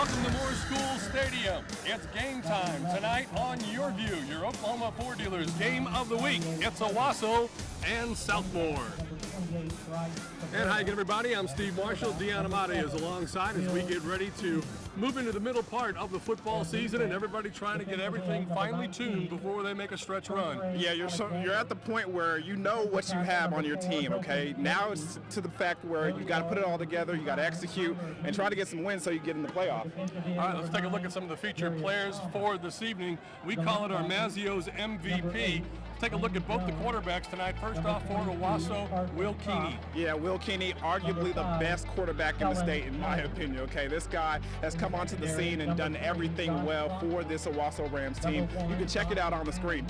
Welcome to Moore School Stadium. It's game time tonight on YurView, your Oklahoma Ford Dealers game of the week. It's Owasso and Southmoore. And hi again, everybody. I'm Steve Marshall. Deon Amati is alongside as we get ready to move into the middle part of the football season, and everybody trying to get everything finely tuned before they make a stretch run. Yeah, you're at the point where you know what you have on your team, okay? Now it's to the fact where you got to put it all together, you got to execute, and try to get some wins so you get in the playoff. All right, let's take a look at some of the featured players for this evening. We call it our Mazio's MVP. Take a look at both the quarterbacks tonight. First off for Owasso, Will Keeney. Yeah, Will Keeney, arguably the best quarterback in the state, in my opinion, okay? This guy has come onto the scene and done everything well for this Owasso Rams team. You can check it out on the screen.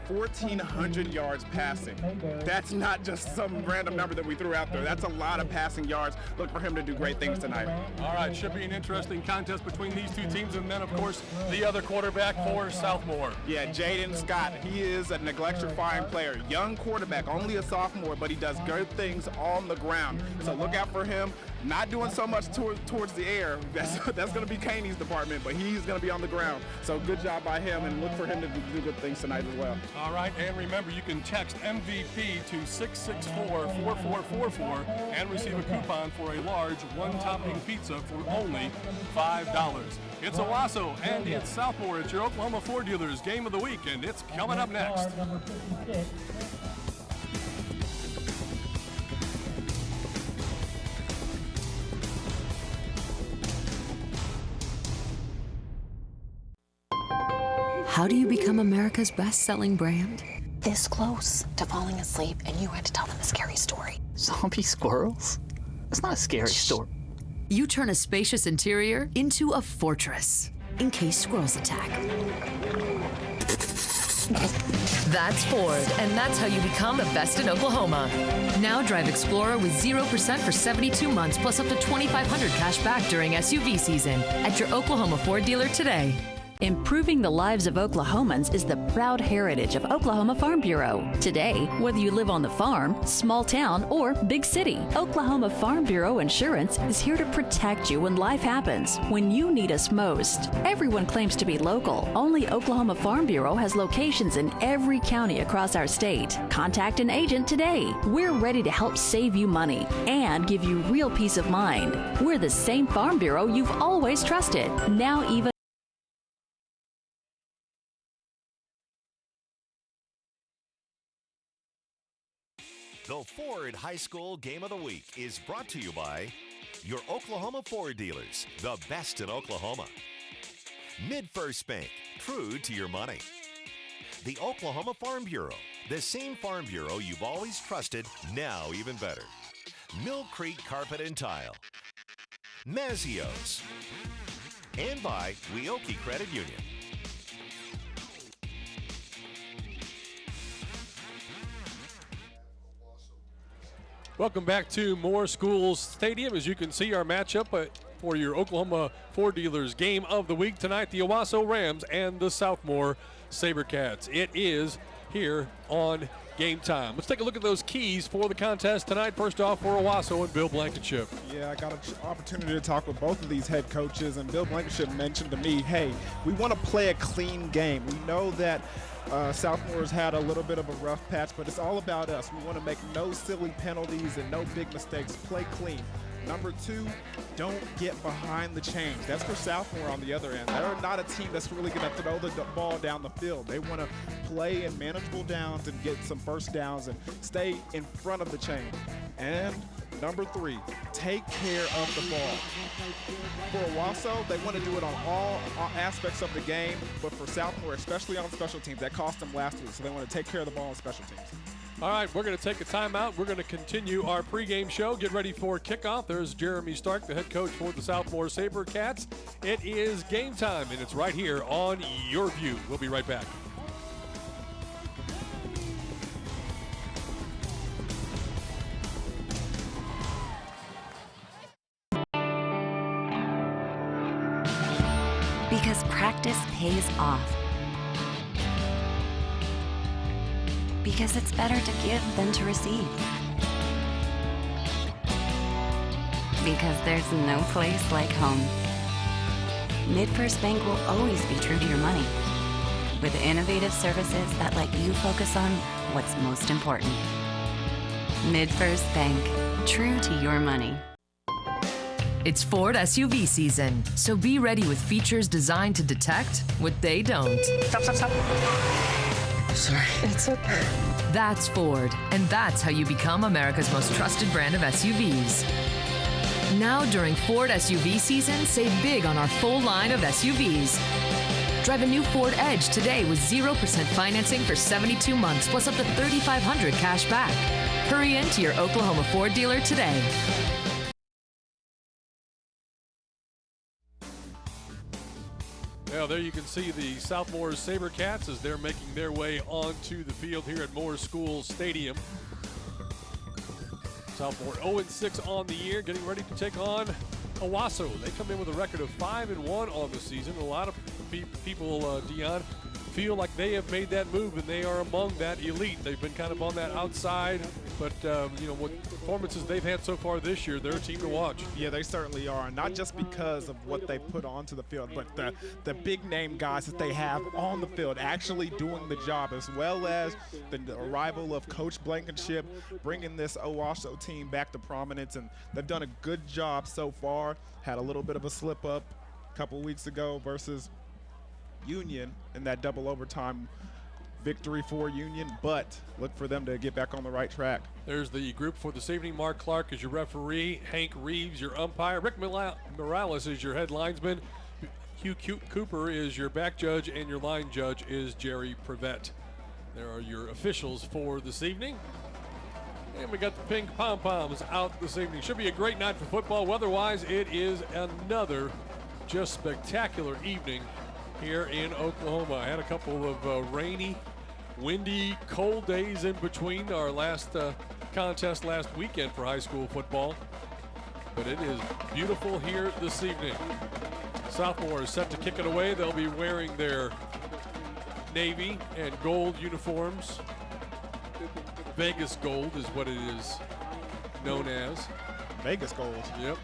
1,400 yards passing. That's not just some random number that we threw out there. That's a lot of passing yards. Look for him to do great things tonight. All right, should be an interesting contest between these two teams, and then, of course, the other quarterback for Southmoore. Yeah, Jaden Scott. He is an electrifying player. Young quarterback, only a sophomore, but he does good things on the ground. So look out for him. Not doing so much towards the air. That's going to be Kaney's department, but he's going to be on the ground. So good job by him, and look for him to do good things tonight as well. All right, and remember, you can text MVP to 664-4444 and receive a coupon for a large one-topping pizza for only $5. It's Owasso and it's Southmoore. It's your Oklahoma Ford Dealers game of the week, and it's coming up next. How do you become America's best-selling brand? This close to falling asleep, and you had to tell them a scary story. Zombie squirrels? It's not a scary story. You turn a spacious interior into a fortress in case squirrels attack. That's Ford, and that's how you become the best in Oklahoma. Now drive Explorer with 0% for 72 months, plus up to $2,500 cash back during SUV season at your Oklahoma Ford dealer today. Improving the lives of Oklahomans is the proud heritage of Oklahoma Farm Bureau. Today, whether you live on the farm, small town, or big city, Oklahoma Farm Bureau Insurance is here to protect you when life happens, when you need us most. Everyone claims to be local. Only Oklahoma Farm Bureau has locations in every county across our state. Contact an agent today. We're ready to help save you money and give you real peace of mind. We're the same Farm Bureau you've always trusted. Now even The Ford High School Game of the Week is brought to you by your Oklahoma Ford dealers, the best in Oklahoma. MidFirst Bank, true to your money. The Oklahoma Farm Bureau, the same Farm Bureau you've always trusted, now even better. Mill Creek Carpet and Tile. Mazio's. And by Weoki Credit Union. Welcome back to Moore School Stadium. As you can see, our matchup for your Oklahoma Ford Dealers game of the week tonight, the Owasso Rams and the Southmoore Sabercats. It is here on Game Time. Let's take a look at those keys for the contest tonight. First off for Owasso and Bill Blankenship. Yeah, I got an opportunity to talk with both of these head coaches, and Bill Blankenship mentioned to me, hey, we want to play a clean game. We know that Southmoore's had a little bit of a rough patch, but it's all about us. We want to make no silly penalties and no big mistakes. Play clean. Number two, don't get behind the chains. That's for Southmoore on the other end. They're not a team that's really going to throw the ball down the field. They want to play in manageable downs and get some first downs and stay in front of the chain. And number three, take care of the ball. For Owasso, they want to do it on all aspects of the game, but for Southmoore, especially on special teams, that cost them last week, so they want to take care of the ball on special teams. All right, we're going to take a timeout. We're going to continue our pregame show. Get ready for kickoff. There's Jeremy Stark, the head coach for the Southmoore Sabercats. It is game time, and it's right here on YurView. We'll be right back. Because practice pays off. Because it's better to give than to receive. Because there's no place like home. MidFirst Bank will always be true to your money, with innovative services that let you focus on what's most important. MidFirst Bank, true to your money. It's Ford SUV season, so be ready with features designed to detect what they don't. Stop, stop, stop. Sorry. It's okay. That's Ford, and that's how you become America's most trusted brand of SUVs. Now during Ford SUV season, save big on our full line of SUVs. Drive a new Ford Edge today with 0% financing for 72 months, plus up to $3,500 cash back. Hurry into your Oklahoma Ford dealer today. Now there you can see the Southmoore Sabercats as they're making their way onto the field here at Moore School Stadium. Southmoore 0-6 on the year, getting ready to take on Owasso. They come in with a record of 5-1 on the season. A lot of people, Dion, feel like they have made that move and they are among that elite. They've been kind of on that outside, but what performances they've had so far this year, they're a team to watch. Yeah, they certainly are. Not just because of what they put onto the field, but the big name guys that they have on the field actually doing the job, as well as the arrival of Coach Blankenship bringing this Owasso team back to prominence, and they've done a good job so far. Had a little bit of a slip up a couple weeks ago versus Union in that double overtime victory for Union, but look for them to get back on the right track. There's the group for this evening. Mark Clark is your referee, Hank Reeves your umpire, Rick Morales is your head linesman, Hugh Cooper is your back judge, and your line judge is Jerry Prevette. There are your officials for this evening. And we got the pink pom-poms out this evening. Should be a great night for football. Weather-wise, it is another just spectacular evening here in Oklahoma. I had a couple of rainy, windy, cold days in between our last contest last weekend for high school football. But it is beautiful here this evening. Southmoore is set to kick it away. They'll be wearing their navy and gold uniforms. Vegas gold is what it is known as. Vegas gold. Yep.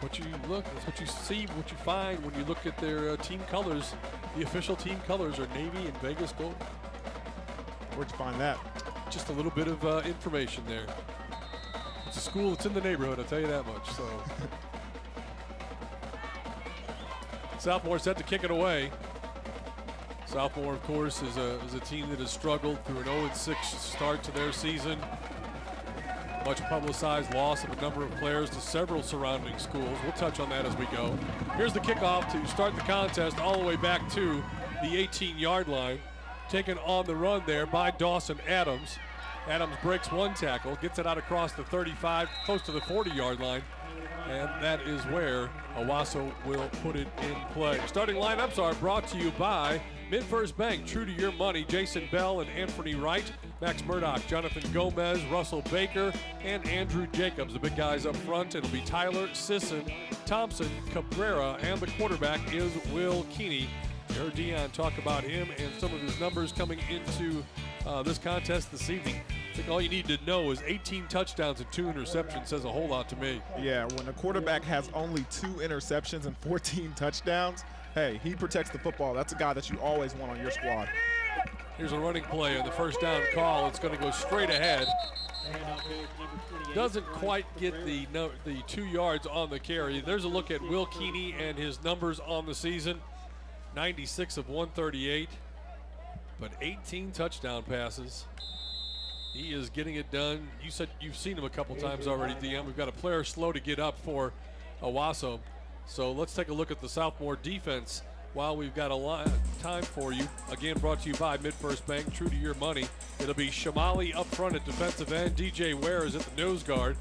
That's what you look, that's what you see, what you find when you look at their team colors. The official team colors are navy and Vegas gold. Where'd you find that? Just a little bit of information there. It's a school that's in the neighborhood, I'll tell you that much. So, Southmoore set to kick it away. Southmoore, of course, is a team that has struggled through an 0-6 start to their season. Much publicized loss of a number of players to several surrounding schools. We'll touch on that as we go. Here's the kickoff to start the contest all the way back to the 18-yard line. Taken on the run there by Dawson Adams. Adams breaks one tackle, gets it out across the 35, close to the 40-yard line. And that is where Owasso will put it in play. Starting lineups are brought to you by MidFirst Bank, true to your money. Jason Bell and Anthony Wright, Max Murdoch, Jonathan Gomez, Russell Baker, and Andrew Jacobs. The big guys up front, it'll be Tyler Sisson, Thompson, Cabrera, and the quarterback is Will Keeney. You heard Dion talk about him and some of his numbers coming into this contest this evening. I think all you need to know is 18 touchdowns and 2 interceptions says a whole lot to me. Yeah, when a quarterback has only 2 interceptions and 14 touchdowns, hey, he protects the football. That's a guy that you always want on your squad. Here's a running play on the first down call. It's going to go straight ahead. Doesn't quite get the 2 yards on the carry. There's a look at Will Keeney and his numbers on the season. 96 of 138, but 18 touchdown passes. He is getting it done. You said you've seen him a couple times already, DM. We've got a player slow to get up for Owasso. So let's take a look at the Southmoore defense while we've got a lot of time for you. Again, brought to you by MidFirst Bank, true to your money. It'll be Shamali up front at defensive end. DJ Ware is at the nose guard.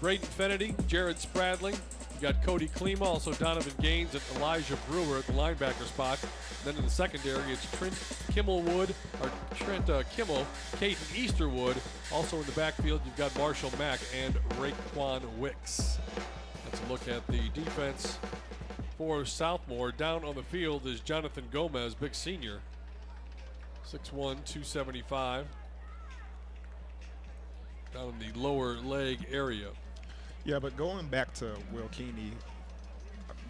Braden Fennedy, Jared Spradling. You got Cody Klima, also Donovan Gaines and Elijah Brewer at the linebacker spot. Then in the secondary, it's Trent Kimmel, Caden Easterwood. Also in the backfield, you've got Marshall Mack and Raekwon Wicks. Let's look at the defense for Southmoore. Down on the field is Jonathan Gomez, big senior. 6'1", 275. Down in the lower leg area. Yeah, but going back to Will Keeney,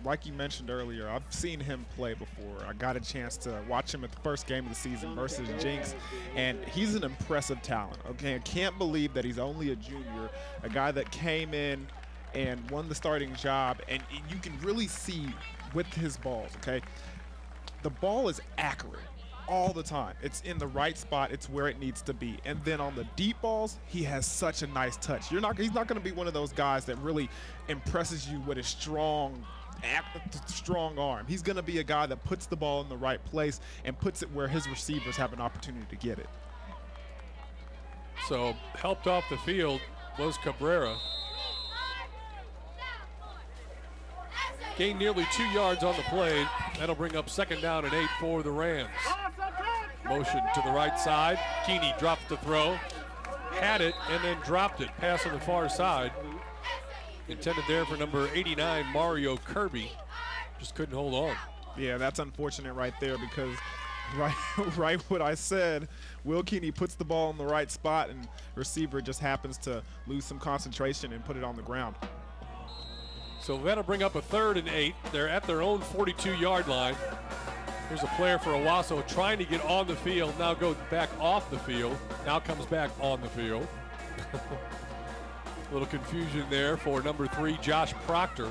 like you mentioned earlier, I've seen him play before. I got a chance to watch him at the first game of the season versus Jinx, and he's an impressive talent. Okay, I can't believe that he's only a junior, a guy that came in and won the starting job, and you can really see with his balls, okay? The ball is accurate all the time. It's in the right spot. It's where it needs to be. And then on the deep balls, he has such a nice touch. He's not going to be one of those guys that really impresses you with his strong arm. He's going to be a guy that puts the ball in the right place and puts it where his receivers have an opportunity to get it. So helped off the field was Cabrera. Gained nearly 2 yards on the play. That'll bring up 2nd down and 8 for the Rams. Motion to the right side. Keeney drops the throw. Had it and then dropped it. Pass on the far side. Intended there for number 89, Mario Kirby. Just couldn't hold on. Yeah, that's unfortunate right there because right what I said, Will Keeney puts the ball in the right spot and receiver just happens to lose some concentration and put it on the ground. So that'll bring up a 3rd and 8. They're at their own 42-yard line. Here's a player for Owasso trying to get on the field. Now goes back off the field. Now comes back on the field. A little confusion there for number 3, Josh Proctor.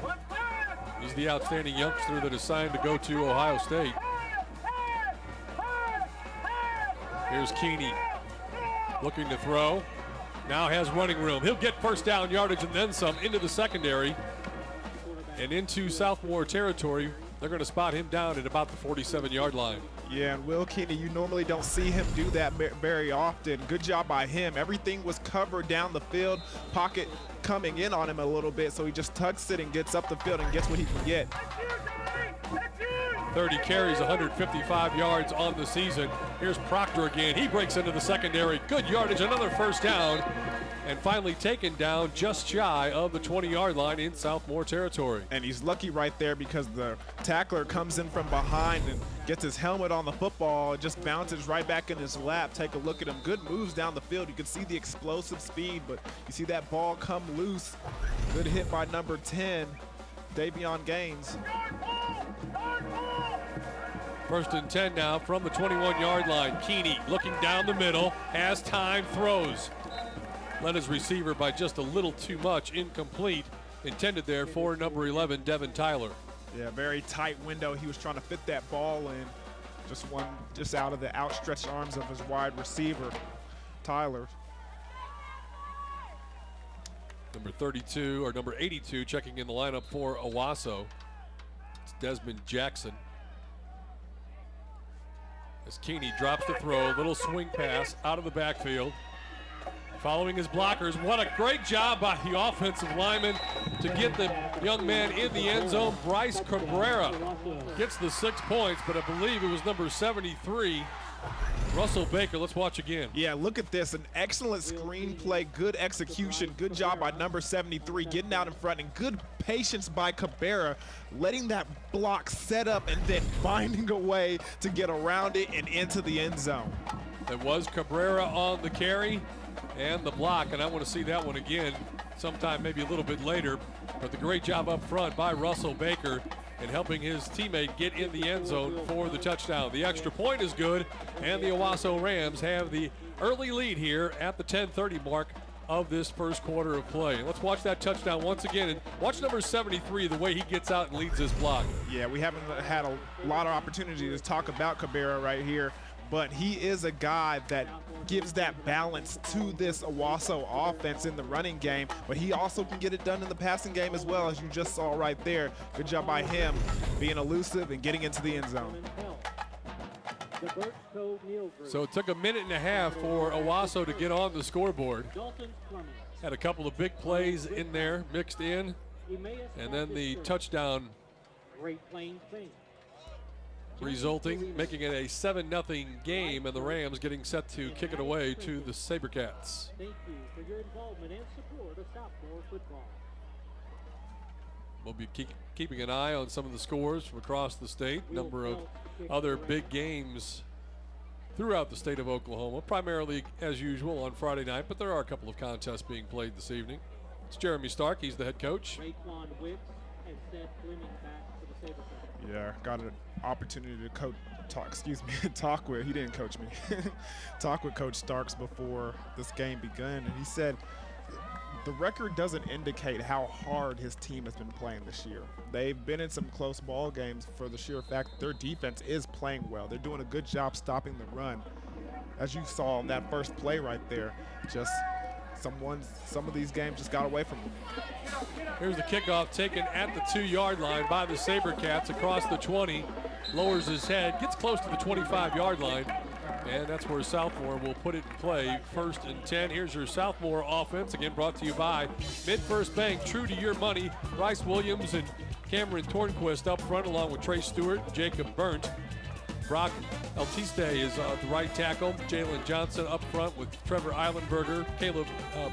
He's the outstanding youngster that is signed to go to Ohio State. Here's Keeney looking to throw. Now has running room. He'll get 1st down yardage and then some into the secondary. And into Southmoore territory. They're going to spot him down at about the 47-yard line. Yeah, and Will Keeney, you normally don't see him do that very often. Good job by him. Everything was covered down the field. Pocket coming in on him a little bit, so he just tucks it and gets up the field and gets what he can get. 30 carries, 155 yards on the season. Here's Proctor again. He breaks into the secondary. Good yardage, another 1st down. And finally taken down just shy of the 20-yard line in Southmoore territory. And he's lucky right there because the tackler comes in from behind and gets his helmet on the football. It just bounces right back in his lap. Take a look at him. Good moves down the field. You can see the explosive speed, but you see that ball come loose. Good hit by number 10, Davion Gaines. 1st and 10 now from the 21-yard line. Keeney looking down the middle, has time, throws. Led his receiver by just a little too much, incomplete. Intended there for number 11, Devin Tyler. Yeah, very tight window. He was trying to fit that ball in. Just out of the outstretched arms of his wide receiver, Tyler. Number 32, or number 82, checking in the lineup for Owasso. It's Desmond Jackson. As Keeney drops the throw, little swing pass out of the backfield. Following his blockers, what a great job by the offensive lineman to get the young man in the end zone. Bryce Cabrera gets the 6 points, but I believe it was number 73, Russell Baker. Let's watch again. Yeah, look at this. An excellent screenplay, good execution, good job by number 73 getting out in front, and good patience by Cabrera, letting that block set up and then finding a way to get around it and into the end zone. It was Cabrera on the carry and the block, and I want to see that one again sometime maybe a little bit later. But the great job up front by Russell Baker and helping his teammate get in the end zone for the touchdown. The extra point is good, and the Owasso Rams have the early lead here at the 10:30 mark of this 1st quarter of play. Let's watch that touchdown once again, and watch number 73, the way he gets out and leads this block. Yeah, we haven't had a lot of opportunity to talk about Cabrera right here, but he is a guy that gives that balance to this Owasso offense in the running game, but he also can get it done in the passing game as well, as you just saw right there. Good job by him being elusive and getting into the end zone. So it took a minute and a half for Owasso to get on the scoreboard. Had a couple of big plays in there mixed in, and then the touchdown resulting, making it a 7-0 game, and the Rams getting set to kick it away to the Sabercats. Thank you for your involvement and support of Southmoore football. We'll be keeping an eye on some of the scores from across the state. Number of other big games throughout the state of Oklahoma, primarily as usual on Friday night, but there are a couple of contests being played this evening. It's Jeremy Stark, he's the head coach. And Seth Fleming back for the Sabercats. Yeah, got an opportunity to talk with, he didn't coach me, talk with Coach Starks before this game began, and he said the record doesn't indicate how hard his team has been playing this year. They've been in some close ball games for the sheer fact that their defense is playing well. They're doing a good job stopping the run. As you saw in that first play right there, just some of these games just got away from them. Here's the kickoff taken at the 2-yard line by the Sabercats across the 20. Lowers his head, gets close to the 25-yard line, and that's where Southmoore will put it in play. 1st and 10. Here's your Southmoore offense, again brought to you by Mid-First Bank. True to your money, Bryce Williams and Cameron Tornquist up front, along with Trey Stewart, Jacob Burnt. Brock Altiste is the right tackle. Jalen Johnson up front with Trevor Eilenberger, Caleb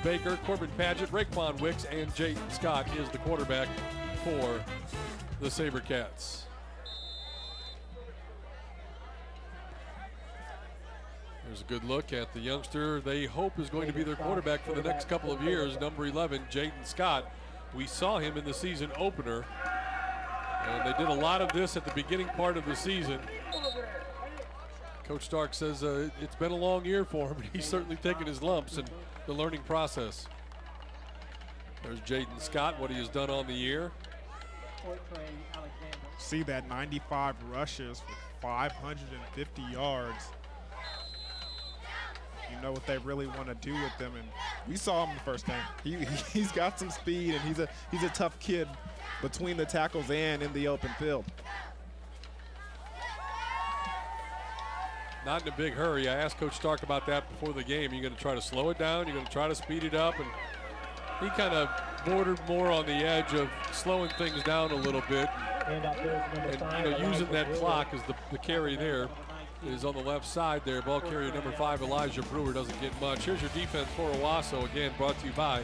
Baker, Corbin Padgett, Raekwon Wicks, and Jayden Scott is the quarterback for the Sabercats. There's a good look at the youngster they hope is going to be their quarterback for the next couple of years, number 11, Jayden Scott. We saw him in the season opener, and they did a lot of this at the beginning part of the season. Coach Stark says it's been a long year for him, and he's certainly taken his lumps in the learning process. There's Jayden Scott, what he has done on the year. See that 95 rushes with 550 yards. You know what they really want to do with them, and we saw him the first game. He's got some speed, and he's a tough kid between the tackles and in the open field. Not in a big hurry. I asked Coach Stark about that before the game. You're going to try to slow it down? You're going to try to speed it up? And he kind of bordered more on the edge of slowing things down a little bit. And using that clock as the carry there is on the left side there. Ball carrier number 5, Elijah Brewer, doesn't get much. Here's your defense for Owasso, again brought to you by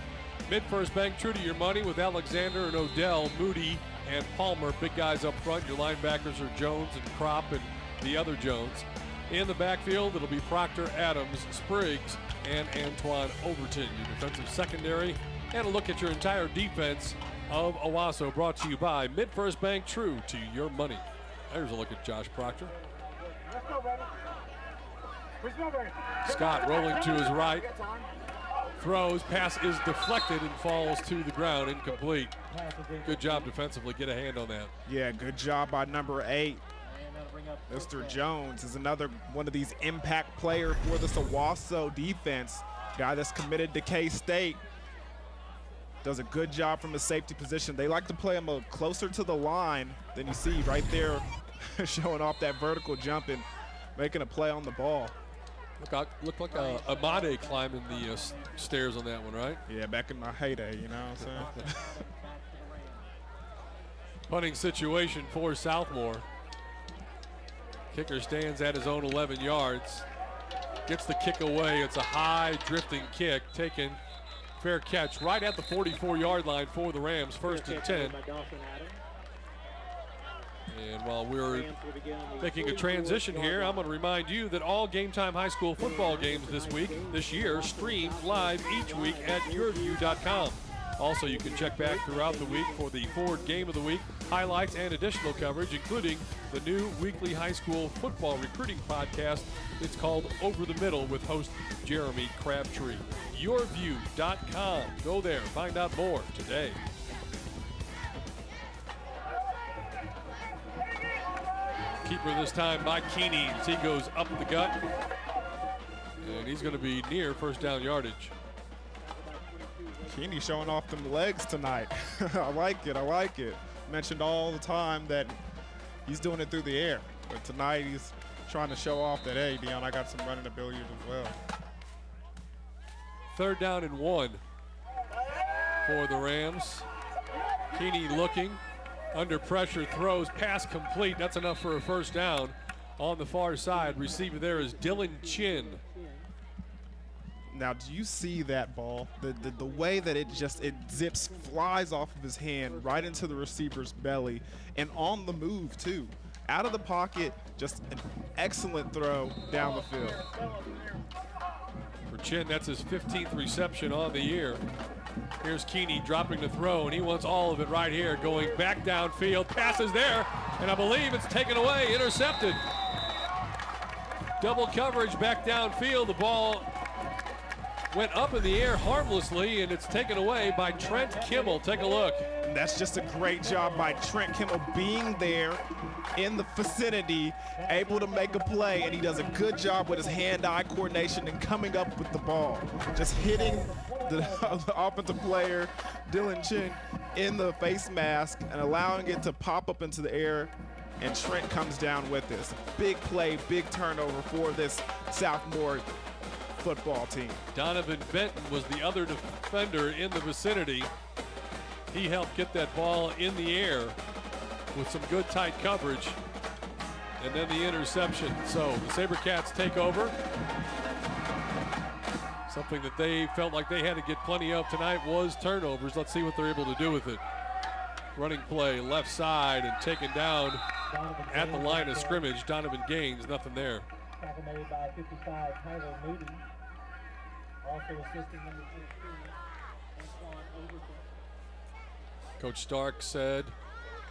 Mid-First Bank. True to your money with Alexander and Odell, Moody and Palmer. Big guys up front. Your linebackers are Jones and Kropp and the other Jones. In the backfield, it'll be Proctor, Adams, Spriggs, and Antoine Overton. Your defensive secondary, and a look at your entire defense of Owasso, brought to you by Mid-First Bank. True to your money. There's a look at Josh Proctor. Scott rolling to his right. Throws, pass is deflected and falls to the ground, incomplete. Good job defensively, get a hand on that. Yeah, good job by number 8. Mr. Jones is another one of these impact players for this Owasso defense. Guy that's committed to K-State. Does a good job from a safety position. They like to play him closer to the line than you see right there, showing off that vertical jump and making a play on the ball. Looked like Amade climbing the stairs on that one, right? Yeah, back in my heyday, you know what I'm saying? Punting situation for Southmoore. Kicker stands at his own 11 yards. Gets the kick away. It's a high drifting kick taken. Fair catch right at the 44-yard line for the Rams. 1st and 10. And while we're making a transition here, I'm going to remind you that all Game Time High School football games this year, streamed live each week at YurView.com. Also, you can check back throughout the week for the Ford Game of the Week, highlights, and additional coverage, including the new weekly high school football recruiting podcast. It's called Over the Middle with host Jeremy Crabtree. YurView.com. Go there. Find out more today. Keeper this time by Keeney as he goes up the gut. And he's going to be near first down yardage. Keeney showing off them legs tonight. I like it. I like it. Mentioned all the time that he's doing it through the air. But tonight he's trying to show off that, hey, Dion, I got some running ability as well. 3rd down and 1 for the Rams. Keeney looking. Under pressure, throws, pass complete. That's enough for a first down. On the far side, receiver there is Dylan Chin. Now, do you see that ball? The way that it zips, flies off of his hand right into the receiver's belly, and on the move too. Out of the pocket, just an excellent throw down the field. For Chin, that's his 15th reception on the year. Here's Keeney dropping the throw, and he wants all of it right here. Going back downfield, passes there, and I believe it's taken away, intercepted. Double coverage back downfield. The ball went up in the air harmlessly, and it's taken away by Trent Kimmel. Take a look. That's just a great job by Trent Kimmel being there in the vicinity, able to make a play, and he does a good job with his hand-eye coordination and coming up with the ball. Just hitting the offensive player, Dylan Chin, in the face mask and allowing it to pop up into the air, and Trent comes down with this. Big play, big turnover for this Southmoore football team. Donovan Benton was the other defender in the vicinity. He helped get that ball in the air with some good tight coverage, and then the interception. So the Sabercats take over. Something that they felt like they had to get plenty of tonight was turnovers. Let's see what they're able to do with it. Running play left side and taken down at the line of scrimmage. Donovan Gaines, nothing there. Tackle made by 55, Tyler Moody. Also assisting number 15, Antoine Overton. Coach Stark said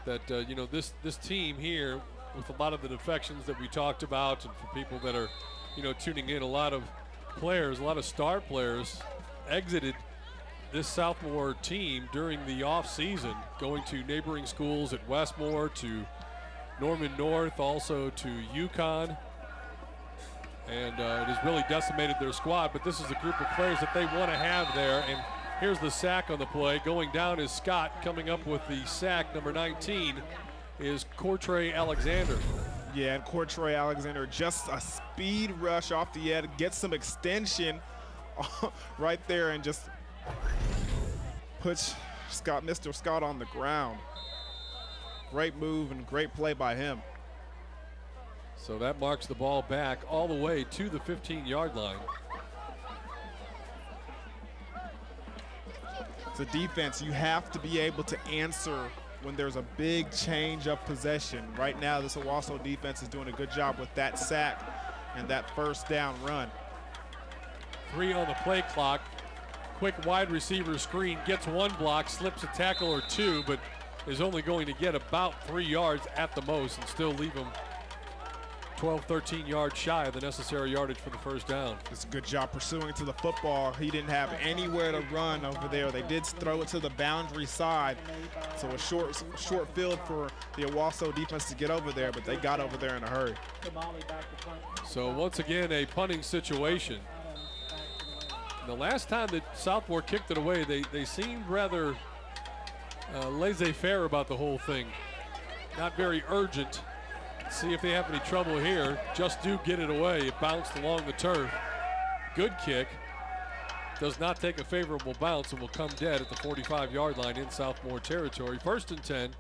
that this team here, with a lot of the defections that we talked about, and for people that are tuning in, a lot of players, a lot of star players exited this Southmoore team during the off season, going to neighboring schools at Westmore, to Norman North, also to UConn, and it has really decimated their squad. But this is a group of players that they want to have there. And here's the sack on the play. Going down is Scott. Coming up with the sack, number 19, is Courtray Alexander. Yeah, and Courtray Alexander, just a speed rush off the edge, gets some extension right there, and just puts Mr. Scott on the ground. Great move and great play by him. So that marks the ball back all the way to the 15-yard line. It's a defense. You have to be able to answer when there's a big change of possession. Right now, this Owasso defense is doing a good job with that sack and that first down run. 3 on the play clock. Quick wide receiver screen, gets one block, slips a tackle or two, but is only going to get about 3 yards at the most and still leave him 12, 13 yards shy of the necessary yardage for the first down. It's a good job pursuing to the football. He didn't have anywhere to run over there. They did throw it to the boundary side, so a short field for the Owasso defense to get over there, but they got over there in a hurry. So once again, a punting situation. The last time that Southmoore kicked it away, they seemed rather laissez-faire about the whole thing. Not very urgent. See if they have any trouble here. Just do get it away. It bounced along the turf. Good kick. Does not take a favorable bounce and will come dead at the 45-yard line in Southmoore territory. 1st and 10.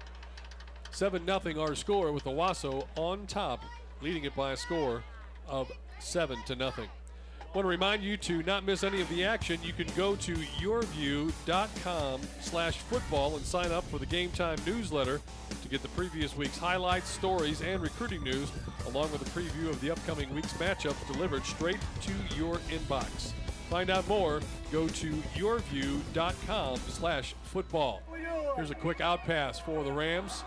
7-0 our score, with Owasso on top, leading it by a score of 7-0. Want to remind you to not miss any of the action. You can go to YurView.com/football and sign up for the Game Time newsletter to get the previous week's highlights, stories, and recruiting news, along with a preview of the upcoming week's matchups delivered straight to your inbox. Find out more, go to YurView.com/football. Here's a quick out pass for the Rams.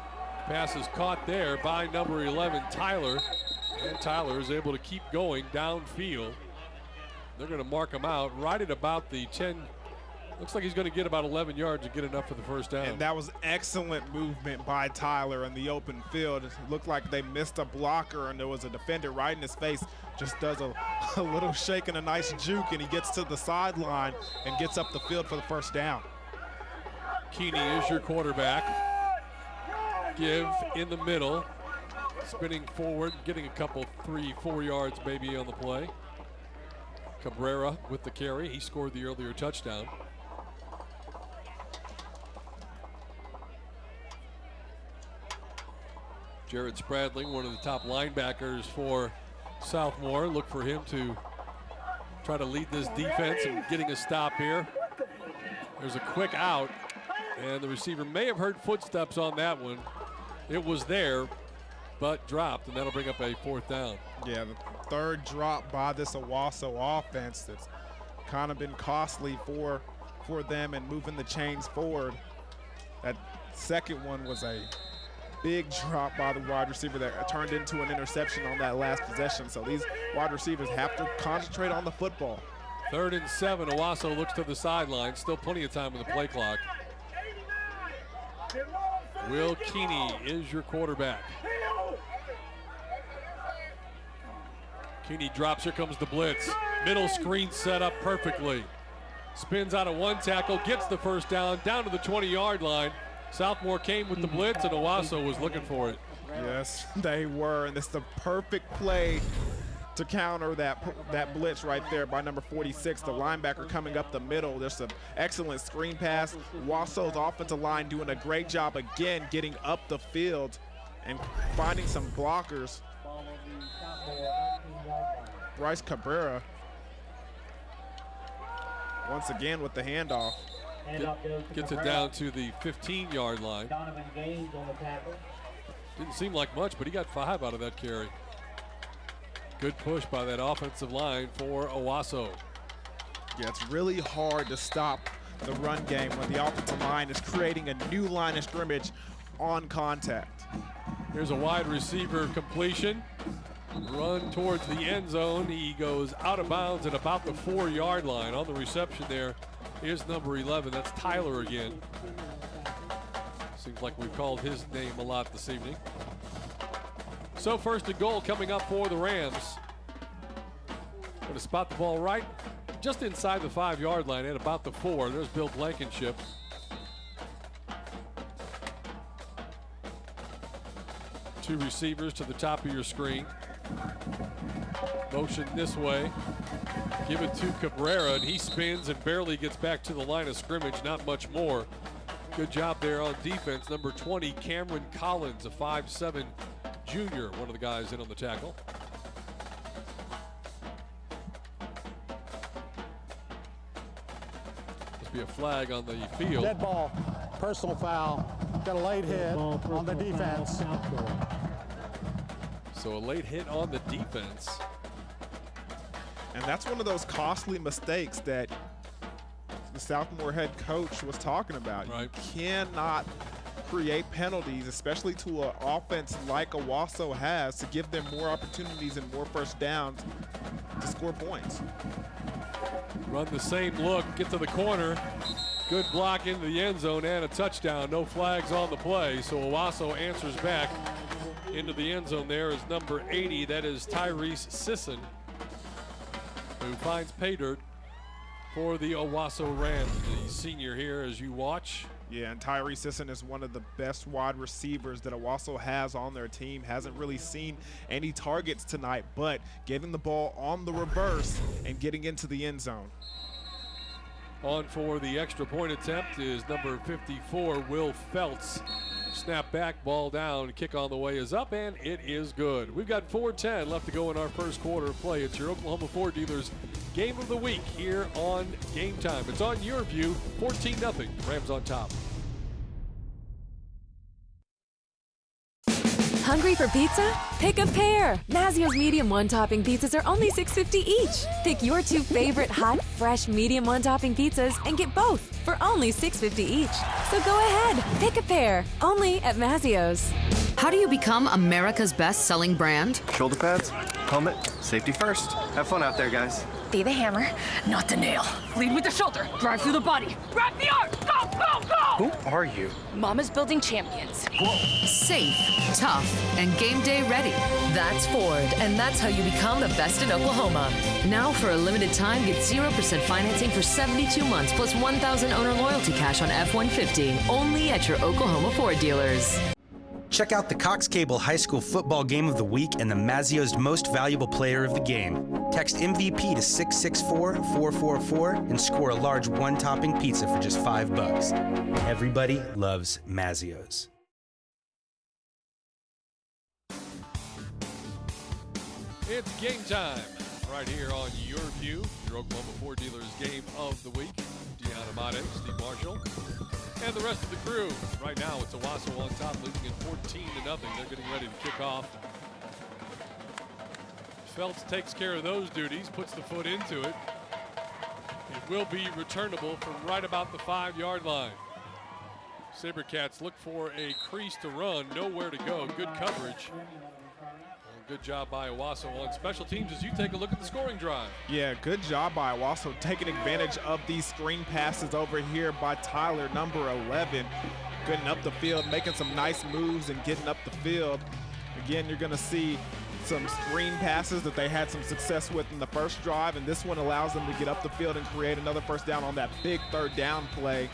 Pass is caught there by number 11, Tyler, and Tyler is able to keep going downfield. They're going to mark him out right at about the 10. Looks like he's going to get about 11 yards and get enough for the first down. And that was excellent movement by Tyler in the open field. It looked like they missed a blocker, and there was a defender right in his face. Just does a little shake and a nice juke, and he gets to the sideline and gets up the field for the first down. Keeney is your quarterback. Give in the middle. Spinning forward, getting a couple, 3-4 yards maybe on the play. Cabrera with the carry. He scored the earlier touchdown. Jared Spradling, one of the top linebackers for Southmoore. Look for him to try to lead this defense and getting a stop here. There's a quick out, and the receiver may have heard footsteps on that one. It was there, but dropped, and that'll bring up a 4th down. Yeah, the third drop by this Owasso offense that's kind of been costly for them and moving the chains forward. That second one was a big drop by the wide receiver that turned into an interception on that last possession. So these wide receivers have to concentrate on the football. 3rd and 7. Owasso looks to the sideline. Still plenty of time in the play clock. Will Keeney is your quarterback. Keeney drops. Here comes the blitz. Middle screen set up perfectly. Spins out of one tackle, gets the first down to the 20-yard line. Southmoore came with the blitz, and Owasso was looking for it. Yes, they were, and it's the perfect play to counter that blitz right there by number 46, the linebacker coming up the middle. There's an excellent screen pass. Owasso's offensive line doing a great job again getting up the field and finding some blockers. Bryce Cabrera once again with the handoff. Gets it down to the 15-yard line. Didn't seem like much, but he got 5 out of that carry. Good push by that offensive line for Owasso. Yeah, it's really hard to stop the run game when the offensive line is creating a new line of scrimmage on contact. Here's a wide receiver completion. Run towards the end zone. He goes out of bounds at about the 4-yard line. On the reception there is number 11. That's Tyler again. Seems like we've called his name a lot this evening. So 1st and goal coming up for the Rams. Going to spot the ball right just inside the 5-yard line at about the 4. There's Bill Blankenship. Two receivers to the top of your screen. Motion this way. Give it to Cabrera, and he spins and barely gets back to the line of scrimmage. Not much more. Good job there on defense. Number 20, Cameron Collins, a 5'7" junior, one of the guys in on the tackle. Must be a flag on the field. Dead ball, personal foul. Got a late hit on the defense. So a late hit on the defense. And that's one of those costly mistakes that the Southmoore head coach was talking about. Right. You cannot create penalties, especially to an offense like Owasso has, to give them more opportunities and more first downs to score points. Run the same look, get to the corner. Good block into the end zone and a touchdown. No flags on the play, so Owasso answers back. Into the end zone there is number 80. That is Tyrese Sisson, who finds pay dirt for the Owasso Rams. The senior here as you watch. Yeah, and Tyrese Sisson is one of the best wide receivers that Owasso has on their team. Hasn't really seen any targets tonight, but getting the ball on the reverse and getting into the end zone. On for the extra point attempt is number 54, Will Feltz. Snap back, ball down, kick on the way is up, and it is good. We've got 4:10 left to go in our first quarter of play. It's your Oklahoma Ford Dealers Game of the Week here on Game Time. It's on YurView, 14-0, Rams on top. Hungry for pizza? Pick a pair. Mazio's medium one-topping pizzas are only $6.50 each. Pick your 2 favorite hot, fresh medium one-topping pizzas and get both for only $6.50 each. So go ahead, pick a pair. Only at Mazio's. How do you become America's best-selling brand? Shoulder pads, helmet, safety first. Have fun out there, guys. Be the hammer, not the nail. Lead with the shoulder. Drive through the body. Grab the arm. Go, go, go! Who are you? Mama's building champions. Safe, tough, and game day ready. That's Ford, and that's how you become the best in Oklahoma. Now, for a limited time, get 0% financing for 72 months plus $1,000 owner loyalty cash on F-150. Only at your Oklahoma Ford dealers. Check out the Cox Cable High School Football Game of the Week and the Mazio's Most Valuable Player of the Game. Text MVP to 664-444 and score a large one-topping pizza for just $5. Everybody loves Mazio's. It's game time right here on YurView, your Oklahoma Ford Dealers Game of the Week. Deanna Mate, Steve Marshall, and the rest of the crew. Right now, it's Owasso on top, leading it 14-0. They're getting ready to kick off. Feltz takes care of those duties, puts the foot into it. It will be returnable from right about the 5-yard line. Sabercats look for a crease to run, nowhere to go. Good coverage. Good job by Owasso on special teams as you take a look at the scoring drive. Yeah, good job by Owasso taking advantage of these screen passes over here by Tyler, number 11. Getting up the field, making some nice moves and getting up the field. Again, you're going to see some screen passes that they had some success with in the first drive, and this one allows them to get up the field and create another first down on that big third down play.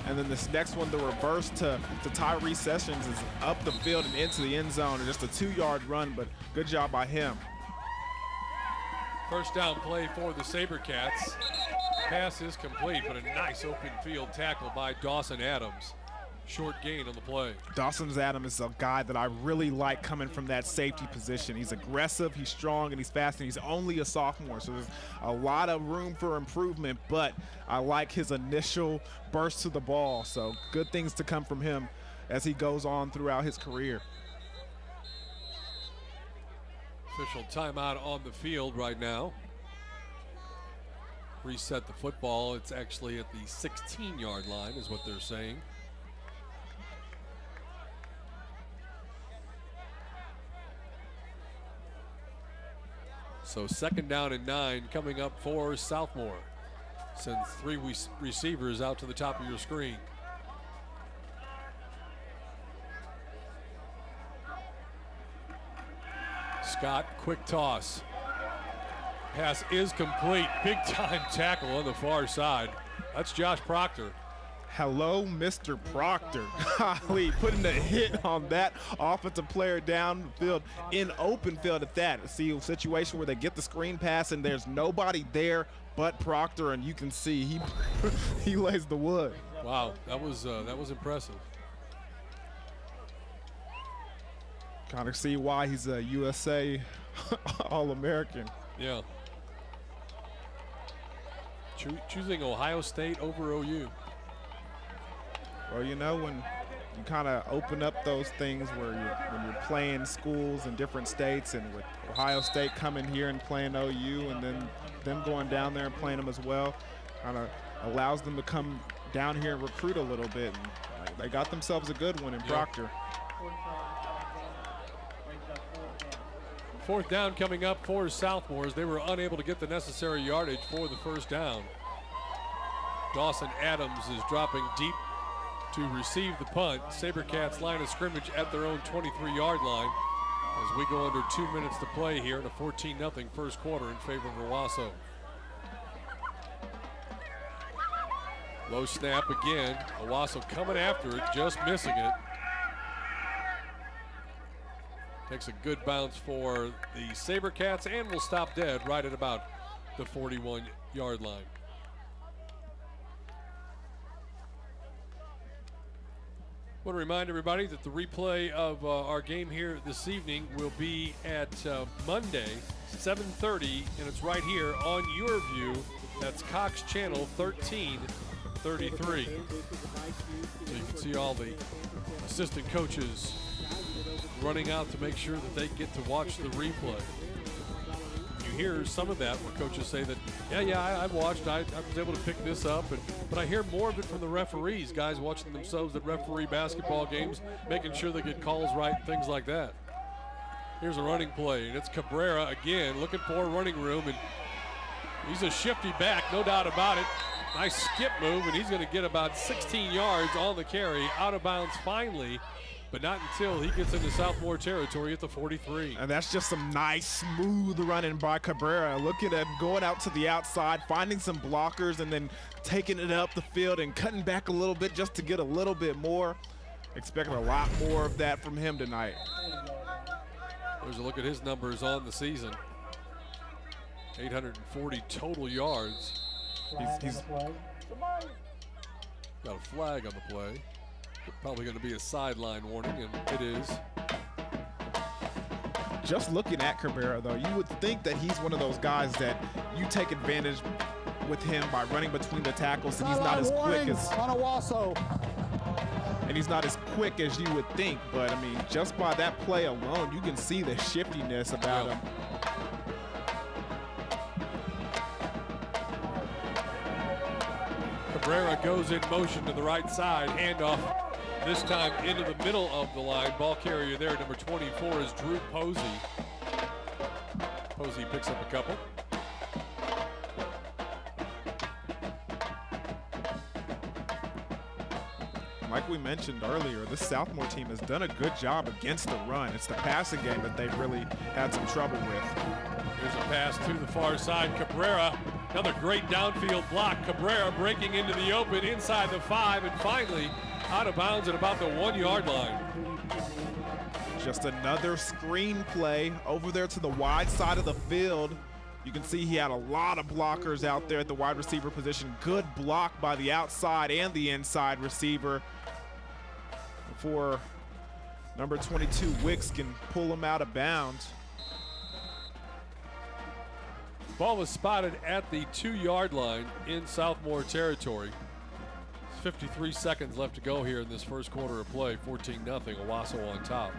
And then this next one, the reverse to Tyree Sessions, is up the field and into the end zone, and just a 2-yard run, but good job by him. First down play for the Sabercats. Pass is complete, but a nice open field tackle by Dawson Adams. Short gain on the play. Dawson Adams is a guy that I really like coming from that safety position. He's aggressive, he's strong, and he's fast, and he's only a sophomore, so there's a lot of room for improvement, but I like his initial burst to the ball, so good things to come from him as he goes on throughout his career. Official timeout on the field right now. Reset the football. It's actually at the 16-yard line is what they're saying. So second down and 9 coming up for Southmoore. Send 3 receivers out to the top of your screen. Scott, quick toss. Pass is complete. Big time tackle on the far side. That's Josh Proctor. Hello, Mr. Proctor. Golly, putting a hit on that offensive player downfield in open field at that. See a situation where they get the screen pass and there's nobody there but Proctor, and you can see he lays the wood. Wow, that was impressive. Kind of see why he's a USA All-American. Yeah. Choosing Ohio State over OU. Well, you know, when you kind of open up those things where when you're playing schools in different states, and with Ohio State coming here and playing OU, and then them going down there and playing them as well, kind of allows them to come down here and recruit a little bit. And they got themselves a good one in Proctor. Fourth down coming up for Southmoore as they were unable to get the necessary yardage for the first down. Dawson Adams is dropping deep to receive the punt. Sabercats line of scrimmage at their own 23-yard line as we go under 2 minutes to play here in a 14-0 first quarter in favor of Owasso. Low snap again. Owasso coming after it, just missing it. Takes a good bounce for the Sabercats and will stop dead right at about the 41-yard line. I want to remind everybody that the replay of our game here this evening will be at Monday, 7:30, and it's right here on YurView. That's Cox Channel 1333. So you can see all the assistant coaches running out to make sure that they get to watch the replay. You hear some of that where coaches say that, I watched, I was able to pick this up, but I hear more of it from the referees, guys watching themselves that referee basketball games, making sure they get calls right, things like that. Here's a running play, and it's Cabrera again looking for running room, and he's a shifty back, no doubt about it. Nice skip move, and he's going to get about 16 yards on the carry, out of bounds finally, but not until he gets into Southmoore territory at the 43. And that's just some nice, smooth running by Cabrera. Look at him going out to the outside, finding some blockers, and then taking it up the field and cutting back a little bit just to get a little bit more. Expecting a lot more of that from him tonight. There's a look at his numbers on the season. 840 total yards. He's got a flag on the play. Probably going to be a sideline warning, and it is. Just looking at Cabrera, though, you would think that he's one of those guys that you take advantage with him by running between the tackles, and he's not as quick as on Owasso. And he's not as quick as you would think. But I mean, just by that play alone, you can see the shiftiness about him. Cabrera goes in motion to the right side. Handoff this time into the middle of the line. Ball carrier there, number 24, is Drew Posey. Posey picks up a couple. Like we mentioned earlier, this Southmoore team has done a good job against the run. It's the passing game that they've really had some trouble with. Here's a pass to the far side. Cabrera, another great downfield block. Cabrera breaking into the open inside the 5 and finally out of bounds at about the 1 yard line. Just another screen play over there to the wide side of the field. You can see he had a lot of blockers out there at the wide receiver position. Good block by the outside and the inside receiver before number 22 Wicks can pull him out of bounds. Ball was spotted at the 2 yard line in Southmoore territory. 53 seconds left to go here in this first quarter of play. 14-0, Owasso on top.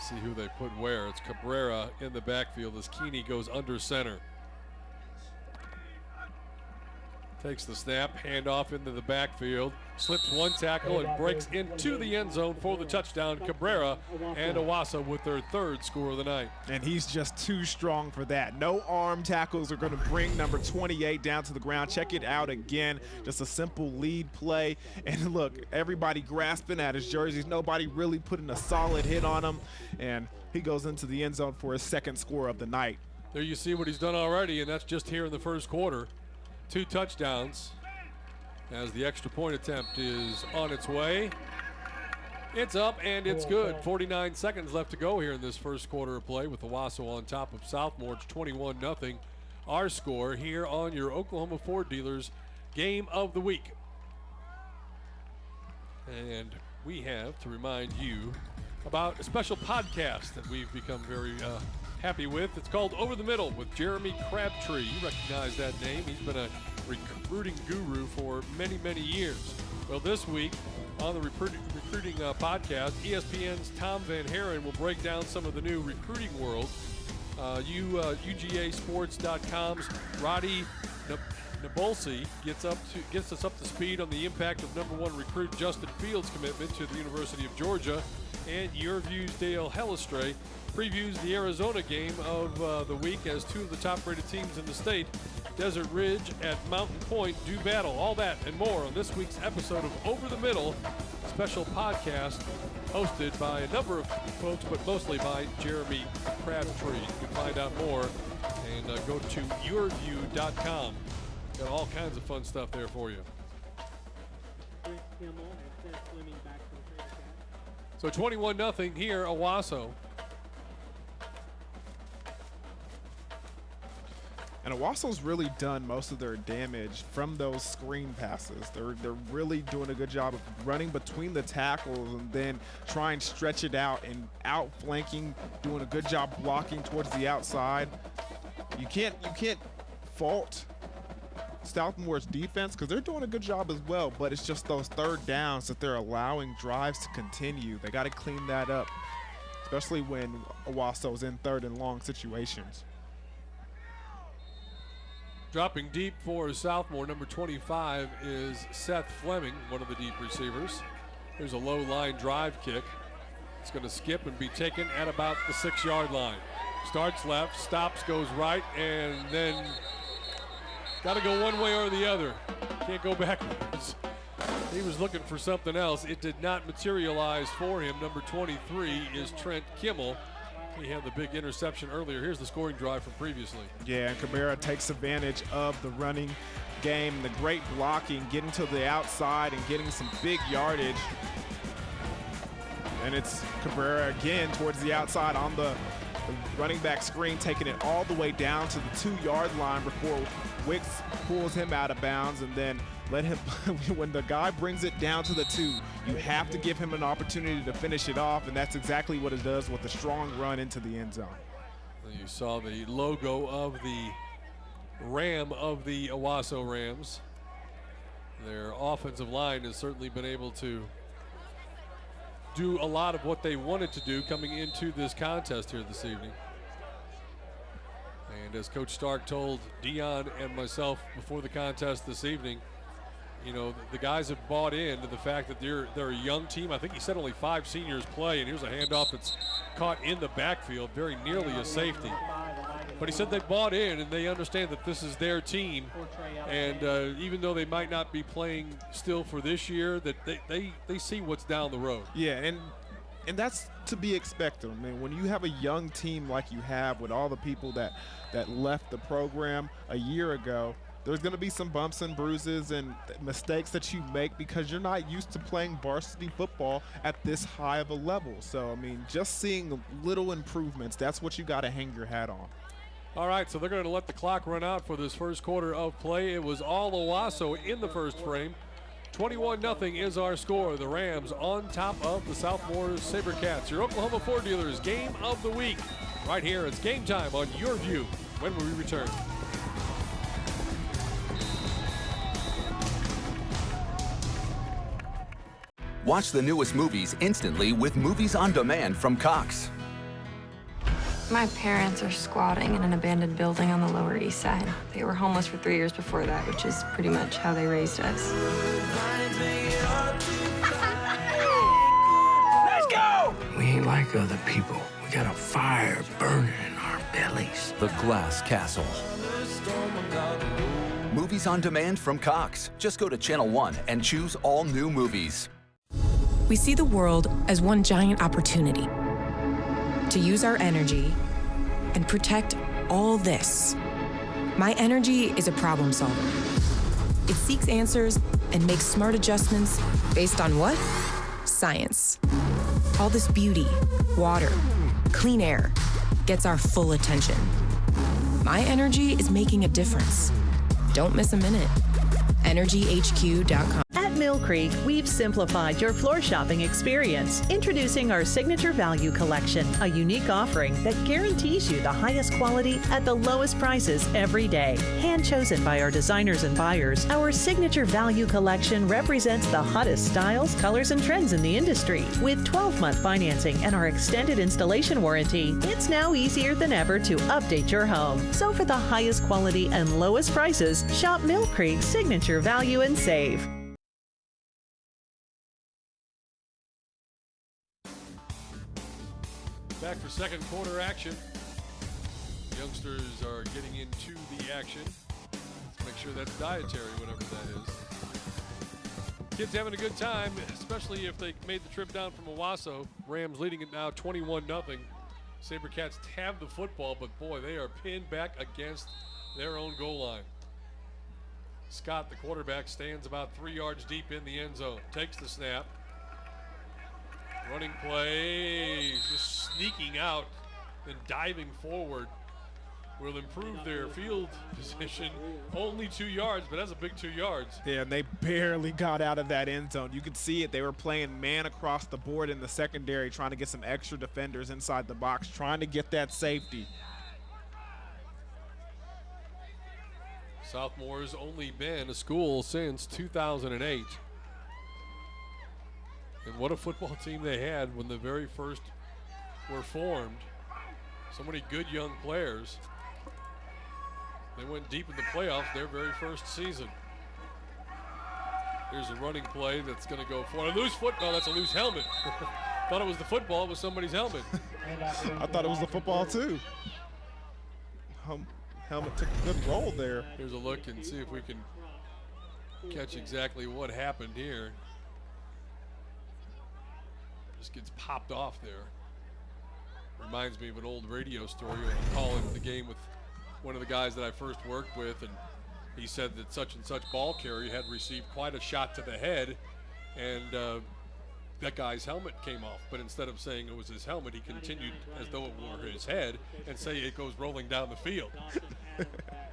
See who they put where. It's Cabrera in the backfield as Keeney goes under center. Takes the snap, handoff into the backfield, slips one tackle and breaks into the end zone for the touchdown. Cabrera and Owasso with their 3rd score of the night. And he's just too strong for that. No arm tackles are going to bring number 28 down to the ground. Check it out again. Just a simple lead play. And look, everybody grasping at his jerseys. Nobody really putting a solid hit on him. And he goes into the end zone for his 2nd score of the night. There you see what he's done already, and that's just here in the first quarter. 2 touchdowns as the extra point attempt is on its way. It's up and it's good. 49 seconds left to go here in this first quarter of play with Owasso on top of Southmoore. It's 21-0. Our score here on your Oklahoma Ford Dealers Game of the Week. And we have to remind you about a special podcast that we've become very happy with. It's called Over the Middle with Jeremy Crabtree. You recognize that name. He's been a recruiting guru for many, many years. Well, this week on the recruiting podcast, ESPN's Tom Van Haren will break down some of the new recruiting world. UGAsports.com's Roddy Nabolsi gets us up to speed on the impact of #1 recruit Justin Fields' commitment to the University of Georgia. And YurView's Dale Hellestrey previews the Arizona game of the week as 2 of the top-rated teams in the state, Desert Ridge at Mountain Point, do battle. All that and more on this week's episode of Over the Middle, a special podcast hosted by a number of folks, but mostly by Jeremy Crabtree. You can find out more and go to YurView.com. Got all kinds of fun stuff there for you. So 21-0 here, Owasso. And Owasso's really done most of their damage from those screen passes. They're really doing a good job of running between the tackles and then try and stretch it out and outflanking, doing a good job blocking towards the outside. You can't fault Southmoore's defense because they're doing a good job as well, but it's just those 3rd downs that they're allowing drives to continue. They got to clean that up, especially when Owasso's in 3rd and long situations. Dropping deep for Southmoore, number 25 is Seth Fleming, one of the deep receivers. Here's a low line drive kick. It's going to skip and be taken at about the 6 yard line. Starts left, stops, goes right, and then got to go one way or the other. Can't go backwards. He was looking for something else. It did not materialize for him. Number 23 is Trent Kimmel. He had the big interception earlier. Here's the scoring drive from previously. Yeah, and Cabrera takes advantage of the running game, the great blocking, getting to the outside and getting some big yardage. And it's Cabrera again towards the outside on the running back screen, taking it all the way down to the 2 yard line before Wicks pulls him out of bounds, and then let him, when the guy brings it down to the 2, you have to give him an opportunity to finish it off, and that's exactly what it does with a strong run into the end zone. You saw the logo of the Ram of the Owasso Rams. Their offensive line has certainly been able to do a lot of what they wanted to do coming into this contest here this evening. And as Coach Stark told Dion and myself before the contest this evening, you know, the guys have bought into the fact that they're a young team. I think he said only 5 seniors play, and here's a handoff that's caught in the backfield, very nearly a safety. But he said they bought in and they understand that this is their team, and even though they might not be playing still for this year, that they see what's down the road. Yeah, and that's to be expected. I mean, when you have a young team like you have with all the people that left the program a year ago, there's going to be some bumps and bruises and mistakes that you make because you're not used to playing varsity football at this high of a level. So, I mean, just seeing little improvements, that's what you got to hang your hat on. All right, so they're going to let the clock run out for this first quarter of play. It was all Owasso in the first frame. 21-0 is our score. The Rams on top of the Southmoore Sabercats. Your Oklahoma Ford Dealers game of the week. Right here, it's game time on YurView when we return. Watch the newest movies instantly with Movies on Demand from Cox. My parents are squatting in an abandoned building on the Lower East Side. They were homeless for 3 years before that, which is pretty much how they raised us. Let's go! We ain't like other people. We got a fire burning in our bellies. The Glass Castle. Movies on Demand from Cox. Just go to Channel 1 and choose all new movies. We see the world as one giant opportunity to use our energy and protect all this. My energy is a problem solver. It seeks answers and makes smart adjustments based on what? Science. All this beauty, water, clean air gets our full attention. My energy is making a difference. Don't miss a minute. EnergyHQ.com. At Mill Creek, we've simplified your floor shopping experience. Introducing our Signature Value Collection, a unique offering that guarantees you the highest quality at the lowest prices every day. Hand chosen by our designers and buyers, our Signature Value Collection represents the hottest styles, colors, and trends in the industry. With 12-month financing and our extended installation warranty, it's now easier than ever to update your home. So for the highest quality and lowest prices, shop Mill Creek Signature Value and save. Back for second quarter action. Youngsters are getting into the action. Let's make sure that's dietary, whatever that is. Kids having a good time, especially if they made the trip down from Owasso. Rams leading it now 21-0. Sabercats have the football, but boy, they are pinned back against their own goal line. Scott, the quarterback, stands about 3 yards deep in the end zone. Takes the snap. Running play, just sneaking out, then diving forward will improve their field position. Only 2 yards, but that's a big 2 yards. Yeah, and they barely got out of that end zone. You could see it. They were playing man across the board in the secondary, trying to get some extra defenders inside the box, trying to get that safety. Southmoore's only been a school since 2008. And what a football team they had when the very first were formed. So many good young players. They went deep in the playoffs their very first season. Here's a running play that's going to go for a loose foot. No, that's a loose helmet. Thought it was the football. It was somebody's helmet. I thought it was the football too. Helmet took a good roll there. Here's a look and see if we can catch exactly what happened here. Just gets popped off there. Reminds me of an old radio story. I'm calling the game with one of the guys that I first worked with, and he said that such and such ball carrier had received quite a shot to the head, and that guy's helmet came off. But instead of saying it was his helmet, he continued as though it were his head and say it goes rolling down the field.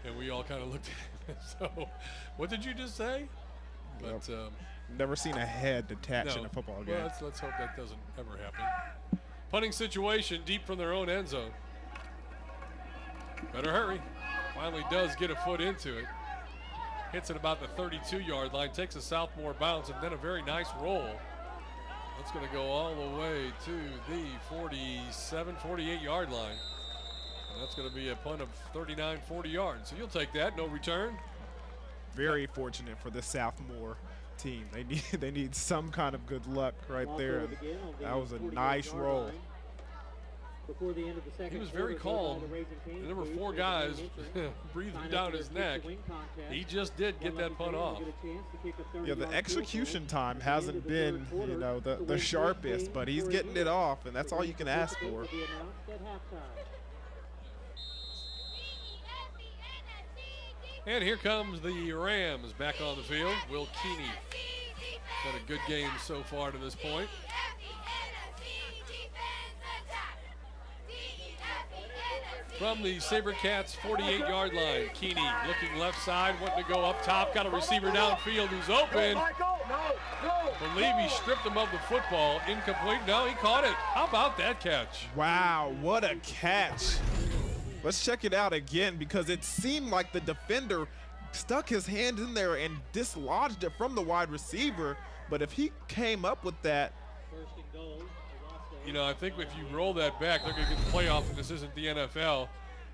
And we all kind of looked at him. So, what did you just say? But never seen a head detach in a football game. Well, let's hope that doesn't ever happen. Punting situation deep from their own end zone. Better hurry. Finally does get a foot into it. Hits it about the 32-yard line, takes a Southmoore bounce, and then a very nice roll. That's going to go all the way to the 47, 48-yard line. And that's going to be a punt of 39, 40 yards. So you'll take that, no return. Very fortunate for the Southmoore team. They need some kind of good luck right there. That was a nice roll. He was very calm. And there were 4 guys breathing down his neck. He just did get that punt off. Yeah, the execution time hasn't been, you know, the sharpest, but he's getting it off, and that's all you can ask for. And here comes the Rams back on the field. Will Keeney had a good game so far to this point. From the Sabercats 48-yard line, Keeney looking left side, wanting to go up top, got a receiver downfield who's open. Believe he stripped him of the football, incomplete. No, he caught it. How about that catch? Wow, what a catch. Let's check it out again because it seemed like the defender stuck his hand in there and dislodged it from the wide receiver. But if he came up with that. You know, I think if you roll that back, they're going to get the playoff, and this isn't the NFL.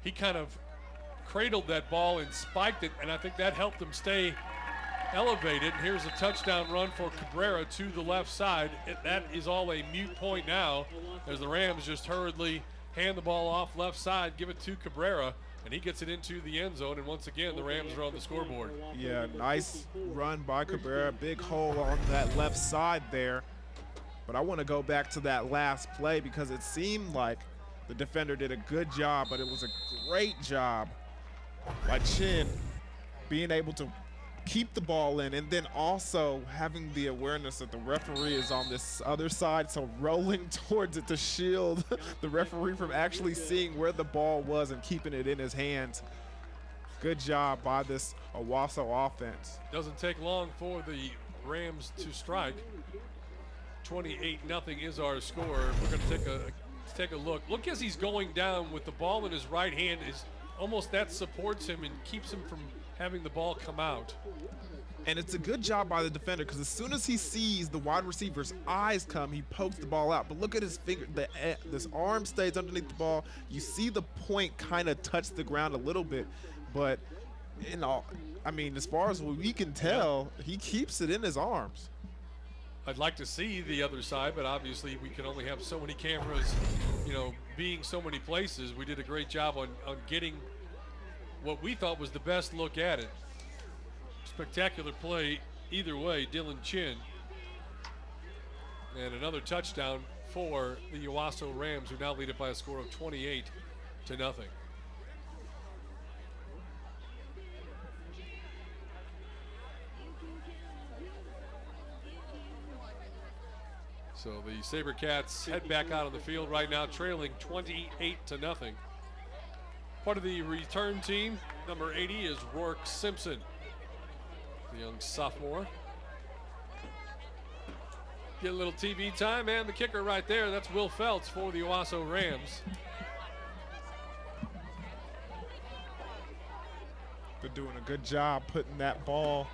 He kind of cradled that ball and spiked it, and I think that helped him stay elevated. Here's a touchdown run for Cabrera to the left side. That is all a moot point now as the Rams just hurriedly hand the ball off left side, give it to Cabrera, and he gets it into the end zone, and once again, the Rams are on the scoreboard. Yeah, nice run by Cabrera. Big hole on that left side there. But I want to go back to that last play because it seemed like the defender did a good job, but it was a great job by Chin being able to keep the ball in and then also having the awareness that the referee is on this other side, so rolling towards it to shield the referee from actually seeing where the ball was and keeping it in his hands. Good job by this Owasso offense. Doesn't take long for the Rams to strike. 28-0 is our score. We're going to take a look. Look as he's going down with the ball in his right hand. Is almost that supports him and keeps him from having the ball come out. And it's a good job by the defender because as soon as he sees the wide receiver's eyes come, he pokes the ball out. But look at his finger. This arm stays underneath the ball. You see the point kind of touch the ground a little bit. But, you know, I mean, as far as we can tell, he keeps it in his arms. I'd like to see the other side, but obviously we can only have so many cameras, you know, being so many places. We did a great job on getting what we thought was the best look at it. Spectacular play either way, Dylan Chin. And another touchdown for the Owasso Rams, who now lead it by a score of 28-0. So the Sabercats head back out on the field right now, trailing 28-0. Part of the return team, number 80, is Rourke Simpson, the young sophomore. Get a little TV time, and the kicker right there, that's Will Feltz for the Owasso Rams. They're doing a good job putting that ball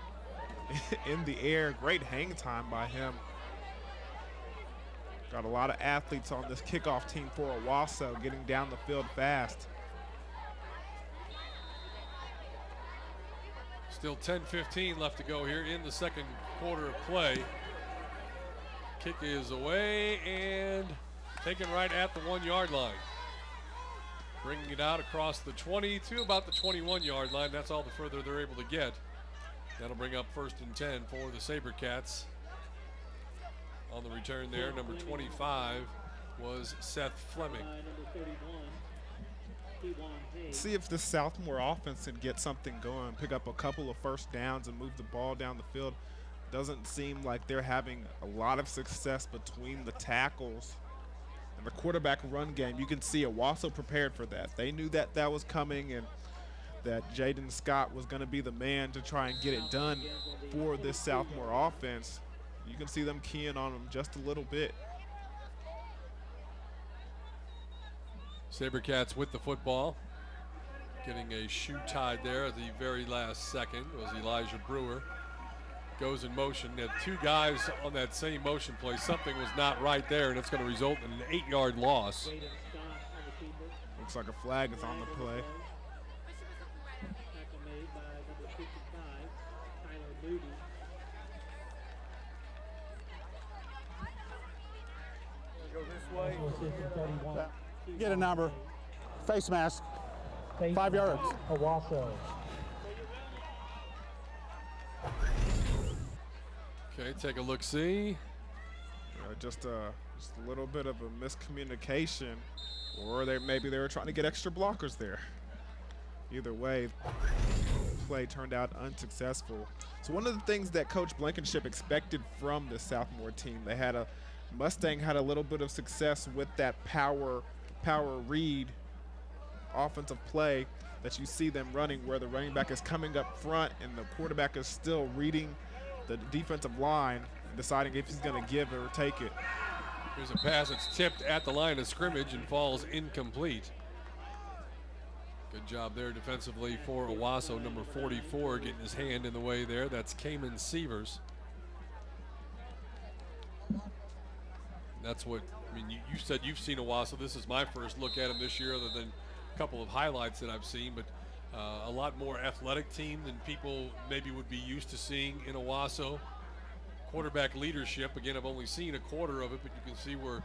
in the air. Great hang time by him. Got a lot of athletes on this kickoff team for Owasso getting down the field fast. Still 10-15 left to go here in the second quarter of play. Kick is away and taken right at the 1-yard line. Bringing it out across the 20 to about the 21-yard line. That's all the further they're able to get. That'll bring up 1st and 10 for the Sabercats. On the return there, number 25 was Seth Fleming. See if the Southmoore offense can get something going, pick up a couple of first downs and move the ball down the field. Doesn't seem like they're having a lot of success between the tackles and the quarterback run game. You can see Owasso prepared for that. They knew that that was coming and that Jaden Scott was going to be the man to try and get it done for this Southmoore offense. You can see them keying on them just a little bit. Sabercats with the football. Getting a shoe tied there at the very last second was Elijah Brewer. Goes in motion. Had 2 guys on that same motion play. Something was not right there, and it's going to result in an 8-yard loss. Looks like a flag is on the play. Tackle made by number 55, Tyler Moody. Go this way. Get a number. Face mask. 5 yards. Owasso. Okay, take a look-see. Just a little bit of a miscommunication, or maybe they were trying to get extra blockers there. Either way, play turned out unsuccessful. So one of the things that Coach Blankenship expected from the Southmoore team, Mustang had a little bit of success with that power read offensive play that you see them running, where the running back is coming up front and the quarterback is still reading the defensive line, deciding if he's going to give it or take it. Here's a pass that's tipped at the line of scrimmage and falls incomplete. Good job there defensively for Owasso, number 44, getting his hand in the way there. That's Cayman Sievers. That's what, I mean, you said you've seen Owasso. This is my first look at him this year, other than a couple of highlights that I've seen, but a lot more athletic team than people maybe would be used to seeing in Owasso. Quarterback leadership, again, I've only seen a quarter of it, but you can see where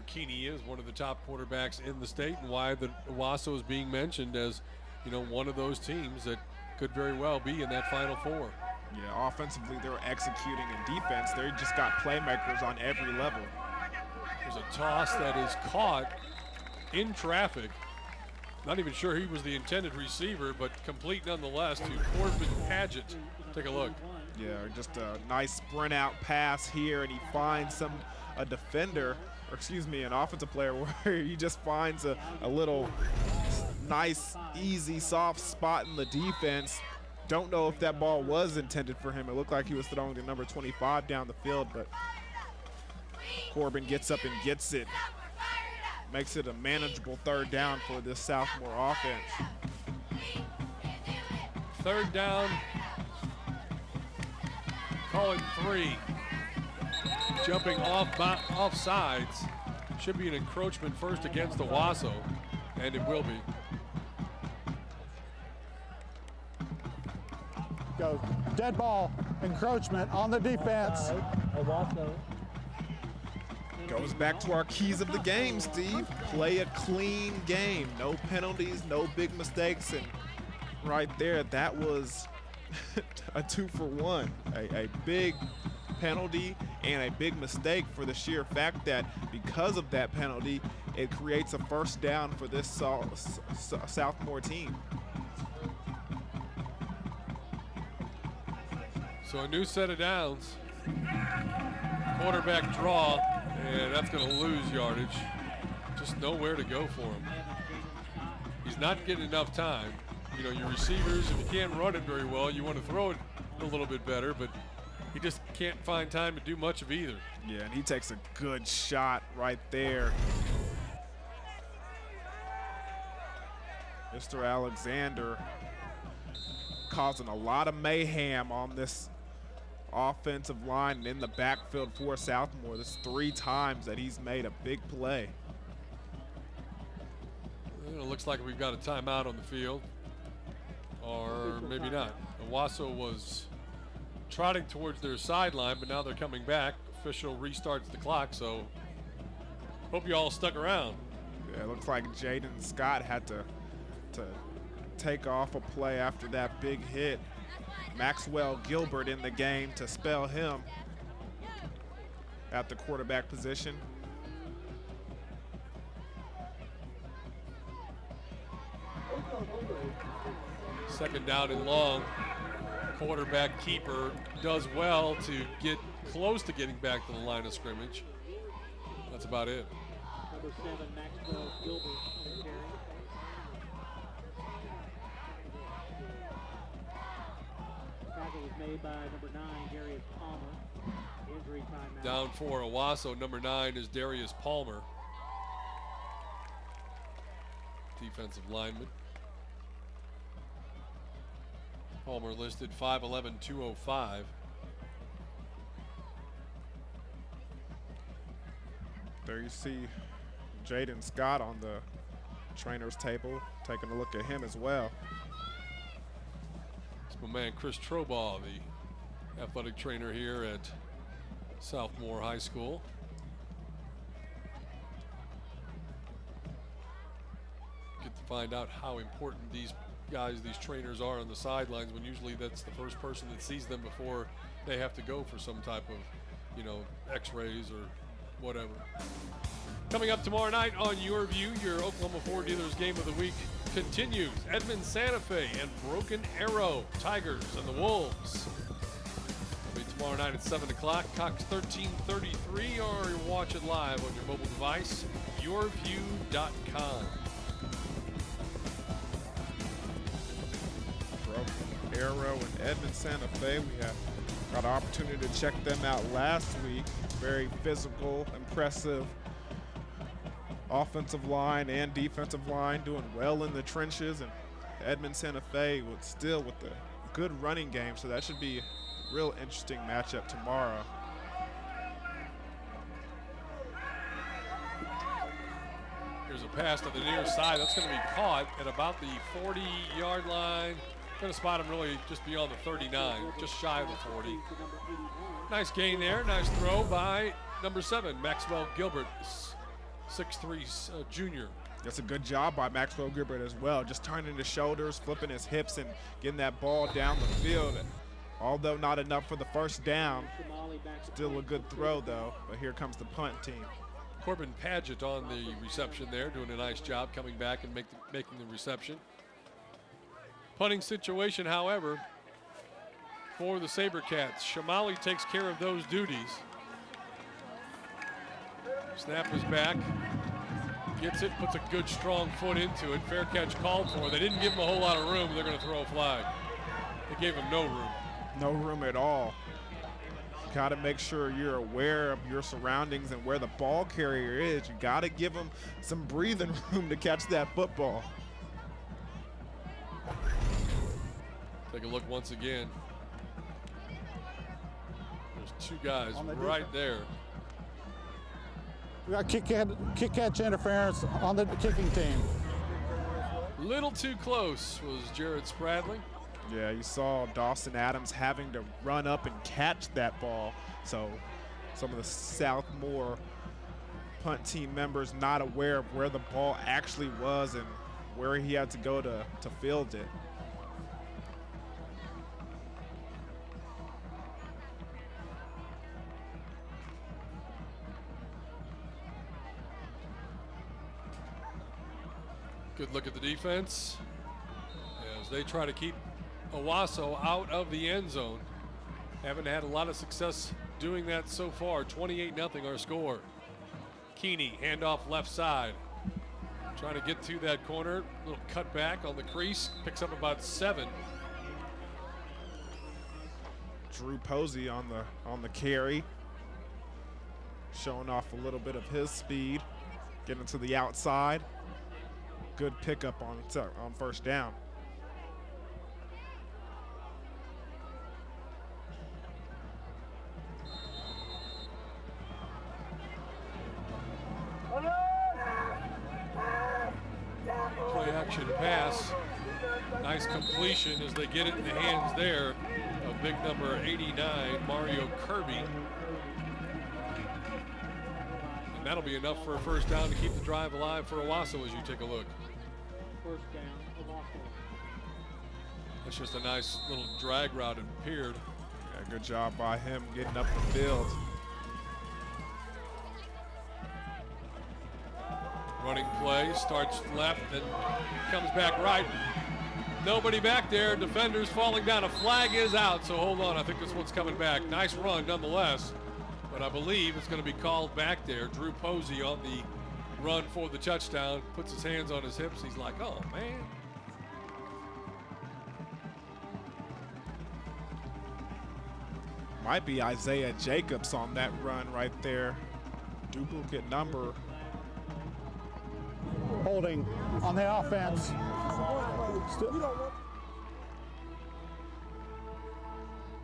Keeney is, one of the top quarterbacks in the state, and why the Owasso is being mentioned as, you know, one of those teams that could very well be in that Final Four. Yeah, offensively they're executing, in defense they just got playmakers on every level. There's a toss that is caught in traffic. Not even sure he was the intended receiver, but complete nonetheless to Corbin Paget. Take a look. Yeah, just a nice sprint out pass here, and he finds a defender, or excuse me, an offensive player, where he just finds a little nice, easy, soft spot in the defense. Don't know if that ball was intended for him. It looked like he was throwing to number 25 down the field, but Corbin gets up and gets it. Makes it a manageable third down for this Southmoore offense. Third down. Call it 3. Jumping off sides. Should be an encroachment first against Owasso, and it will be. Go dead ball, encroachment on the defense. Owasso. Goes back to our keys of the game, Steve. Play a clean game. No penalties, no big mistakes, and right there, that was a 2-for-1. A big penalty and a big mistake for the sheer fact that because of that penalty, it creates a first down for this Southmoore team. So a new set of downs. Quarterback draw, and that's going to lose yardage. Just nowhere to go for him. He's not getting enough time. You know, your receivers, if you can't run it very well, you want to throw it a little bit better, but he just can't find time to do much of either. Yeah, and he takes a good shot right there. Mr. Alexander causing a lot of mayhem on this offensive line and in the backfield for Southmoore. This is 3 times that he's made a big play. It looks like we've got a timeout on the field, or maybe not. Owasso was trotting towards their sideline, but now they're coming back. Official restarts the clock, so hope you all stuck around. Yeah, it looks like Jaden Scott had to take off a play after that big hit. Maxwell Gilbert in the game to spell him at the quarterback position. Second down and long. Quarterback keeper does well to get close to getting back to the line of scrimmage. That's about it. Number 7, Maxwell Gilbert on the carry. Tackle was made by number 9, Darius Palmer. Injury timeout. Down for Owasso, number 9 is Darius Palmer. Defensive lineman. Palmer listed 5'11", 205. There you see Jaden Scott on the trainer's table, taking a look at him as well. It's my man Chris Trobaugh, the athletic trainer here at Southmoore High School. Get to find out how important these guys, these trainers are on the sidelines, when usually that's the first person that sees them before they have to go for some type of, you know, x-rays or whatever. Coming up tomorrow night on YurView, your Oklahoma Ford Dealers Game of the Week continues. Edmond Santa Fe and Broken Arrow, Tigers and the Wolves. It'll be tomorrow night at 7 o'clock, Cox 1333, or watch it live on your mobile device, yourview.com. Broken Arrow and Edmond Santa Fe. We have got an opportunity to check them out last week. Very physical, impressive offensive line and defensive line, doing well in the trenches. And Edmond Santa Fe with still with the good running game, so that should be a real interesting matchup tomorrow. Here's a pass to the near side. That's going to be caught at about the 40-yard line. Going to spot him really just beyond the 39, just shy of the 40. Nice gain there. Nice throw by number 7, Maxwell Gilbert, 6'3", junior. That's a good job by Maxwell Gilbert as well. Just turning his shoulders, flipping his hips, and getting that ball down the field. Although not enough for the first down, still a good throw though. But here comes the punt team. Corbin Paget on the reception there, doing a nice job coming back and making the reception. Punting situation, however, for the Sabercats. Shamali takes care of those duties. Snap is back. Gets it, puts a good strong foot into it. Fair catch called for. They didn't give him a whole lot of room. They're going to throw a flag. They gave him no room. No room at all. Got to make sure you're aware of your surroundings and where the ball carrier is. You got to give him some breathing room to catch that football. Take a look once again. There's 2 guys right there. We got kick catch interference on the kicking team. Little too close was Jared Spradley. Yeah, you saw Dawson Adams having to run up and catch that ball. So some of the Southmoore punt team members not aware of where the ball actually was and where he had to go to field it. Good look at the defense as they try to keep Owasso out of the end zone. Haven't had a lot of success doing that so far. 28-0 our score. Keeney, handoff left side. Trying to get to that corner. Little cut back on the crease. Picks up about 7. Drew Posey on the carry. Showing off a little bit of his speed. Getting to the outside. Good pickup on first down. Play action pass. Nice completion as they get it in the hands there of big number 89, Mario Kirby. And that'll be enough for a first down to keep the drive alive for Owasso as you take a look. First down, Owasso. That's just a nice little drag route and Peard. Yeah, good job by him getting up the field. Running play, starts left and comes back right. Nobody back there, defenders falling down. A flag is out, so hold on. I think this one's coming back. Nice run nonetheless, but I believe it's going to be called back there. Drew Posey on the run for the touchdown, puts his hands on his hips. He's like, oh, man. Might be Isaiah Jacobs on that run right there. Duplicate number. Holding on the offense.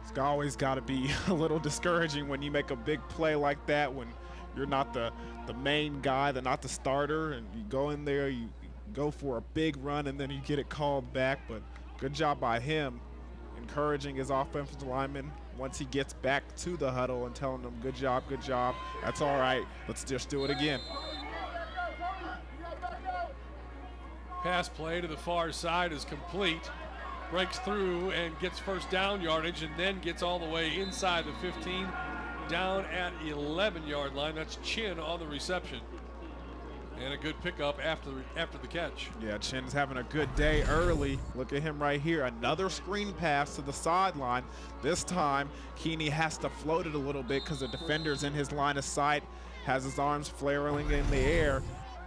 It's always got to be a little discouraging when you make a big play like that, when you're not the main guy, not the starter, and you go in there, you go for a big run and then you get it called back, but good job by him encouraging his offensive lineman once he gets back to the huddle and telling them, good job, that's all right, let's just do it again. Pass play to the far side is complete. Breaks through and gets first down yardage and then gets all the way inside the 15, down at 11-yard line. That's Chin on the reception. And a good pickup after the catch. Yeah, Chin's having a good day early. Look at him right here. Another screen pass to the sideline. This time, Keeney has to float it a little bit because the defender's in his line of sight, has his arms flailing in the air,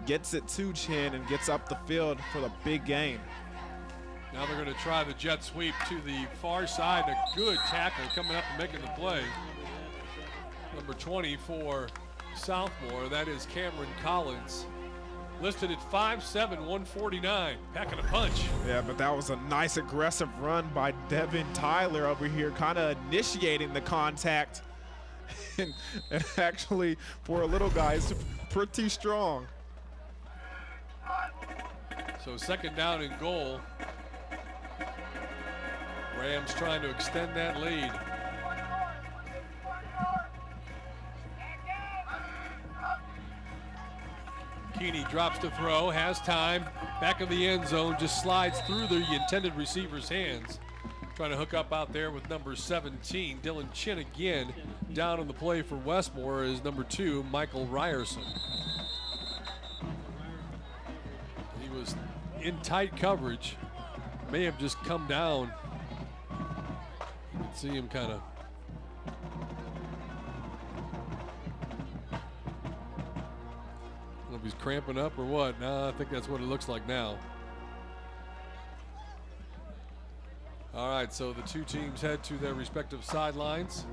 gets it to Chin and gets up the field for the big gain. Now they're going to try the jet sweep to the far side. A good tackle coming up and making the play. Number 20 for Southmoore, that is Cameron Collins. Listed at 5'7", 149, packing a punch. Yeah, but that was a nice aggressive run by Devin Tyler over here, kind of initiating the contact. and actually, for a little guy, it's pretty strong. So second down and goal. Rams trying to extend that lead. Keeney drops to throw, has time, back of the end zone, just slides through the intended receiver's hands. Trying to hook up out there with number 17, Dylan Chin again. Down on the play for Westmore is number 2, Michael Ryerson. He was in tight coverage, may have just come down. You can see him kind of if he's cramping up or what. No, I think that's what it looks like now. All right, so the two teams head to their respective sidelines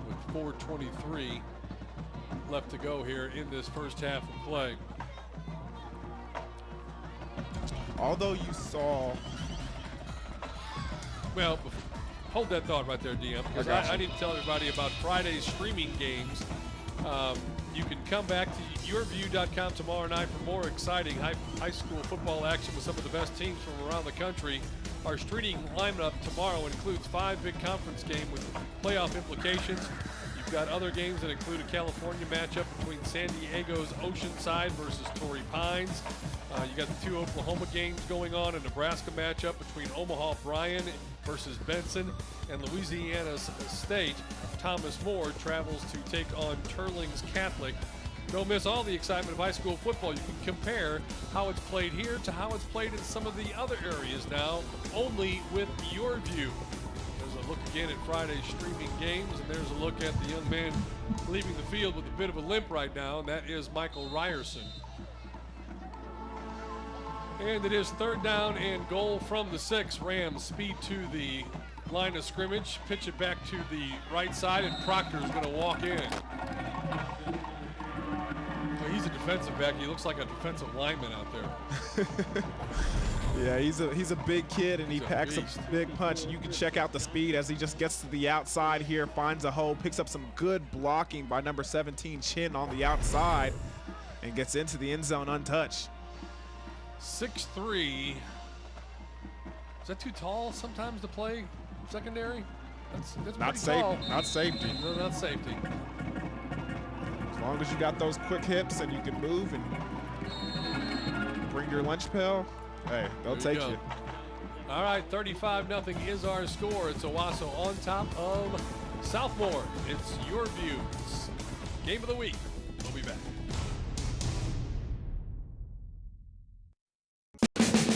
with 4:23 left to go here in this first half of play. Although you saw... Well, hold that thought right there, DM, because I need to tell everybody about Friday's streaming games. You can come back to YurView.com tomorrow night for more exciting high school football action with some of the best teams from around the country. Our streaming lineup tomorrow includes 5 big conference games with playoff implications. You've got other games that include a California matchup between San Diego's Oceanside versus Torrey Pines. You got the 2 Oklahoma games going on, a Nebraska matchup between Omaha Bryan versus Benson, and Louisiana State. Thomas More travels to take on Turlings Catholic. Don't miss all the excitement of high school football. You can compare how it's played here to how it's played in some of the other areas now, only with YurView. There's a look again at Friday's streaming games, and there's a look at the young man leaving the field with a bit of a limp right now, and that is Michael Ryerson. And it is third down and goal from the 6. Rams speed to the line of scrimmage, pitch it back to the right side, and Proctor is going to walk in. Well, he's a defensive back. He looks like a defensive lineman out there. Yeah, he's a big kid, and he packs a big punch. You can check out the speed as he just gets to the outside here, finds a hole, picks up some good blocking by number 17, Chin, on the outside, and gets into the end zone untouched. 6'3". Is that too tall sometimes to play secondary? That's not tall. Not safety. No, not safety. As long as you got those quick hips and you can move and bring your lunch pail, hey, they'll take you. All right, 35-0 is our score. It's Owasso on top of Southmoore. It's YurView. Game of the week. We'll be back.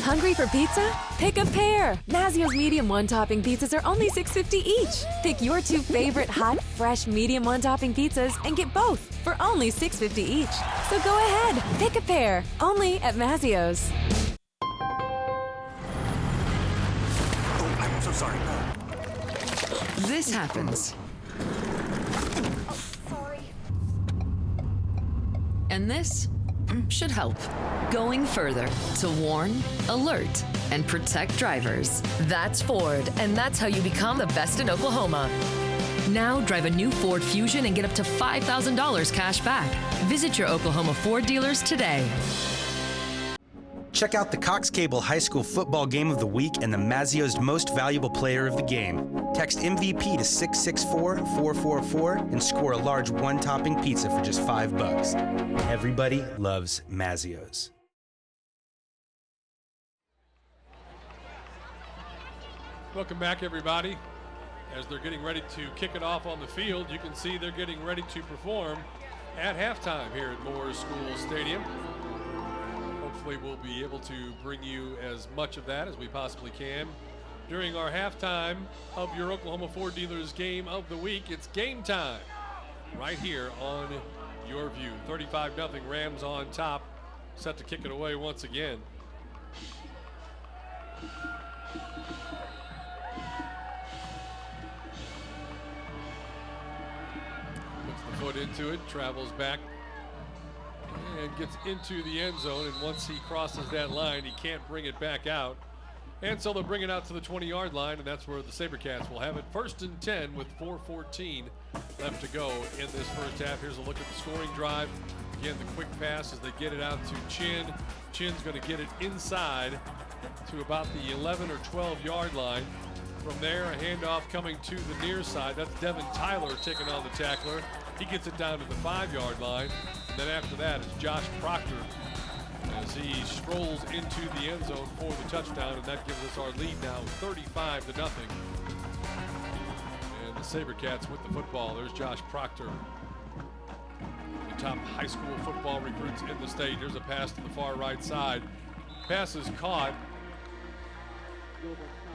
Hungry for pizza? Pick a pair. Mazio's medium one-topping pizzas are only $6.50 each. Pick your 2 favorite hot, fresh medium one-topping pizzas and get both for only $6.50 each. So go ahead, pick a pair. Only at Mazio's. Oh, I'm so sorry. This happens. Oh, sorry. And this should help. Going further to warn, alert, and protect drivers. That's Ford, and that's how you become the best in Oklahoma. Now drive a new Ford Fusion and get up to $5,000 cash back. Visit your Oklahoma Ford dealers today. Check out the Cox Cable High School Football Game of the Week and the Mazio's Most Valuable Player of the Game. Text MVP to 664-444 and score a large one-topping pizza for just $5. Everybody loves Mazio's. Welcome back, everybody. As they're getting ready to kick it off on the field, you can see they're getting ready to perform at halftime here at Moores School Stadium. Hopefully we'll be able to bring you as much of that as we possibly can during our halftime of your Oklahoma Ford Dealers Game of the Week. It's game time right here on YurView. 35-0 Rams on top, set to kick it away once again. Puts the foot into it, travels back, and gets into the end zone, and once he crosses that line, he can't bring it back out. And so they'll bring it out to the 20-yard line, and that's where the Sabercats will have it. 1st and 10 with 4:14 left to go in this first half. Here's a look at the scoring drive. Again, the quick pass as they get it out to Chin. Chin's going to get it inside to about the 11 or 12-yard line. From there, a handoff coming to the near side. That's Devin Tyler taking on the tackler. He gets it down to the 5-yard line. And then after that, it's Josh Proctor as he strolls into the end zone for the touchdown, and that gives us our lead now 35-0. And the Sabercats with the football. There's Josh Proctor, the top high school football recruits in the state. There's a pass to the far right side. Pass is caught,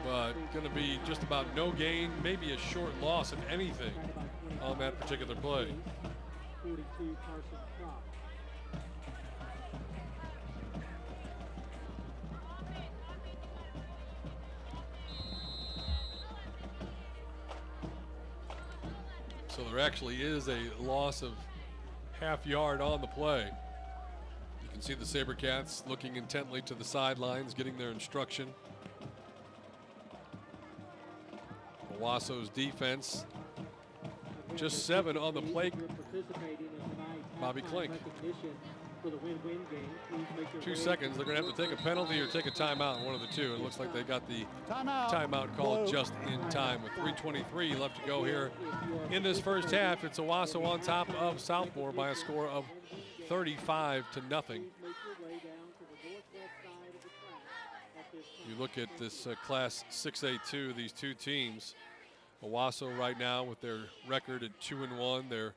but going to be just about no gain, maybe a short loss, if anything, on that particular play. So there actually is a loss of half yard on the play. You can see the Sabercats looking intently to the sidelines, getting their instruction. Owasso's defense, just 7 on the play. Bobby Klink. 2 seconds. They're going to have to take a penalty or take a timeout, one of the two. It looks like they got the timeout called just in time with 3:23 left to go here in this first half. It's Owasso on top of Southmoore by a score of 35-0. You look at this Class 6A2, these two teams. Owasso right now with their record at 2-1. Their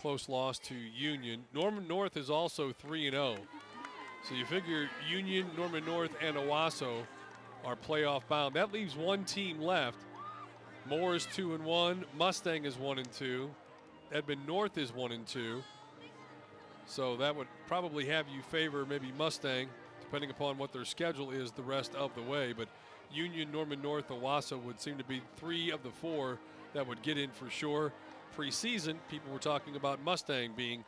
close loss to Union. Norman North is also 3-0. So you figure Union, Norman North, and Owasso are playoff bound. That leaves one team left. Moore is 2-1. Mustang is 1-2. Edmond North is 1-2. So that would probably have you favor maybe Mustang, depending upon what their schedule is the rest of the way. But Union, Norman North, Owasso would seem to be 3 of the 4 that would get in for sure. Preseason, people were talking about Mustang being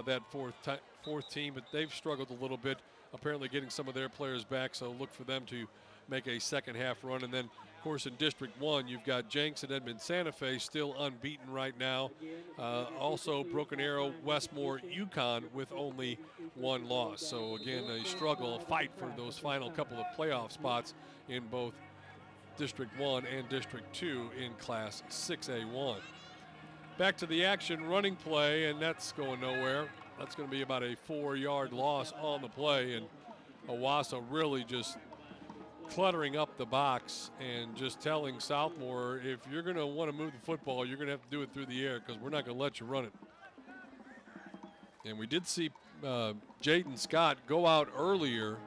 that fourth team, but they've struggled a little bit, apparently getting some of their players back, so look for them to make a second half run. And then, of course, in District 1, you've got Jenks and Edmond Santa Fe still unbeaten right now. Also, Broken Arrow, Westmore, Yukon with only 1 loss. So, again, a struggle, a fight for those final couple of playoff spots in both District 1 and District 2 in Class 6A1. Back to the action, running play, and that's going nowhere. That's going to be about a 4-yard loss on the play, and Owasso really just cluttering up the box and just telling Southmoore, if you're going to want to move the football, you're going to have to do it through the air because we're not going to let you run it. And we did see Jaden Scott go out earlier.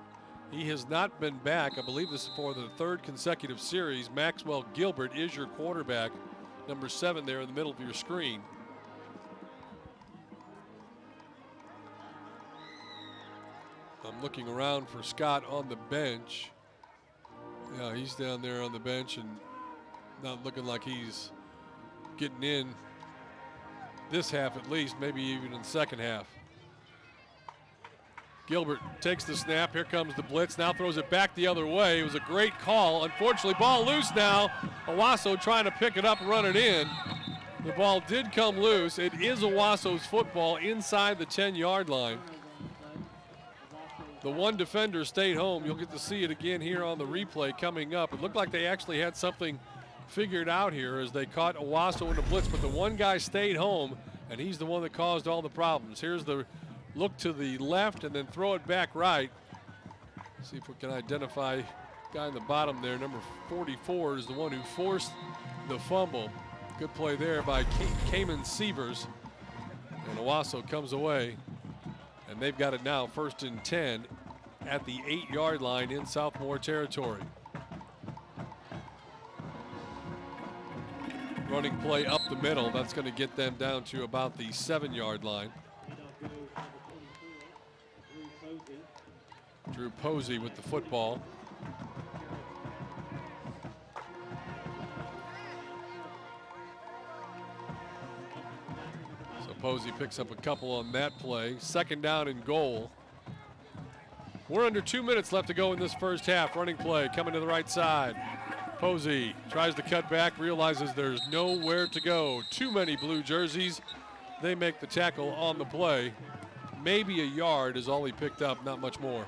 He has not been back. I believe this is for the 3rd consecutive series. Maxwell Gilbert is your quarterback. Number 7 there in the middle of your screen. I'm looking around for Scott on the bench. Yeah, he's down there on the bench and not looking like he's getting in this half at least, maybe even in the second half. Gilbert takes the snap. Here comes the blitz. Now throws it back the other way. It was a great call. Unfortunately, ball loose now. Owasso trying to pick it up, run it in. The ball did come loose. It is Owasso's football inside the 10-yard line. The one defender stayed home. You'll get to see it again here on the replay coming up. It looked like they actually had something figured out here as they caught Owasso in the blitz, but the one guy stayed home, and he's the one that caused all the problems. Here's the look to the left and then throw it back right. See if we can identify guy in the bottom there. Number 44 is the one who forced the fumble. Good play there by Cayman Sievers. And Owasso comes away. And they've got it now 1st and 10 at the 8-yard line in Southmoore territory. Running play up the middle. That's going to get them down to about the 7-yard line. Drew Posey with the football. Posey picks up a couple on that play. 2nd down and goal. We're under 2 minutes left to go in this first half. Running play coming to the right side. Posey tries to cut back, realizes there's nowhere to go. Too many blue jerseys. They make the tackle on the play. Maybe a yard is all he picked up, not much more.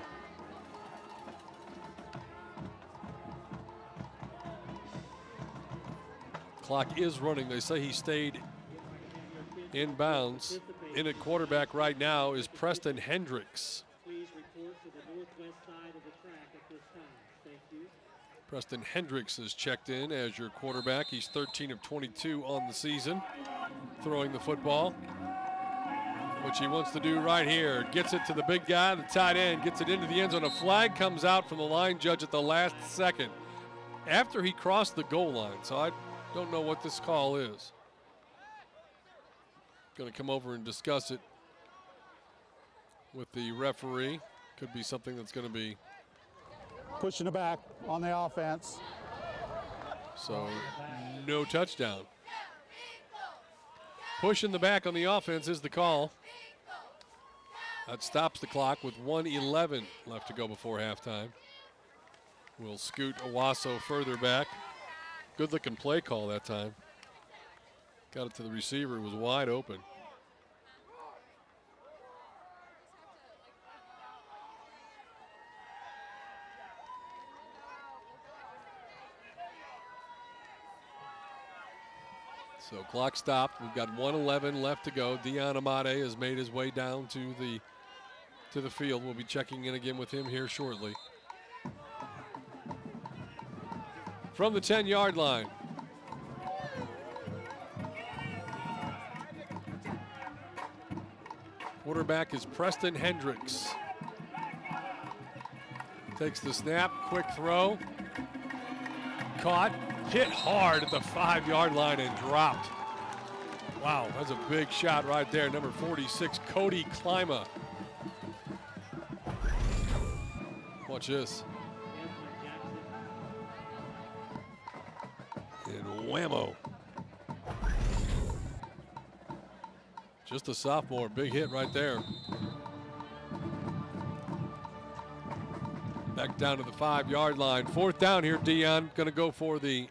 Clock is running. They say he stayed inbounds. In at quarterback right now is Preston Hendricks. Please report to the northwest side of the track at this time. Thank you. Preston Hendricks is checked in as your quarterback. He's 13 of 22 on the season, throwing the football, which he wants to do right here. Gets it to the big guy, the tight end, gets it into the end zone. A flag comes out from the line judge at the last second after he crossed the goal line. So I don't know what this call is. Going to come over and discuss it with the referee. Could be something that's going to be pushing it back on the offense. So no touchdown. Push in the back on the offense is the call. That stops the clock with 1:11 left to go before halftime. We'll scoot Owasso further back. Good looking play call that time. Got it to the receiver, it was wide open. So clock stopped. We've got 1:11 left to go. Dion Amade has made his way down to the field. We'll be checking in again with him here shortly. From the 10-yard line. Quarterback is Preston Hendricks. Takes the snap, quick throw. Caught, hit hard at the 5-yard line and dropped. Wow, that's a big shot right there. Number 46, Cody Klima. Watch this. And whammo. Just a sophomore, big hit right there. Back down to the 5-yard line. 4th down here, Dion. Going to go for the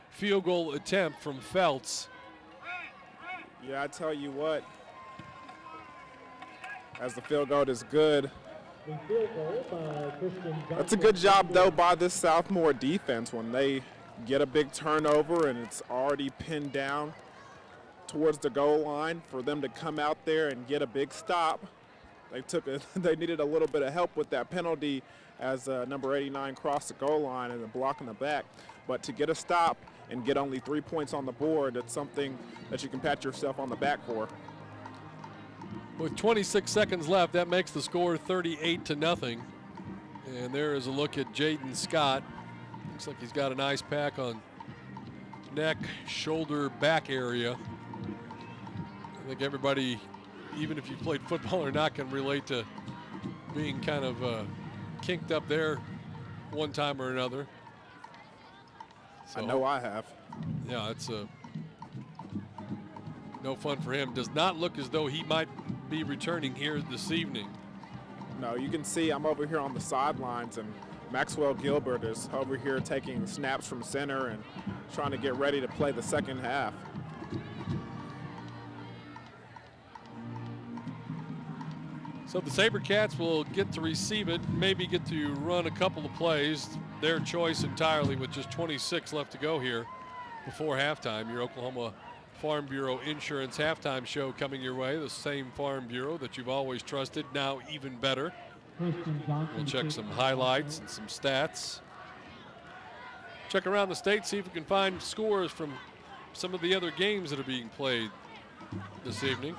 field goal attempt from Feltz. Yeah, I tell you what, as the field goal is good. That's a good job, though, by this Southmoore defense when they get a big turnover and it's already pinned down towards the goal line. For them to come out there and get a big stop, they needed a little bit of help with that penalty as number 89 crossed the goal line and the block in the back. But to get a stop and get only 3 points on the board, it's something that you can pat yourself on the back for. With 26 seconds left, that makes the score 38-0. And there is a look at Jaden Scott. Looks like he's got an ice pack on neck, shoulder, back area. I think everybody, even if you played football or not, can relate to being kind of kinked up there one time or another. So, I know I have. Yeah, it's no fun for him. Does not look as though he might be returning here this evening. No, you can see I'm over here on the sidelines, and Maxwell Gilbert is over here taking snaps from center and trying to get ready to play the second half. So the Sabercats will get to receive it, maybe get to run a couple of plays. Their choice entirely with just 26 left to go here before halftime. Your Oklahoma Farm Bureau Insurance halftime show coming your way. The same Farm Bureau that you've always trusted, now even better. We'll check some highlights and some stats. Check around the state, see if we can find scores from some of the other games that are being played this evening.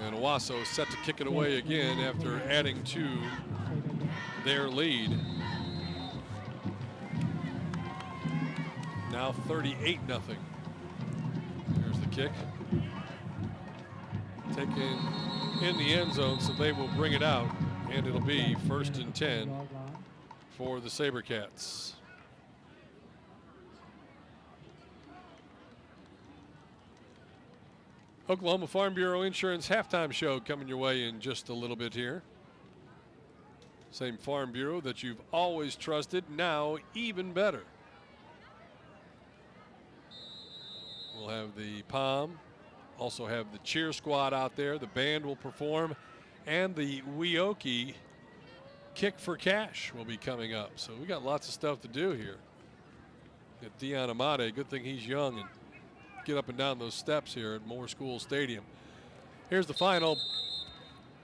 And Owasso is set to kick it away again after adding to their lead. Now 38-0. Here's the kick. Taken in the end zone, so they will bring it out, and it'll be 1st and 10 for the Sabercats. Oklahoma Farm Bureau Insurance halftime show coming your way in just a little bit here. Same Farm Bureau that you've always trusted, now even better. We'll have the POM, also have the cheer squad out there. The band will perform, and the Weoki Kick for Cash will be coming up. So we got lots of stuff to do here. Got Dion Amade, good thing he's young and get up and down those steps here at Moore School Stadium. Here's the final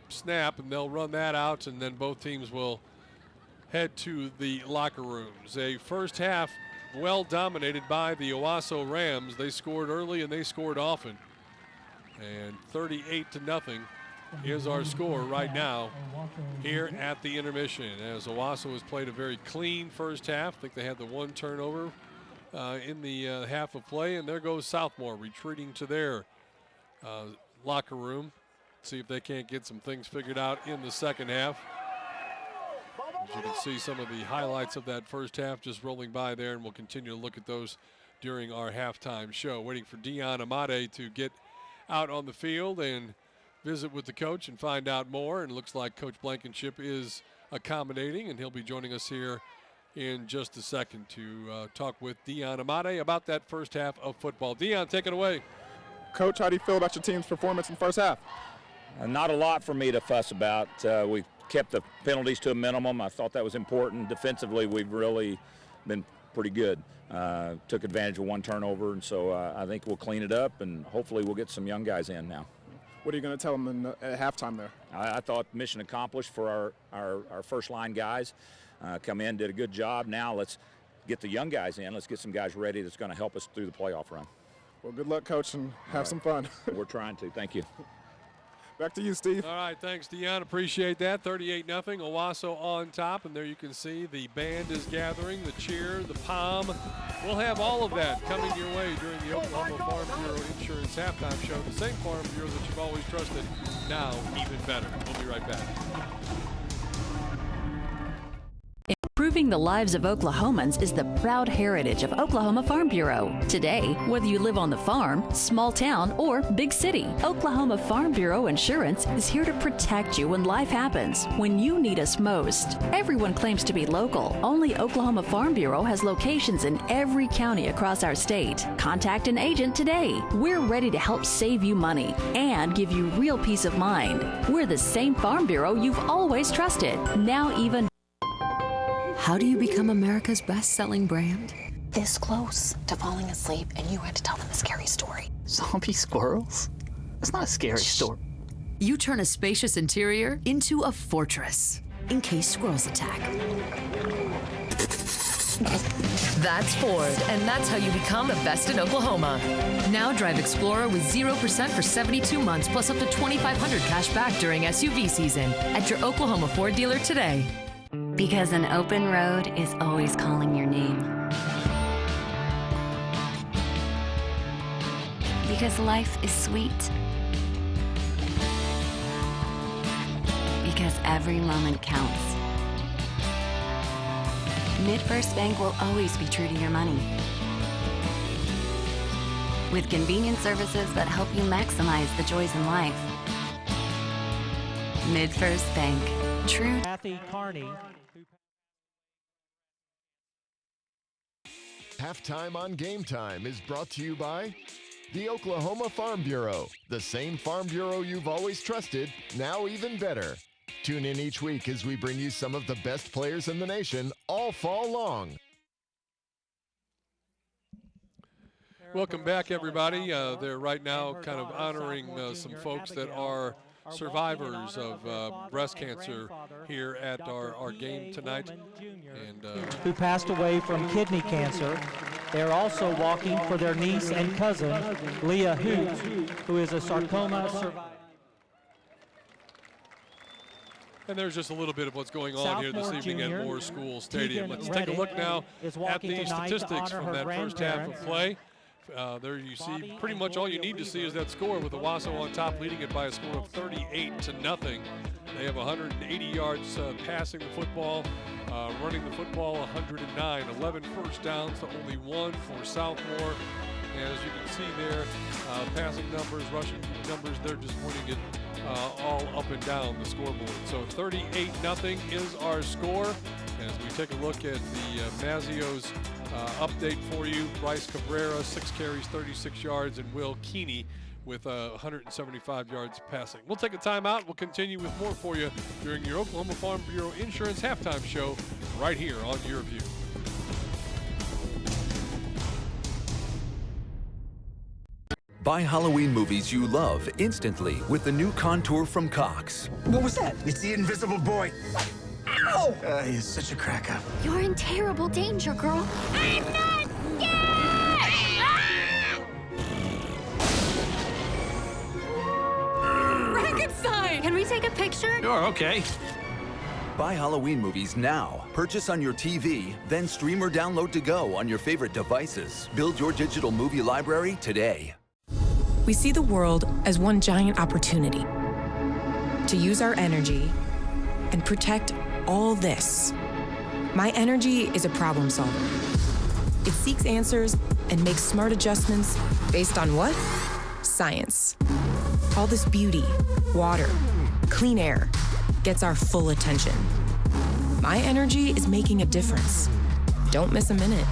snap, and they'll run that out, and then both teams will head to the locker rooms. A first half well dominated by the Owasso Rams. They scored early and they scored often. And 38-0 is our score right now here at the intermission, as Owasso has played a very clean first half. I think they had the one turnover in the half of play, and there goes Southmoore retreating to their locker room. See if they can't get some things figured out in the second half. As you can see some of the highlights of that first half just rolling by there, and we'll continue to look at those during our halftime show. Waiting for Dion Amade to get out on the field and visit with the coach and find out more. And it looks like Coach Blankenship is accommodating, and he'll be joining us here in just a second to talk with Dion Amade about that first half of football. Dion, take it away. Coach, how do you feel about your team's performance in the first half? Not a lot for me to fuss about. We kept the penalties to a minimum. I thought that was important. Defensively, we've really been pretty good. Took advantage of one turnover, and so I think we'll clean it up, and hopefully we'll get some young guys in now. What are you going to tell them at halftime there? I thought mission accomplished for our first line guys. Come in, did a good job. Now let's get the young guys in. Let's get some guys ready that's going to help us through the playoff run. Well, good luck, Coach, and have some fun. We're trying to. Thank you. Back to you, Steve. All right, thanks, Dion. Appreciate that. 38-0. Owasso on top, and there you can see the band is gathering, the cheer, the POM. We'll have all of that coming your way during the Oklahoma Farm Bureau Insurance halftime show. The same Farm Bureau that you've always trusted, now even better. We'll be right back. Improving the lives of Oklahomans is the proud heritage of Oklahoma Farm Bureau. Today, whether you live on the farm, small town, or big city, Oklahoma Farm Bureau Insurance is here to protect you when life happens, when you need us most. Everyone claims to be local. Only Oklahoma Farm Bureau has locations in every county across our state. Contact an agent today. We're ready to help save you money and give you real peace of mind. We're the same Farm Bureau you've always trusted, now even. How do you become America's best-selling brand? This close to falling asleep, and you had to tell them a scary story. Zombie squirrels? That's not a scary story. You turn a spacious interior into a fortress in case squirrels attack. That's Ford, and that's how you become the best in Oklahoma. Now drive Explorer with 0% for 72 months, plus up to $2,500 cash back during SUV season at your Oklahoma Ford dealer today. Because an open road is always calling your name. Because life is sweet. Because every moment counts. MidFirst Bank will always be true to your money. With convenient services that help you maximize the joys in life. MidFirst Bank. True. Kathy Carney. Halftime on Game Time is brought to you by The Oklahoma Farm Bureau, the same Farm Bureau you've always trusted, now even better. Tune in each week as we bring you some of the best players in the nation all fall long. Welcome back, everybody. They're right now kind of honoring some folks that are survivors of breast cancer here at our game tonight. And who passed away from kidney cancer. They're also walking for their niece and cousin, Leah Hoot, who is a sarcoma survivor. And there's just a little bit of what's going on here this evening at Moore School Stadium. Let's take a look now at the statistics from that first half of play. There you see pretty much all you need to see is that score, with Owasso on top, leading it by a score of 38-0. They have 180 yards passing the football, running the football 109, 11 first downs to only 1 for Southmoore. And as you can see there, passing numbers, rushing numbers, they're just winning it all up and down the scoreboard. So 38-0 is our score. As we take a look at the Mazio's update for you, Bryce Cabrera, 6 carries, 36 yards, and Will Keeney with 175 yards passing. We'll take a timeout. We'll continue with more for you during your Oklahoma Farm Bureau Insurance Halftime Show right here on YurView. Buy Halloween movies you love instantly with the new Contour from Cox. What was that? It's the Invisible Boy. Ow! He's such a crack up. You're in terrible danger, girl. I'm not scared! Frankenstein! Can we take a picture? Sure, okay. Buy Halloween movies now. Purchase on your TV, then stream or download to go on your favorite devices. Build your digital movie library today. We see the world as one giant opportunity to use our energy and protect all this. My energy is a problem solver. It seeks answers and makes smart adjustments based on what? Science. All this beauty, water, clean air gets our full attention. My energy is making a difference. Don't miss a minute.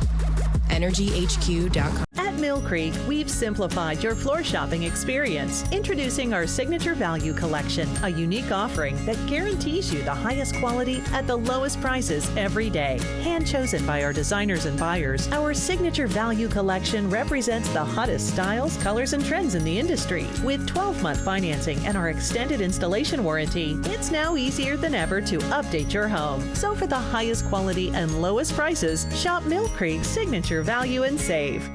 EnergyHQ.com. At Mill Creek, we've simplified your floor shopping experience. Introducing our Signature Value Collection, a unique offering that guarantees you the highest quality at the lowest prices every day. Hand chosen by our designers and buyers, our Signature Value Collection represents the hottest styles, colors, and trends in the industry. With 12-month financing and our extended installation warranty, it's now easier than ever to update your home. So for the highest quality and lowest prices, shop Mill Creek Signature Value and save.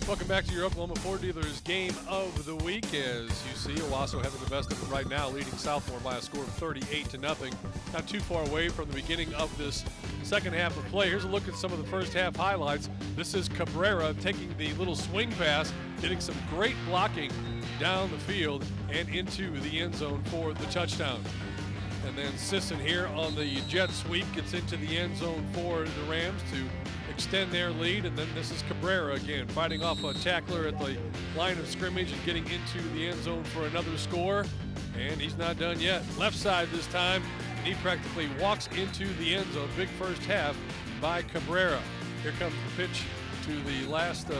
Welcome back to your Oklahoma Ford Dealers Game of the Week. As you see, Owasso having the best of it right now, leading Southmoore by a score of 38-0. Not too far away from the beginning of this second half of play. Here's a look at some of the first half highlights. This is Cabrera taking the little swing pass, getting some great blocking down the field and into the end zone for the touchdown. And then Sisson here on the jet sweep gets into the end zone for the Rams to extend their lead. And then this is Cabrera again fighting off a tackler at the line of scrimmage and getting into the end zone for another score. And he's not done yet. Left side this time, and he practically walks into the end zone. Big first half by Cabrera. Here comes the pitch to the last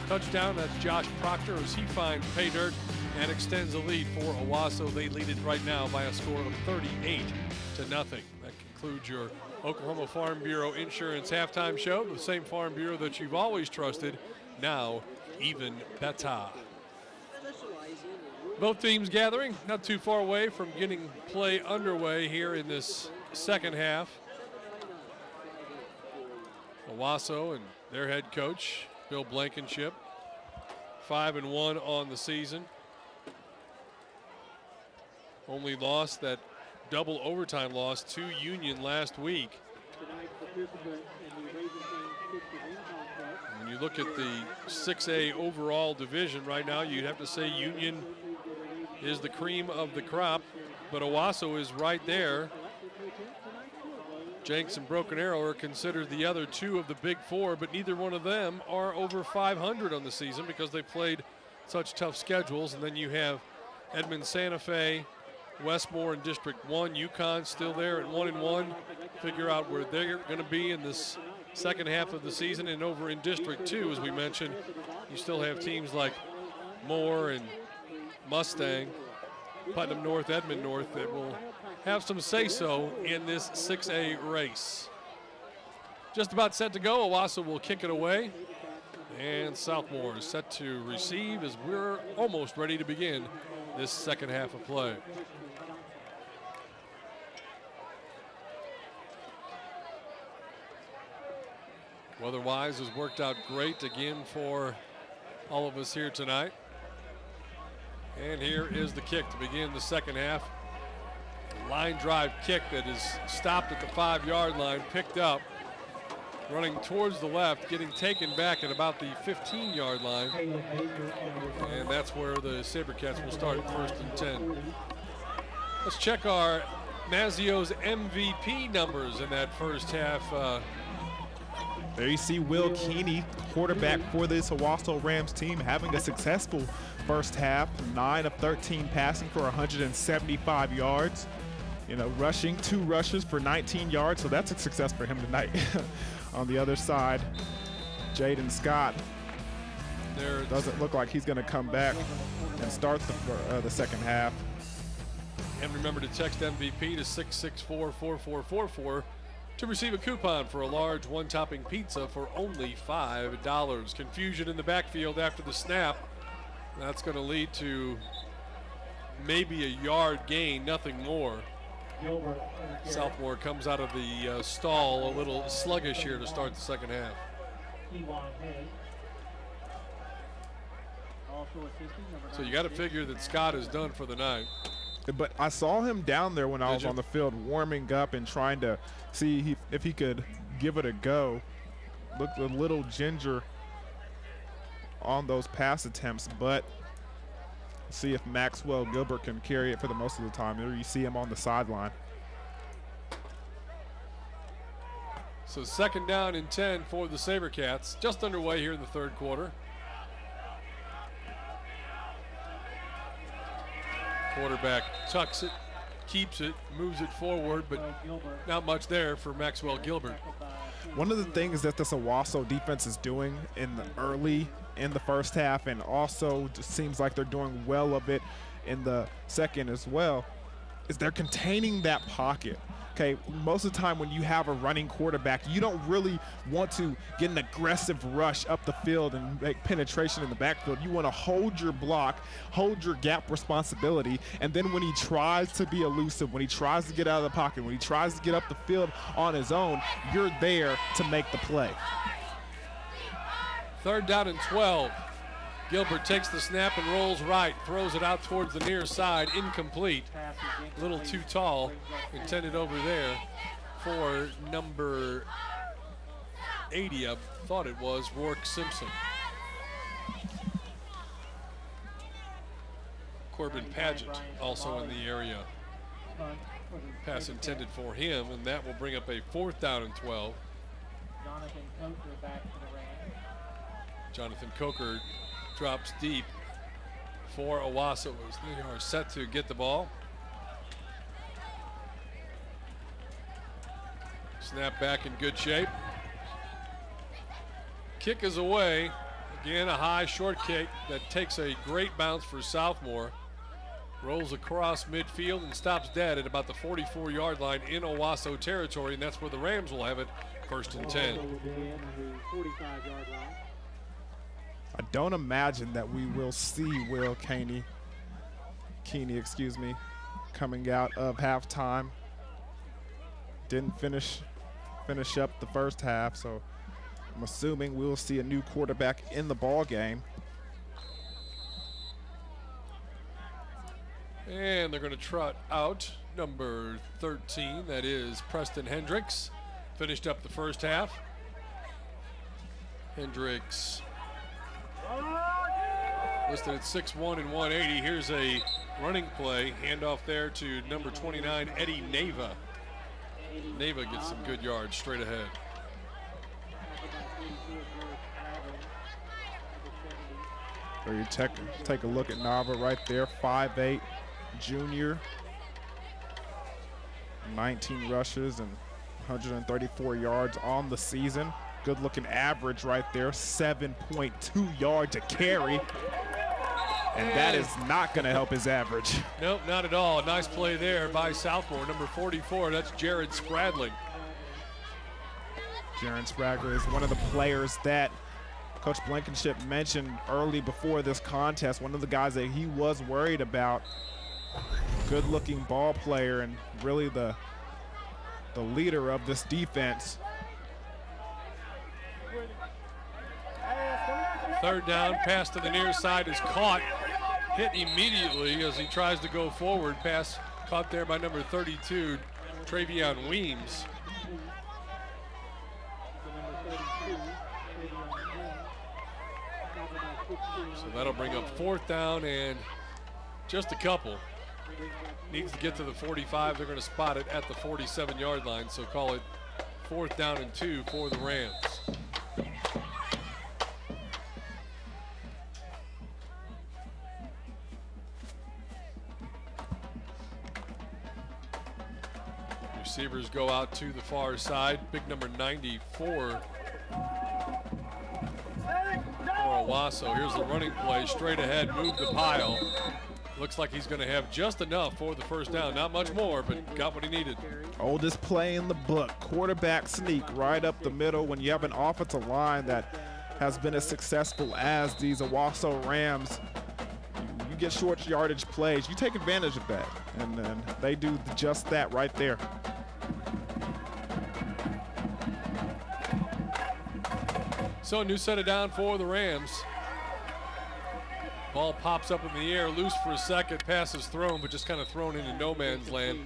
touchdown. That's Josh Proctor as he finds pay dirt and extends the lead for Owasso. They lead it right now by a score of 38-0. That concludes your Oklahoma Farm Bureau Insurance Halftime Show. The same Farm Bureau that you've always trusted, now even better. Both teams gathering not too far away from getting play underway here in this second half. Owasso and their head coach, Bill Blankenship, 5-1 on the season. Only lost that double overtime loss to Union last week. When you look at the 6A overall division right now, you'd have to say Union is the cream of the crop, but Owasso is right there. Jenks and Broken Arrow are considered the other two of the big four, but neither one of them are over 500 on the season because they played such tough schedules. And then you have Edmond Santa Fe, Westmoore in District 1, UConn still there at 1-1. Figure out where they're going to be in this second half of the season. And over in District 2, as we mentioned, you still have teams like Moore and Mustang, Putnam North, Edmond North, that will have some say-so in this 6A race. Just about set to go. Owasso will kick it away. And Southmoore is set to receive as we're almost ready to begin this second half of play. Weather-wise has worked out great again for all of us here tonight. And here is the kick to begin the second half. Line drive kick that is stopped at the 5-yard line, picked up, running towards the left, getting taken back at about the 15-yard line. And that's where the Sabercats will start at 1st and 10. Let's check our Mazio's MVP numbers in that first half. There you see Will Keeney, quarterback for this Owasso Rams team, having a successful first half, 9 of 13 passing for 175 yards. You know, rushing 2 rushes for 19 yards, so that's a success for him tonight. On the other side, Jaden Scott doesn't look like he's going to come back and start the second half. And remember to text MVP to 664-4444 to receive a coupon for a large one-topping pizza for only $5. Confusion in the backfield after the snap. That's going to lead to maybe a yard gain, nothing more. Southmoore comes out of the stall a little sluggish here to start the second half. So you got to figure that Scott is done for the night. But I saw him down there when I was on the field warming up and trying to see if he could give it a go. Looked a little ginger on those pass attempts, but see if Maxwell Gilbert can carry it for the most of the time. There you see him on the sideline. So 2nd down and 10 for the Sabercats, just underway here in the third quarter. Quarterback tucks it, keeps it, moves it forward, but not much there for Maxwell Gilbert. One of the things that this Owasso defense is doing in the first half, and also just seems like they're doing well of it in the second as well, is they're containing that pocket. Okay, most of the time when you have a running quarterback, you don't really want to get an aggressive rush up the field and make penetration in the backfield. You want to hold your block, hold your gap responsibility, and then when he tries to be elusive, when he tries to get out of the pocket, when he tries to get up the field on his own, you're there to make the play. 3rd down and 12. Gilbert takes the snap and rolls right, throws it out towards the near side, incomplete. A little too tall, intended over there for number 80, I thought it was, Rourke Simpson. Corbin Paget also in the area. Pass intended for him, and that will bring up a 4th down and 12. Jonathan Coker drops deep for Owasso as they are set to get the ball. Snap back in good shape. Kick is away. Again, a high short kick that takes a great bounce for Southmoore. Rolls across midfield and stops dead at about the 44-yard line in Owasso territory, and that's where the Rams will have it, 1st and 10. I don't imagine that we will see Will Keeney, coming out of halftime. Didn't finish up the first half, so I'm assuming we'll see a new quarterback in the ball game. And they're going to trot out number 13, that is Preston Hendricks. Finished up the first half. Hendricks listed at 6'1" and 180. Here's a running play. Handoff there to number 29, Eddie Neva. Neva gets some good yards straight ahead. Or you take a look at Nava right there, 5'8", junior. 19 rushes and 134 yards on the season. Good looking average right there, 7.2 yards a carry. And that is not going to help his average. Nope, not at all. Nice play there by Southmoore, number 44. That's Jared Spradling. Jared Spradling is one of the players that Coach Blankenship mentioned early before this contest. One of the guys that he was worried about. Good-looking ball player and really the leader of this defense. Third down, pass to the near side is caught. Hit immediately as he tries to go forward. Pass caught there by number 32, Travion Weems. So that'll bring up fourth down and just a couple. Needs to get to the 45. They're going to spot it at the 47-yard line, so call it fourth down and 2 for the Rams. Receivers go out to the far side. Big number 94 for Owasso. Here's the running play. Straight ahead, move the pile. Looks like he's going to have just enough for the first down. Not much more, but got what he needed. Oldest play in the book. Quarterback sneak right up the middle. When you have an offensive line that has been as successful as these Owasso Rams, you get short yardage plays. You take advantage of that, and then they do just that right there. So a new set of down for the Rams. Ball pops up in the air, loose for a second, pass is thrown, but just kind of thrown into no man's land.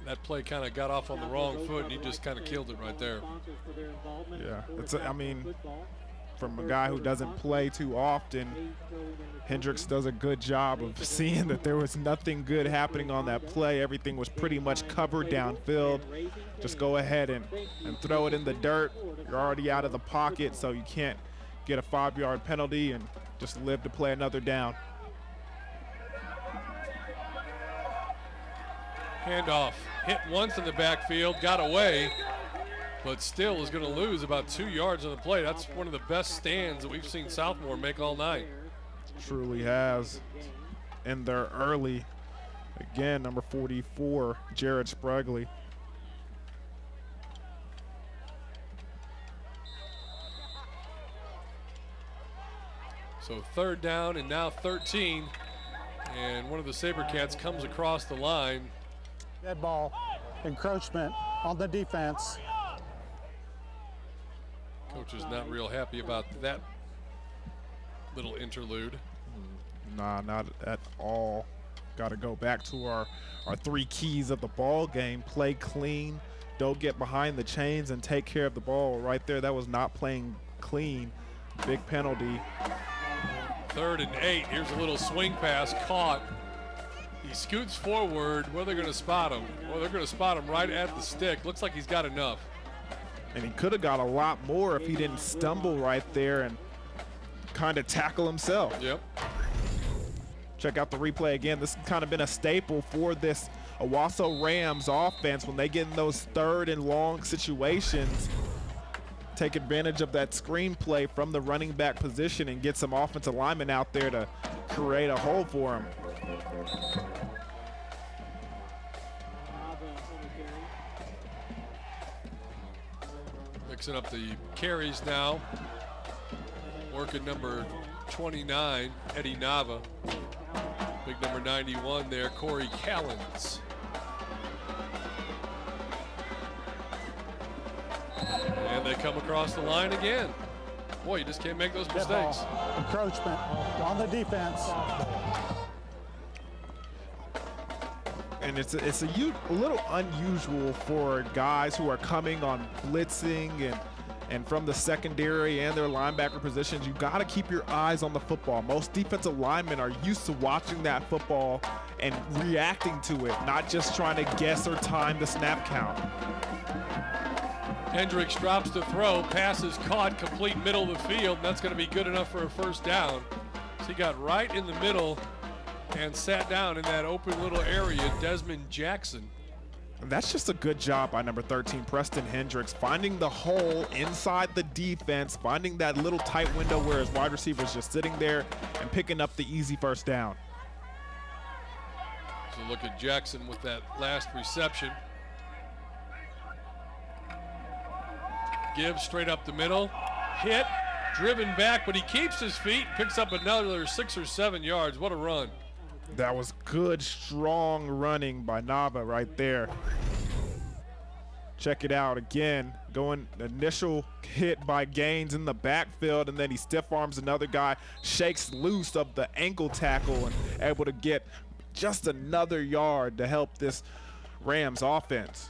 That play kind of got off on the wrong foot, and he just kind of killed it right there. Yeah, I mean, from a guy who doesn't play too often, Hendricks does a good job of seeing that there was nothing good happening on that play. Everything was pretty much covered downfield. Just go ahead and throw it in the dirt. You're already out of the pocket, so you can't get a 5-yard penalty and just live to play another down. Handoff, hit once in the backfield, got away, but still is going to lose about 2 yards on the play. That's one of the best stands that we've seen Southmoore make all night. Truly has. In there early. Again, number 44, Jared Spragley. So third down and now 13. And one of the Sabercats comes across the line. Dead ball, encroachment on the defense. Coach is not real happy about that little interlude. Nah, not at all. Got to go back to our 3 keys of the ball game. Play clean, don't get behind the chains, and take care of the ball. Right there, that was not playing clean. Big penalty. 3rd and 8. Here's a little swing pass caught. He scoots forward. Where they're going to spot him? Well, they're going to spot him right at the stick. Looks like he's got enough. And he could have got a lot more if he didn't stumble right there and kind of tackle himself. Yep. Check out the replay again. This has kind of been a staple for this Owasso Rams offense when they get in those 3rd and long situations. Take advantage of that screenplay from the running back position and get some offensive linemen out there to create a hole for him. Mixing up the carries now. Working number 29, Eddie Nava. Big number 91 there, Corey Callens. And they come across the line again. Boy, you just can't make those mistakes. Encroachment on the defense. And it's a little unusual for guys who are coming on blitzing and from the secondary and their linebacker positions. You got to keep your eyes on the football. Most defensive linemen are used to watching that football and reacting to it, not just trying to guess or time the snap count. Hendricks drops to throw, pass is caught, complete middle of the field, and that's going to be good enough for a first down. So he got right in the middle and sat down in that open little area. Desmond Jackson. That's just a good job by number 13, Preston Hendricks, finding the hole inside the defense, finding that little tight window where his wide receiver is just sitting there and picking up the easy first down. So look at Jackson with that last reception. Gibbs straight up the middle, hit, driven back, but he keeps his feet, picks up another 6 or 7 yards. What a run. That was good, strong running by Nava right there. Check it out again. Going initial hit by Gaines in the backfield, and then he stiff arms another guy, shakes loose of the ankle tackle, and able to get just another yard to help this Rams offense.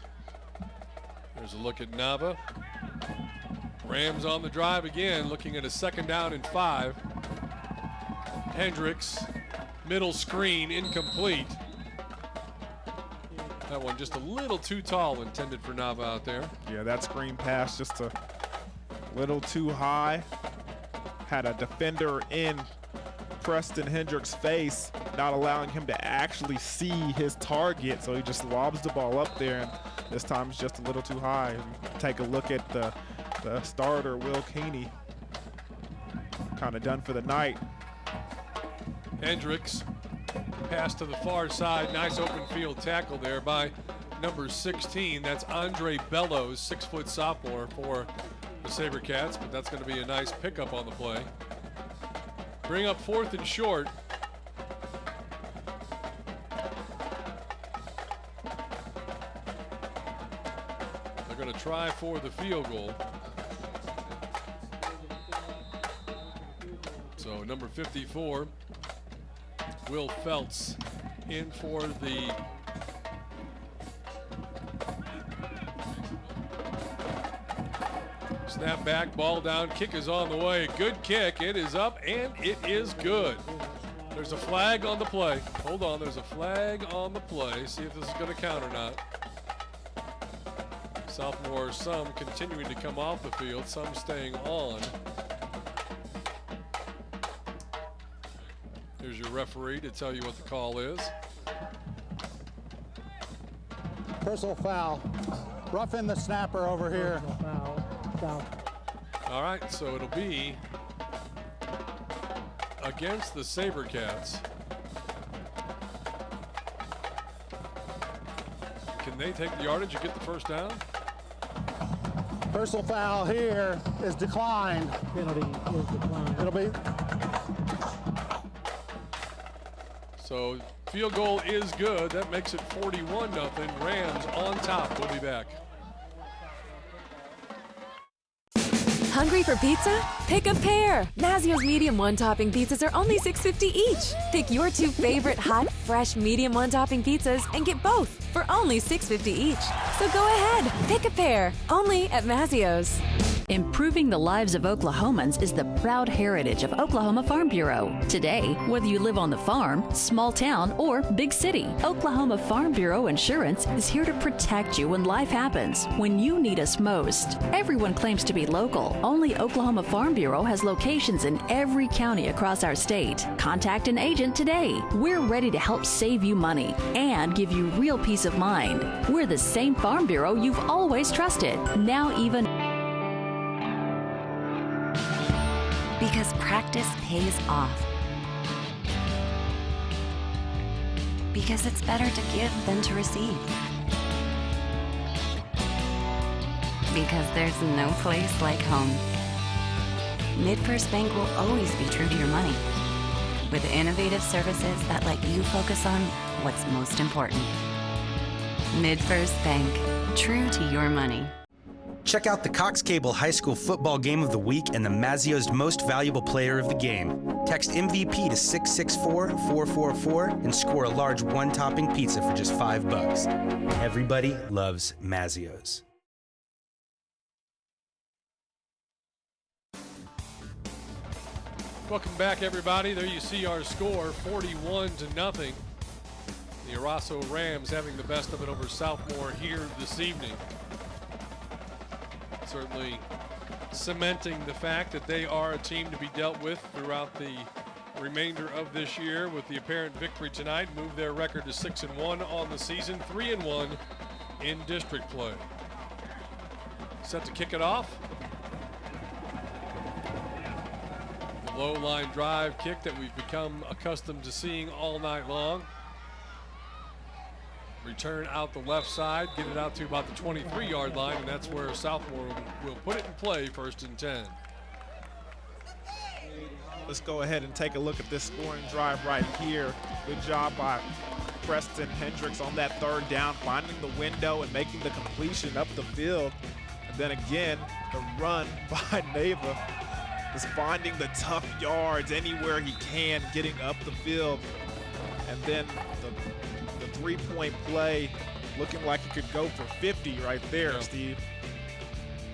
There's a look at Nava. Rams on the drive again, looking at a 2nd down and 5. Hendricks, middle screen, incomplete. That one just a little too tall, intended for Nava out there. Yeah, that screen pass just a little too high. Had a defender in Preston Hendricks' face, not allowing him to actually see his target, so he just lobs the ball up there, and this time it's just a little too high. Take a look at the starter, Will Keeney, kind of done for the night. Hendricks, pass to the far side, nice open field tackle there by number 16. That's Andre Bellows, 6-foot sophomore for the Sabercats, but that's going to be a nice pickup on the play. Bring up 4th and short. They're going to try for the field goal. So number 54, Will Feltz, in for the snap back, ball down, kick is on the way. Good kick, it is up and it is good. There's a flag on the play. Hold on, there's a flag on the play. See if this is going to count or not. Southmoore, some continuing to come off the field, some staying on. Here's your referee to tell you what the call is. Personal foul. Roughing the snapper over here. All right, so it'll be against the Sabercats. Can they take the yardage and get the first down? Personal foul here is declined. Penalty is declined. It'll be. So field goal is good. That makes it 41-0. Rams on top. We'll be back. Hungry for pizza? Pick a pair. Mazio's medium one-topping pizzas are only $6.50 each. Pick your 2 favorite hot, fresh medium one-topping pizzas and get both for only $6.50 each. So go ahead, pick a pair. Only at Mazio's. Improving the lives of Oklahomans is the proud heritage of Oklahoma Farm Bureau. Today, whether you live on the farm, small town, or big city, Oklahoma Farm Bureau Insurance is here to protect you when life happens, when you need us most. Everyone claims to be local. Only Oklahoma Farm Bureau has locations in every county across our state. Contact an agent today. We're ready to help save you money and give you real peace of mind. We're the same Farm Bureau you've always trusted. Now even... Because practice pays off. Because it's better to give than to receive. Because there's no place like home. MidFirst Bank will always be true to your money, with innovative services that let you focus on what's most important. MidFirst Bank, true to your money. Check out the Cox Cable High School Football Game of the Week and the Mazio's Most Valuable Player of the Game. Text MVP to 664-444 and score a large one-topping pizza for just $5. Everybody loves Mazio's. Welcome back, everybody. There you see our score, 41-0. The Owasso Rams having the best of it over Southmoore here this evening. Certainly cementing the fact that they are a team to be dealt with throughout the remainder of this year. With the apparent victory tonight, move their record to 6-1 on the season, 3-1 in district play. Set to kick it off. The low line drive kick that we've become accustomed to seeing all night long. Return out the left side, get it out to about the 23-yard line, and that's where Southmoore will put it in play, 1st and 10. Let's go ahead and take a look at this scoring drive right here. Good job by Preston Hendricks on that 3rd down, finding the window and making the completion up the field. And then again, the run by Neva is finding the tough yards anywhere he can, getting up the field. And then the 3-point play looking like it could go for 50 right there, Steve.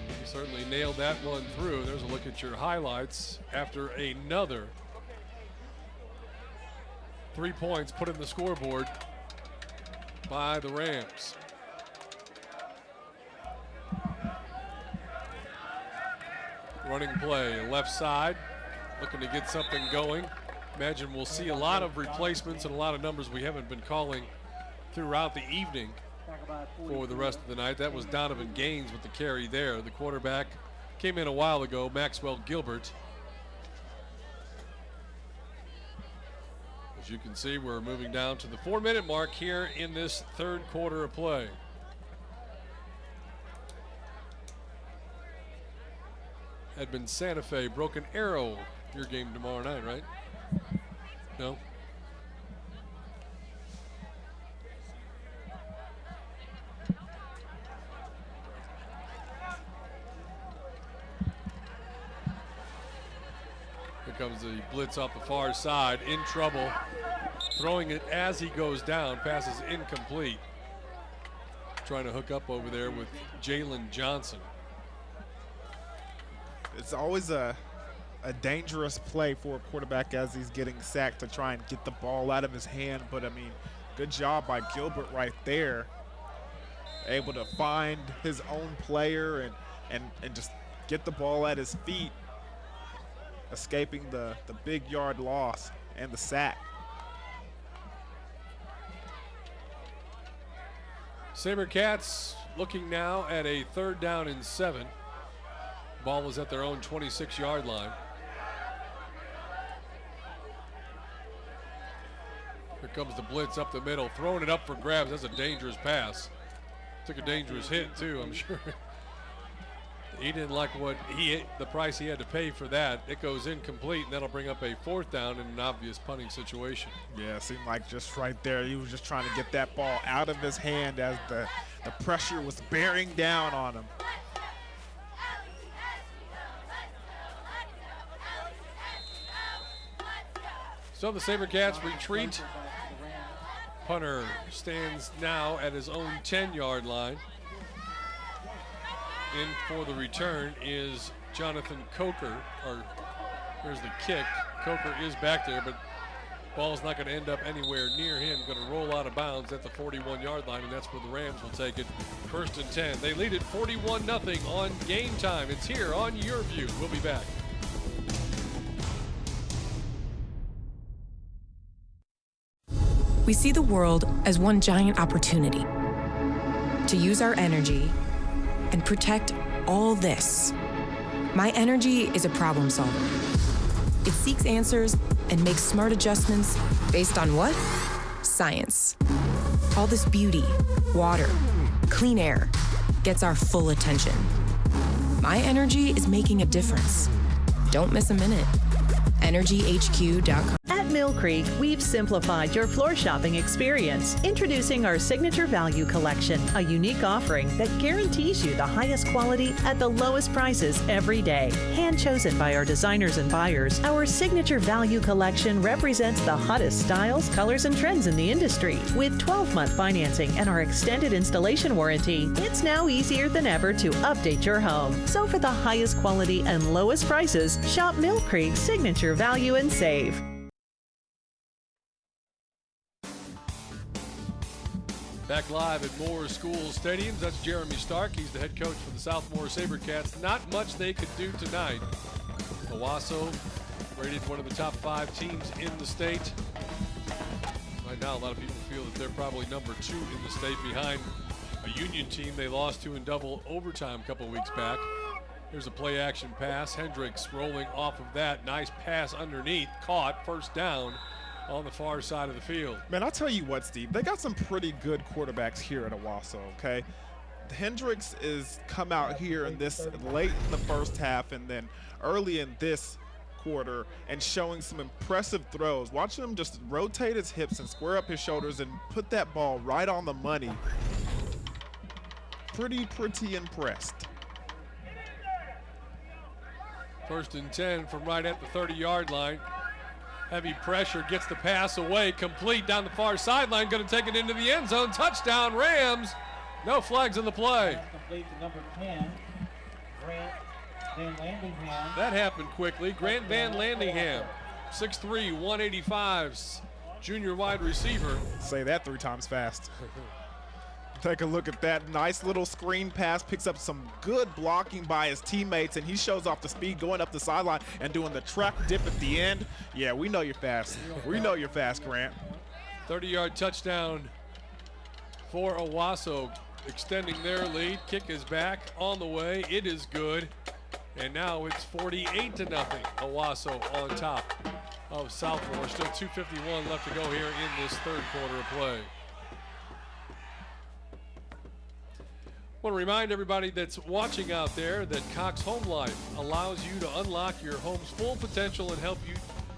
You certainly nailed that one through. There's a look at your highlights after another 3 points put in the scoreboard by the Rams. Running play, left side, looking to get something going. Imagine we'll see a lot of replacements and a lot of numbers we haven't been calling throughout the evening for the rest of the night. That was Donovan Gaines with the carry there. The quarterback came in a while ago, Maxwell Gilbert. As you can see, we're moving down to the 4-minute mark here in this 3rd quarter of play. Edmond Santa Fe, Broken Arrow, your game tomorrow night, right? No? Here comes the blitz off the far side, in trouble. Throwing it as he goes down, passes incomplete. Trying to hook up over there with Jalen Johnson. It's always a dangerous play for a quarterback as he's getting sacked to try and get the ball out of his hand. But, I mean, good job by Gilbert right there. Able to find his own player and just get the ball at his feet, escaping the big yard loss and the sack. Sabercats looking now at a 3rd down and 7. Ball is at their own 26-yard line. Here comes the blitz up the middle, throwing it up for grabs. That's a dangerous pass. Took a dangerous hit too, I'm sure. He didn't like the price he had to pay for that. It goes incomplete, and that'll bring up a 4th down in an obvious punting situation. Yeah, it seemed like just right there, he was just trying to get that ball out of his hand as the pressure was bearing down on him. So the Sabercats retreat. Punter stands now at his own 10-yard line. In for the return is Jonathan Coker. Here's the kick. Coker is back there, but ball's not going to end up anywhere near him. Going to roll out of bounds at the 41-yard line, and that's where the Rams will take it. 1st and 10. They lead it 41-0 on Game Time. It's here on YurView. We'll be back. We see the world as one giant opportunity to use our energy and protect all this. My energy is a problem solver. It seeks answers and makes smart adjustments based on what? Science. All this beauty, water, clean air gets our full attention. My energy is making a difference. Don't miss a minute. EnergyHQ.com. At Mill Creek, we've simplified your floor shopping experience. Introducing our Signature Value Collection, a unique offering that guarantees you the highest quality at the lowest prices every day. Hand chosen by our designers and buyers, our Signature Value Collection represents the hottest styles, colors, and trends in the industry. With 12-month financing and our extended installation warranty, it's now easier than ever to update your home. So for the highest quality and lowest prices, shop Mill Creek Signature Value and save. Back live at Moore School Stadiums. That's Jeremy Stark. He's the head coach for the Southmoore Sabercats. Not much they could do tonight. Owasso rated one of the top 5 teams in the state. Right now, a lot of people feel that they're probably number 2 in the state behind a Union team they lost to in double overtime a couple weeks back. Here's a play action pass. Hendricks rolling off of that. Nice pass underneath. Caught. First down on the far side of the field. Man, I'll tell you what, Steve. They got some pretty good quarterbacks here at Owasso, okay? Hendricks is come out here in this late in the first half and then early in this quarter and showing some impressive throws. Watching him just rotate his hips and square up his shoulders and put that ball right on the money. Pretty impressed. 1st and 10 from right at the 30-yard line. Heavy pressure, gets the pass away, complete down the far sideline, going to take it into the end zone. Touchdown, Rams. No flags in the play. Complete to number 10, Grant Van Landingham. That happened quickly. Grant Van Landingham, 6'3", 185, junior wide receiver. Say that 3 times fast. Take a look at that nice little screen pass, picks up some good blocking by his teammates, and he shows off the speed going up the sideline and doing the truck dip at the end. Yeah, we know you're fast. We know you're fast, Grant. 30-yard touchdown for Owasso, extending their lead. Kick is back on the way. It is good. And now it's 48-0. Owasso on top of Southmoore. Still 2:51 left to go here in this third quarter of play. I want to remind everybody that's watching out there that Cox Home Life allows you to unlock your home's full potential and help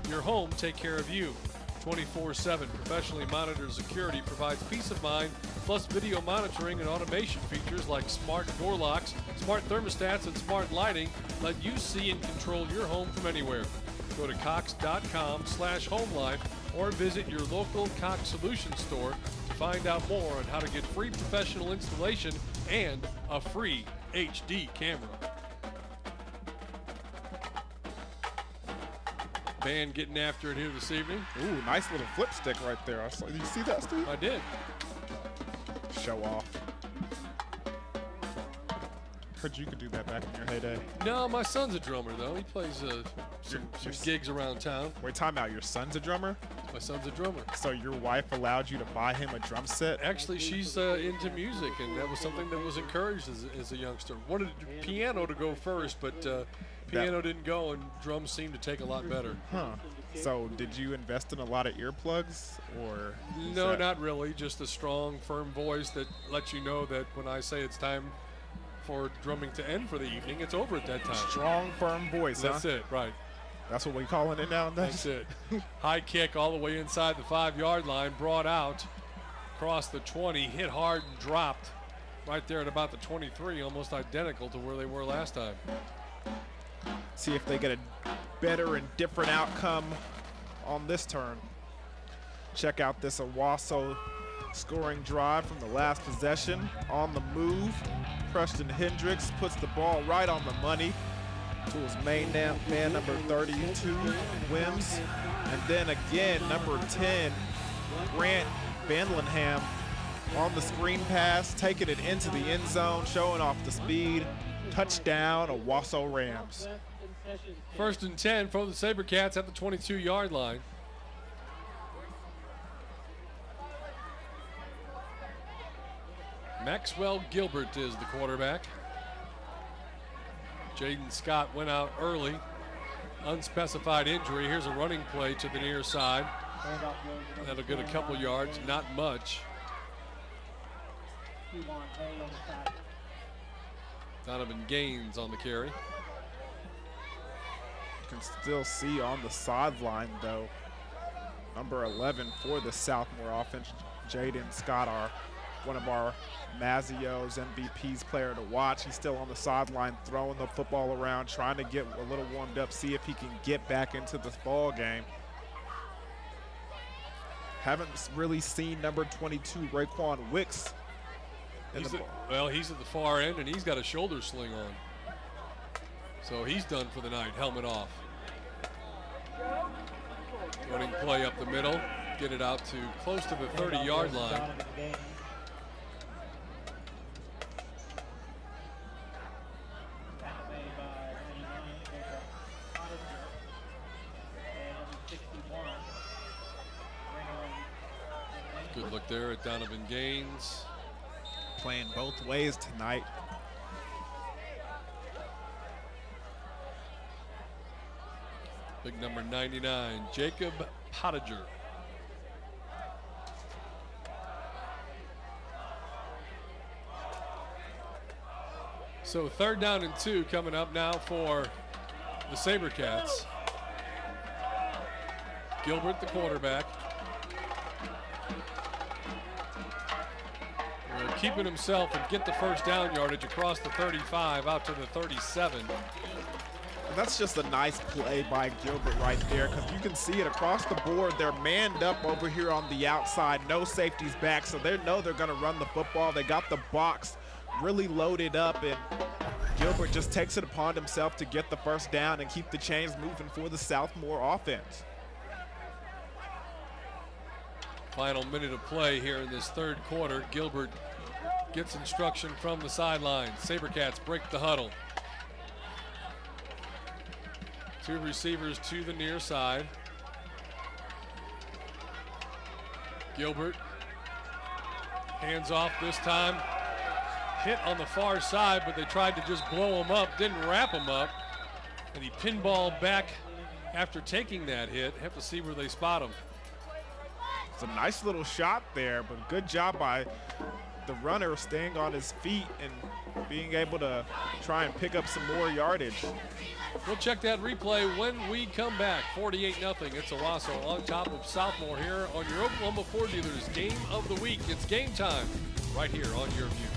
your home take care of you. 24/7 professionally monitored security provides peace of mind, plus video monitoring and automation features like smart door locks, smart thermostats, and smart lighting let you see and control your home from anywhere. Go to cox.com/homelife or visit your local Cox Solutions store to find out more on how to get free professional installation and a free HD camera. Band getting after it here this evening. Ooh, nice little flip stick right there. Did you see that, Steve? I did. Show off. Heard you could do that back in your heyday. No, my son's a drummer, though. He plays some gigs around town. Wait, time out. Your son's a drummer? My son's a drummer. So your wife allowed you to buy him a drum set? Actually, she's into music, and that was something that was encouraged as a youngster. Wanted piano to go first, but piano didn't go, and drums seemed to take a lot better. Huh. So did you invest in a lot of earplugs, or? No, not really. Just a strong, firm voice that lets you know that when I say it's time for drumming to end for the evening, it's over at that time. Strong, firm voice, That's it, right. That's what we calling it nowadays? That's it. High kick all the way inside the 5-yard line, brought out across the 20, hit hard and dropped right there at about the 23, almost identical to where they were last time. See if they get a better and different outcome on this turn. Check out this Owasso scoring drive from the last possession. On the move, Preston Hendricks puts the ball right on the money to his main man, number 32, Wims. And then again, number 10, Grant Bandlingham on the screen pass, taking it into the end zone, showing off the speed. Touchdown, Owasso Rams. 1st and 10 for the Sabercats at the 22-yard line. Maxwell Gilbert is the quarterback. Jaden Scott went out early. Unspecified injury. Here's a running play to the near side. That'll get a couple yards, not much. Donovan Gaines on the carry. You can still see on the sideline, though, number 11 for the Southmoore offense, Jaden Scott, one of our Mazio's MVP's player to watch. He's still on the sideline throwing the football around, trying to get a little warmed up, see if he can get back into this ball game. Haven't really seen number 22, Raekwon Wicks. Well, he's at the far end, and he's got a shoulder sling on. So he's done for the night, helmet off. Running play up the middle, get it out to close to the 30-yard line. Good look there at Donovan Gaines. playing both ways tonight. Big number 99, Jacob Pottinger. So 3rd down and 2 coming up now for the Sabercats. Gilbert, the quarterback. Keeping himself and get the first down yardage across the 35 out to the 37. And that's just a nice play by Gilbert right there, because you can see it across the board. They're manned up over here on the outside. No safeties back, so they know they're going to run the football. They got the box really loaded up, and Gilbert just takes it upon himself to get the first down and keep the chains moving for the Southmoore offense. Final minute of play here in this 3rd quarter. Gilbert gets instruction from the sideline. Sabercats break the huddle. 2 receivers to the near side. Gilbert, hands off this time. Hit on the far side, but they tried to just blow him up, didn't wrap him up, and he pinballed back after taking that hit. Have to see where they spot him. It's a nice little shot there, but good job by the runner staying on his feet and being able to try and pick up some more yardage. We'll check that replay when we come back. 48-0. It's Owasso on top of Southmoore here on your Oklahoma Ford Dealers Game of the Week. It's game time right here on YurView.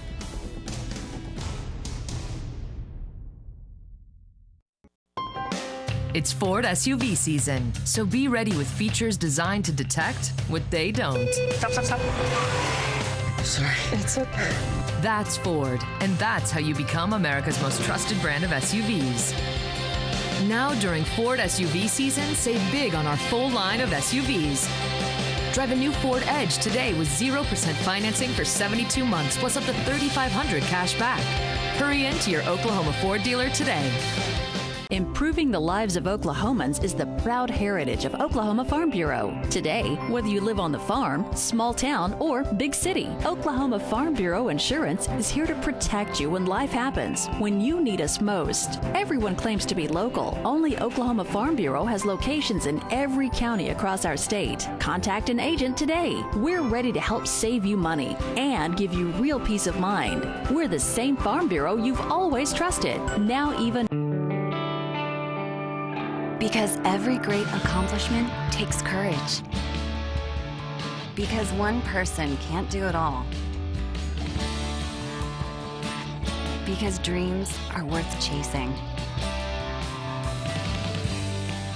It's Ford SUV season, so be ready with features designed to detect what they don't. Stop, stop, stop. Sorry. It's okay. That's Ford, and that's how you become America's most trusted brand of SUVs. Now during Ford SUV season, save big on our full line of SUVs. Drive a new Ford Edge today with 0% financing for 72 months, plus up to $3,500 cash back. Hurry into your Oklahoma Ford dealer today. Improving the lives of Oklahomans is the proud heritage of Oklahoma Farm Bureau. Today, whether you live on the farm, small town, or big city, Oklahoma Farm Bureau Insurance is here to protect you when life happens, when you need us most. Everyone claims to be local. Only Oklahoma Farm Bureau has locations in every county across our state. Contact an agent today. We're ready to help save you money and give you real peace of mind. We're the same Farm Bureau you've always trusted. Now even... Because every great accomplishment takes courage. Because one person can't do it all. Because dreams are worth chasing.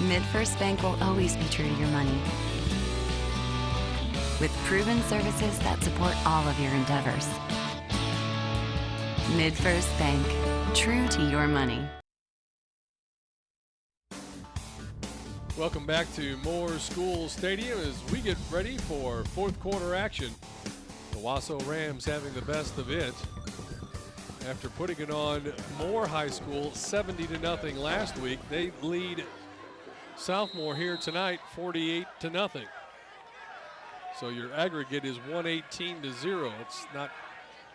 MidFirst Bank will always be true to your money. With proven services that support all of your endeavors. MidFirst Bank, true to your money. Welcome back to Moore School Stadium as we get ready for 4th quarter action. The Owasso Rams having the best of it after putting it on Moore High School 70-0 last week. They lead Southmoore here tonight 48-0. So your aggregate is 118-0. It's not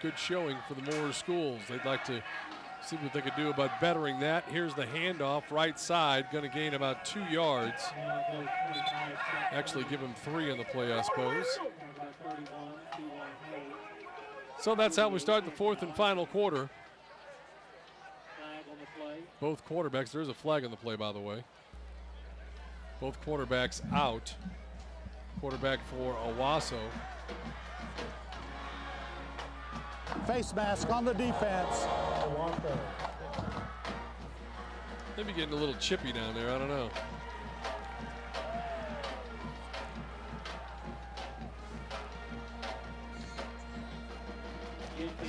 good showing for the Moore schools. They'd like to see what they could do about bettering that. Here's the handoff, right side, going to gain about 2 yards. Actually give him 3 on the play, I suppose. So that's how we start the 4th and final quarter. Both quarterbacks, there's a flag on the play, by the way. Both quarterbacks out. Quarterback for Owasso. Face mask on the defense. Maybe getting a little chippy down there, I don't know.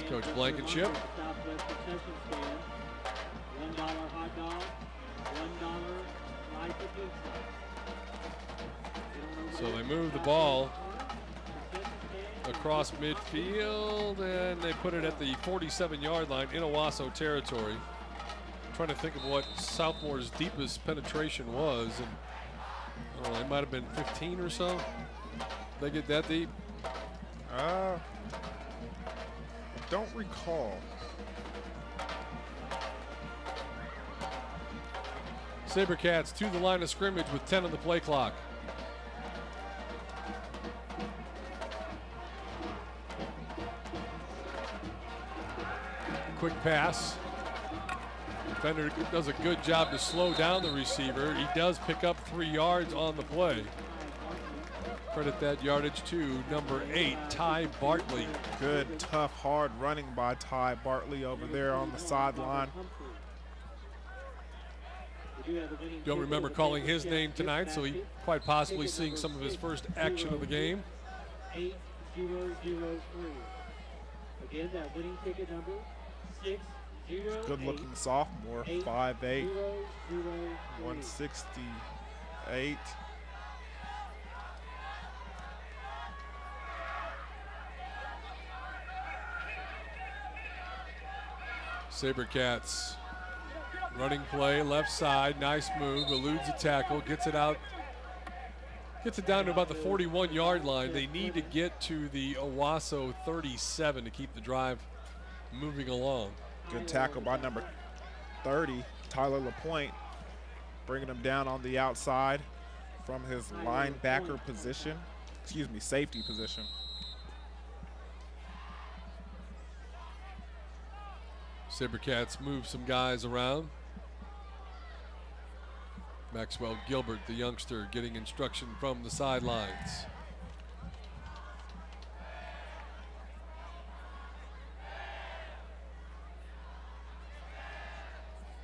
Coach Blankenship. So they move the ball across midfield, and they put it at the 47-yard line in Owasso territory. I'm trying to think of what Southmoore's deepest penetration was, and I don't know, it might have been 15 or so. They get that deep? I don't recall. Sabercats to the line of scrimmage with 10 on the play clock. Quick pass. Defender does a good job to slow down the receiver. He does pick up 3 yards on the play. Credit that yardage to number 8, Ty Bartley. Good, tough, hard running by Ty Bartley over there on the sideline. Don't remember calling his name tonight, so he quite possibly seeing some of his first action of the game. 8003. Again, that winning ticket number 608. Good-looking sophomore, 5'8", 168. Sabercats running play, left side, nice move, eludes a tackle, gets it out, gets it down to about the 41-yard line. They need to get to the Owasso 37 to keep the drive moving along. Good tackle by number 30, Tyler LaPointe, bringing him down on the outside from his linebacker position, safety position. Sabercats move some guys around. Maxwell Gilbert, the youngster, getting instruction from the sidelines.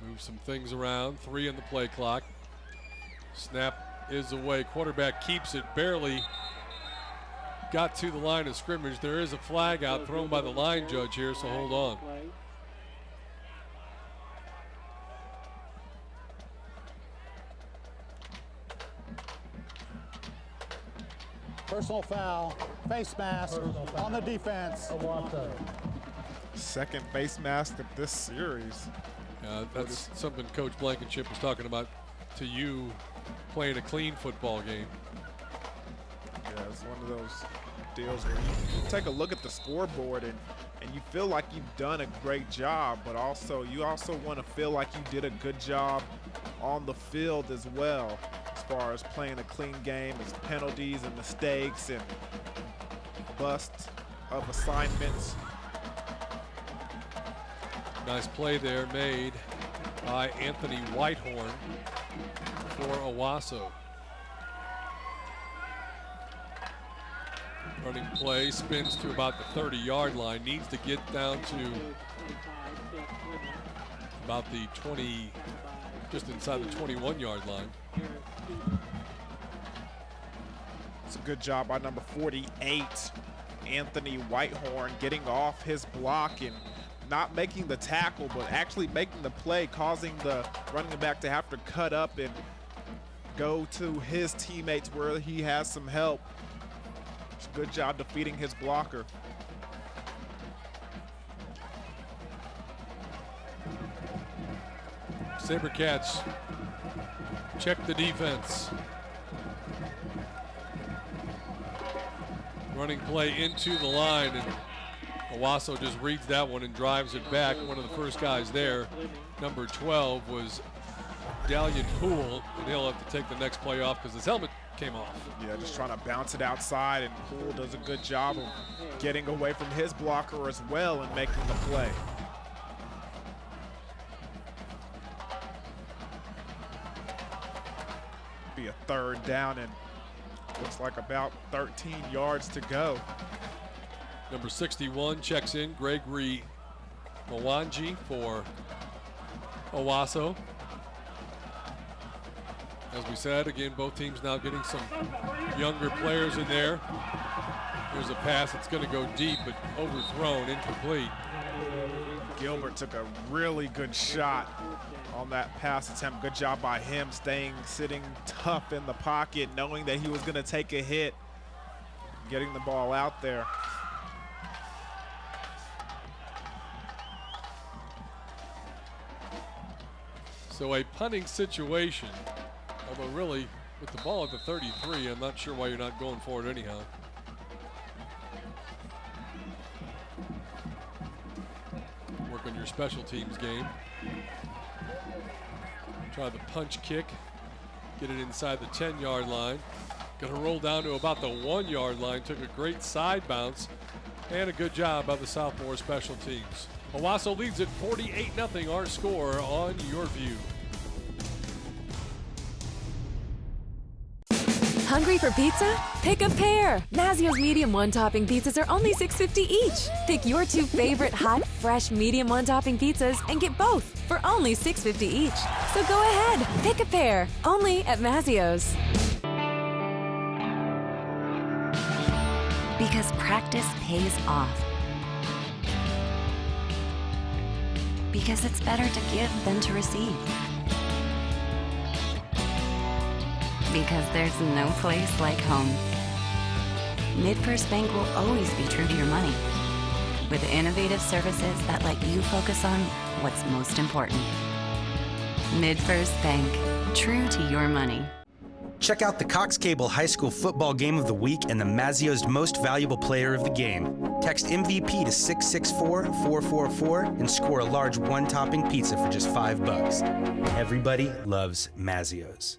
Move some things around. 3 on the play clock. Snap is away. Quarterback keeps it. Barely got to the line of scrimmage. There is a flag out thrown by the line judge here, so hold on. Personal foul, face mask on the defense. Second face mask of this series. That's something Coach Blankenship was talking about to you, playing a clean football game. Yeah, it's one of those deals where you take a look at the scoreboard and you feel like you've done a great job, but you also want to feel like you did a good job on the field as well, as far as playing a clean game, as penalties and mistakes and busts of assignments. Nice play there made by Anthony Whitehorn for Owasso. Running play, spins to about the 30-yard line, needs to get down to about the 20, just inside the 21-yard line. It's a good job by number 48, Anthony Whitehorn, getting off his block and not making the tackle, but actually making the play, causing the running back to have to cut up and go to his teammates where he has some help. It's a good job defeating his blocker. Sabercats check the defense. Running play into the line, and Owasso just reads that one and drives it back. One of the first guys there, number 12, was Dalian Poole, and he'll have to take the next play off because his helmet came off. Yeah, just trying to bounce it outside, and Poole does a good job of getting away from his blocker as well and making the play. Be a third down and looks like about 13 yards to go. Number 61 checks in, Gregory Mwanji for Owasso. As we said, again, both teams now getting some younger players in there. There's a pass that's going to go deep, but overthrown, incomplete. Gilbert took a really good shot on that pass attempt. Good job by him sitting tough in the pocket, knowing that he was going to take a hit, getting the ball out there. So a punting situation, although really with the ball at the 33, I'm not sure why you're not going for it anyhow. work on your special teams game. Try the punch kick. Get it inside the 10-yard line. Going to roll down to about the 1-yard line. Took a great side bounce. And a good job by the Southmoore special teams. Owasso leads at 48-0, our score on YurView. Hungry for pizza? Pick a pair. Mazio's medium one-topping pizzas are only $6.50 each. Pick your 2 favorite hot, fresh medium one-topping pizzas and get both for only $6.50 each. So go ahead, pick a pair. Only at Mazio's. Because practice pays off. Because it's better to give than to receive. Because there's no place like home. MidFirst Bank will always be true to your money, with innovative services that let you focus on what's most important. MidFirst Bank, true to your money. Check out the Cox Cable High School Football Game of the Week and the Mazio's Most Valuable Player of the Game. Text MVP to 664-444 and score a large one-topping pizza for just $5. Everybody loves Mazio's.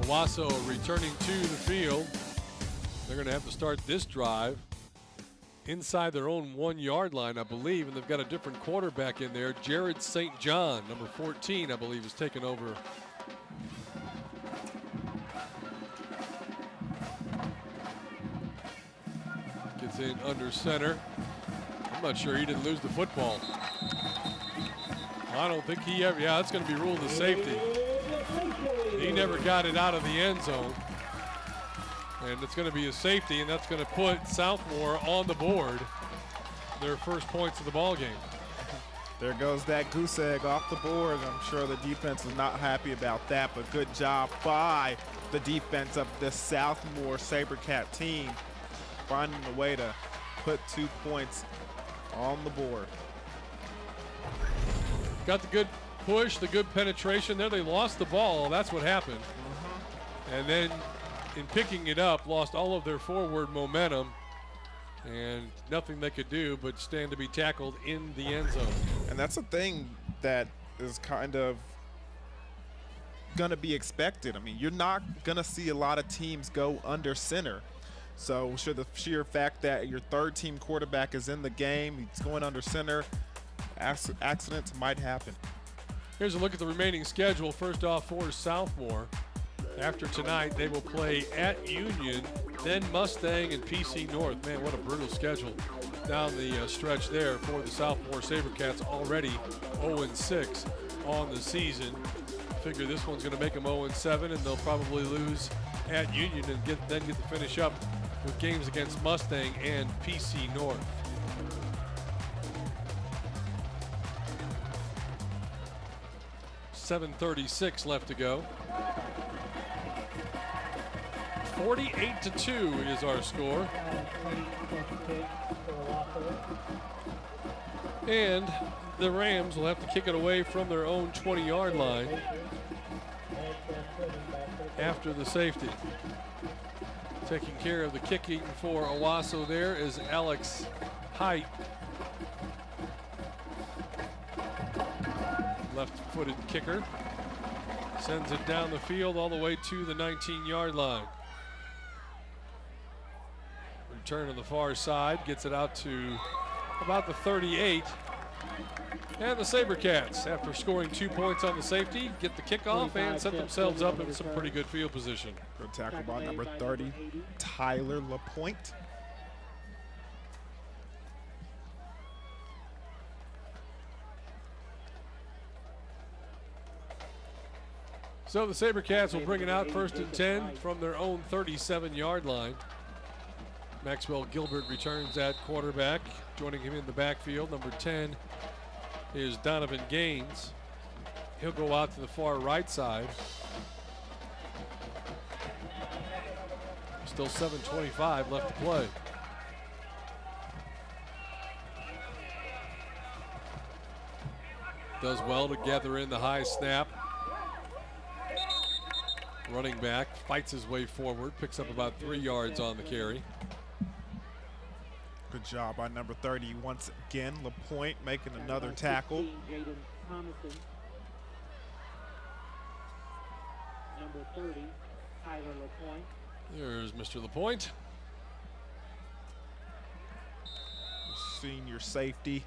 Owasso returning to the field. They're going to have to start this drive inside their own 1-yard line, I believe, and they've got a different quarterback in there. Jared St. John, number 14, I believe, is taken over. Gets in under center. I'm not sure he didn't lose the football. I don't think he ever, yeah, that's going to be ruled a safety. He never got it out of the end zone. And it's going to be a safety, and that's going to put Southmoore on the board. Their first points of the ball game. There goes that goose egg off the board. I'm sure the defense is not happy about that, but good job by the defense of the Southmoore Sabercat team, finding a way to put 2 points on the board. Got the good push, the good penetration there. They lost the ball. That's what happened. And then in picking it up, lost all of their forward momentum, and nothing they could do but stand to be tackled in the end zone. And that's a thing that is kind of going to be expected. I mean, you're not going to see a lot of teams go under center. So the sheer fact that your third-team quarterback is in the game, he's going under center, accidents might happen. Here's a look at the remaining schedule. First off for Southmoore. After tonight, they will play at Union, then Mustang and PC North. Man, what a brutal schedule down the stretch there for the Southmoore Sabercats, already 0-6 on the season. Figure this one's going to make them 0-7, and they'll probably lose at Union and then get to finish up with games against Mustang and PC North. .736 left to go. 48-2 is our score. And the Rams will have to kick it away from their own 20-yard line after the safety. Taking care of the kicking for Owasso there is Alex Height. Left-footed kicker. Sends it down the field all the way to the 19-yard line. Return on the far side, gets it out to about the 38. And the Sabercats, after scoring 2 points on the safety, get the kickoff and set themselves up in some pretty good field position. Good tackle by number 30, Tyler LaPointe. So the Sabercats will bring it out 1st and 10 from their own 37-yard line. Maxwell Gilbert returns at quarterback. Joining him in the backfield, number 10 is Donovan Gaines. He'll go out to the far right side. Still 7:25 left to play. Does well to gather in the high snap. Running back fights his way forward, picks up about 3 yards on the carry. Good job by number 30 once again. LaPointe making another tackle. Number 30, Tyler LaPointe. There's Mr. LaPointe. Senior safety.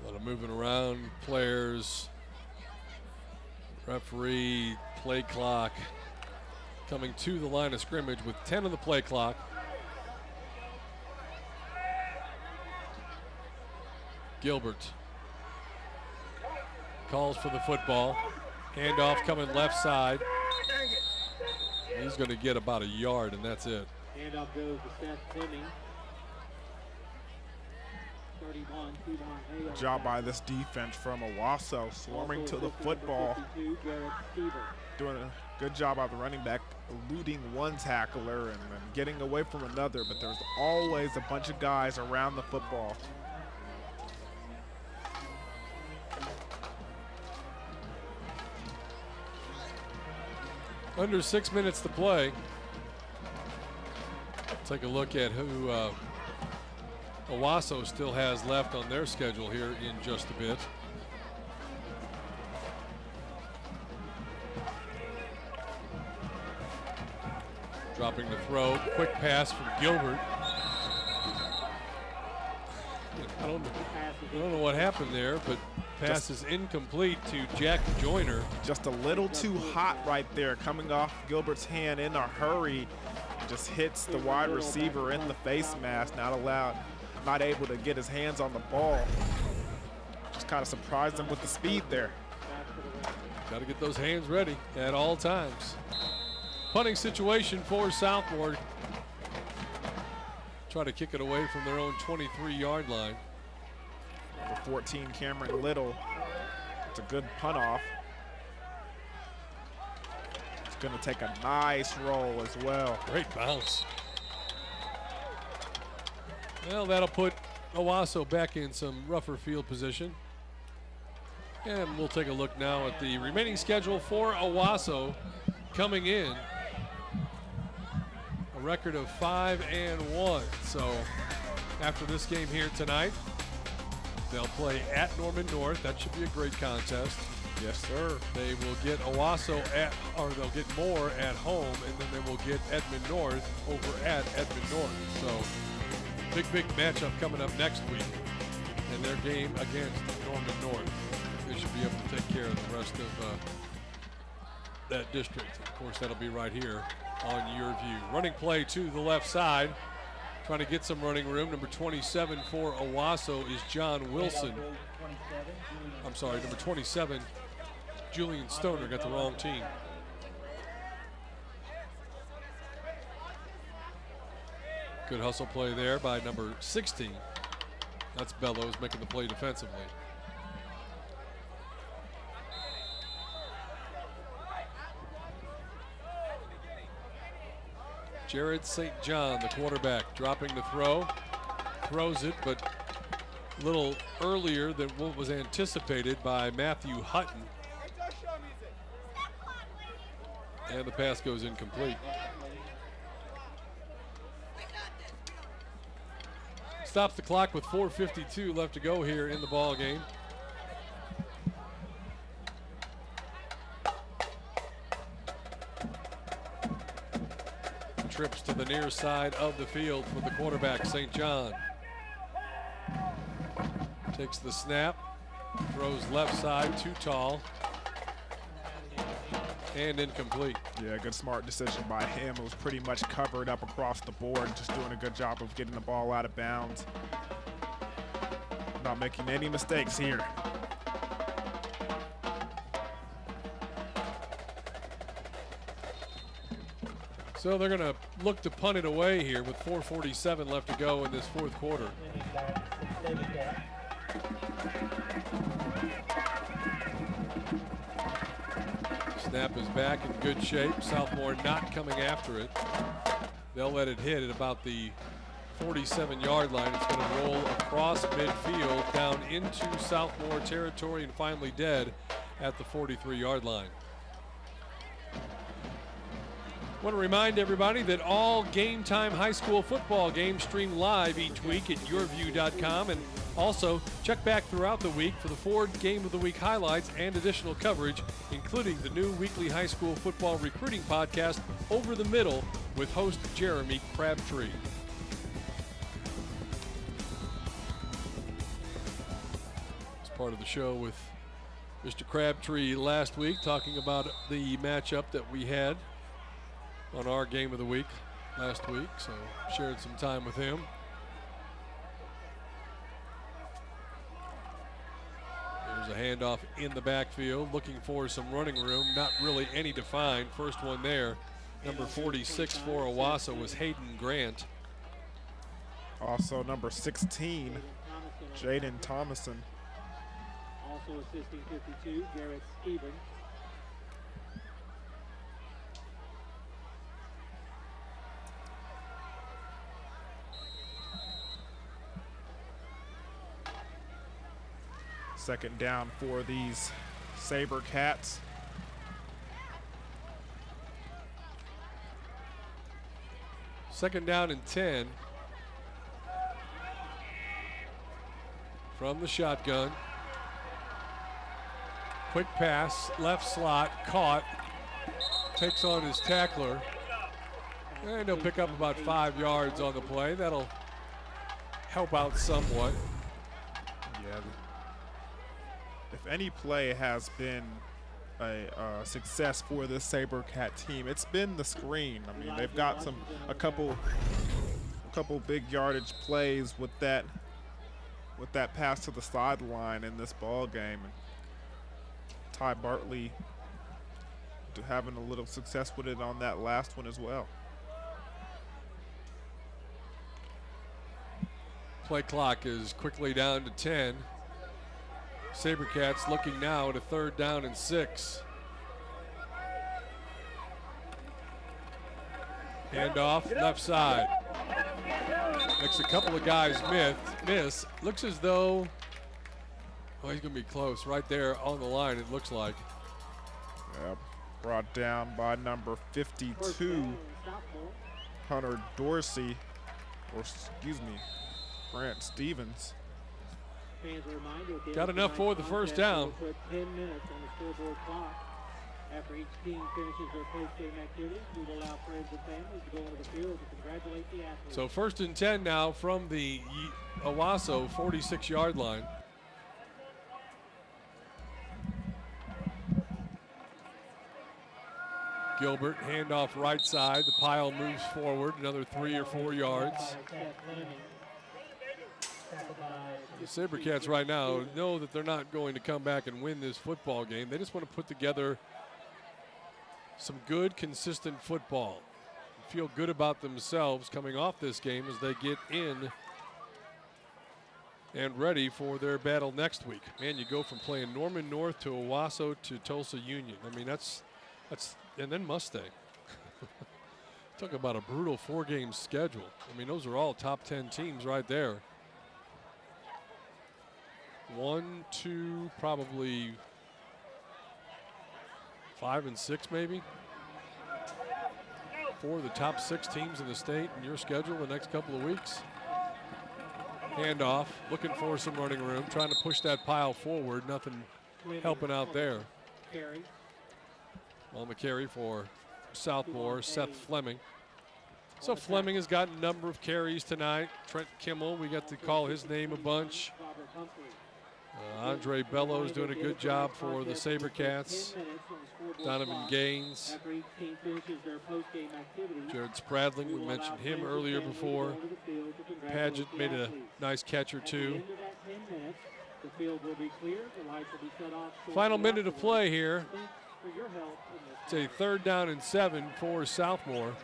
A lot of moving around, players, referee, play clock coming to the line of scrimmage with 10 on the play clock. Gilbert calls for the football. Handoff coming left side. He's going to get about a yard, and that's it. Handoff goes to Seth Fleming. 31, Good job by this defense from Owasso, swarming to the football. Doing a good job by the running back, eluding one tackler and then getting away from another, but there's always a bunch of guys around the football. Under 6 minutes to play. Take a look at who Owasso still has left on their schedule here in just a bit. Dropping the throw, quick pass from Gilbert. I don't know what happened there, but pass is incomplete to Jack Joyner. Just a little too hot right there, coming off Gilbert's hand in a hurry. Just hits the wide receiver in the face mask, not able to get his hands on the ball. Just kind of surprised him with the speed there. Got to get those hands ready at all times. Punting situation for Southmoore. Try to kick it away from their own 23-yard line. Number 14, Cameron Little. It's a good punt off. It's going to take a nice roll as well. Great bounce. Well, that'll put Owasso back in some rougher field position. And we'll take a look now at the remaining schedule for Owasso coming in. A record of 5-1. So after this game here tonight, they'll play at Norman North. That should be a great contest. Yes, sir. They will get Owasso they'll get Moore at home, and then they will get Edmond North over at Edmond North. So big matchup coming up next week. And their game against Norman North. They should be able to take care of the rest of that district. Of course, that'll be right here on YurView. Running play to the left side. Trying to get some running room. Number 27 for Owasso is John Wilson. I'm sorry, number 27, Julian Stoner, got the wrong team. Good hustle play there by number 16. That's Bellows making the play defensively. Jared St. John, the quarterback, dropping the throw. Throws it, but a little earlier than what was anticipated by Matthew Hutton. And the pass goes incomplete. Stops the clock with 4:52 left to go here in the ball game. Trips to the near side of the field for the quarterback, St. John. Takes the snap, throws left side, too tall, and incomplete. Yeah, good smart decision by him. It was pretty much covered up across the board, just doing a good job of getting the ball out of bounds. Not making any mistakes here. So they're going to look to punt it away here with 4:47 left to go in this fourth quarter. Snap is back in good shape. Southmoore not coming after it. They'll let it hit at about the 47-yard line. It's going to roll across midfield down into Southmoore territory and finally dead at the 43-yard line. Want to remind everybody that all Game Time high school football games stream live each week at YurView.com, and also check back throughout the week for the Ford Game of the Week highlights and additional coverage, including the new weekly high school football recruiting podcast, Over the Middle, with host Jeremy Crabtree. As part of the show with Mr. Crabtree last week, talking about the matchup that we had on our Game of the Week last week, so shared some time with him. There's a handoff in the backfield, looking for some running room, not really any defined. First one there, number 46 for Owasso was Hayden Grant. Also number 16, Jaden Thomason. Also assisting 52, Garrett Stevens. Second down for these Sabercats. Second down and 10 from the shotgun. Quick pass, left slot, caught, takes on his tackler, and he'll pick up about 5 yards on the play. That'll help out somewhat. Yeah. If any play has been a success for this Sabercat team, it's been the screen. I mean, they've got a couple big yardage plays with that pass to the sideline in this ball game. And Ty Bartley having a little success with it on that last one as well. Play clock is quickly down to 10. Sabercats looking now at a 3rd down and 6. Handoff, left side. Makes a couple of guys miss. Looks as though, oh, he's going to be close right there on the line, it looks like. Yeah, brought down by number 52, Hunter Dorsey, or excuse me, Grant Stevens. Got enough for the first down. Put 10 minutes on the scoreboard clock. After each team finishes their post-game activities, we will allow friends and families to go into the field to congratulate the athletes. So 1st and 10 now from the Owasso 46-yard line. Gilbert, handoff right side. The pile moves forward another 3 or 4 yards. The Sabercats right now know that they're not going to come back and win this football game. They just want to put together some good, consistent football. Feel good about themselves coming off this game as they get in and ready for their battle next week. Man, you go from playing Norman North to Owasso to Tulsa Union. I mean, that's and then Mustang. Talk about a brutal 4-game schedule. I mean, those are all top 10 teams right there. 1, 2, probably 5 and 6 maybe. 4 of the top 6 teams in the state in your schedule the next couple of weeks. Handoff, looking for some running room, trying to push that pile forward. Nothing helping out there. On the carry for Southmoore, Seth Fleming. So Fleming has gotten a number of carries tonight. Trent Kimmel, we got to call his name a bunch. Andre Bellows doing a good job for the Sabercats. Donovan Gaines. Jared Spradling, we mentioned him earlier before. Paget made a nice catch or two. Final minute of play here. It's a 3rd down and 7 for Southmoore.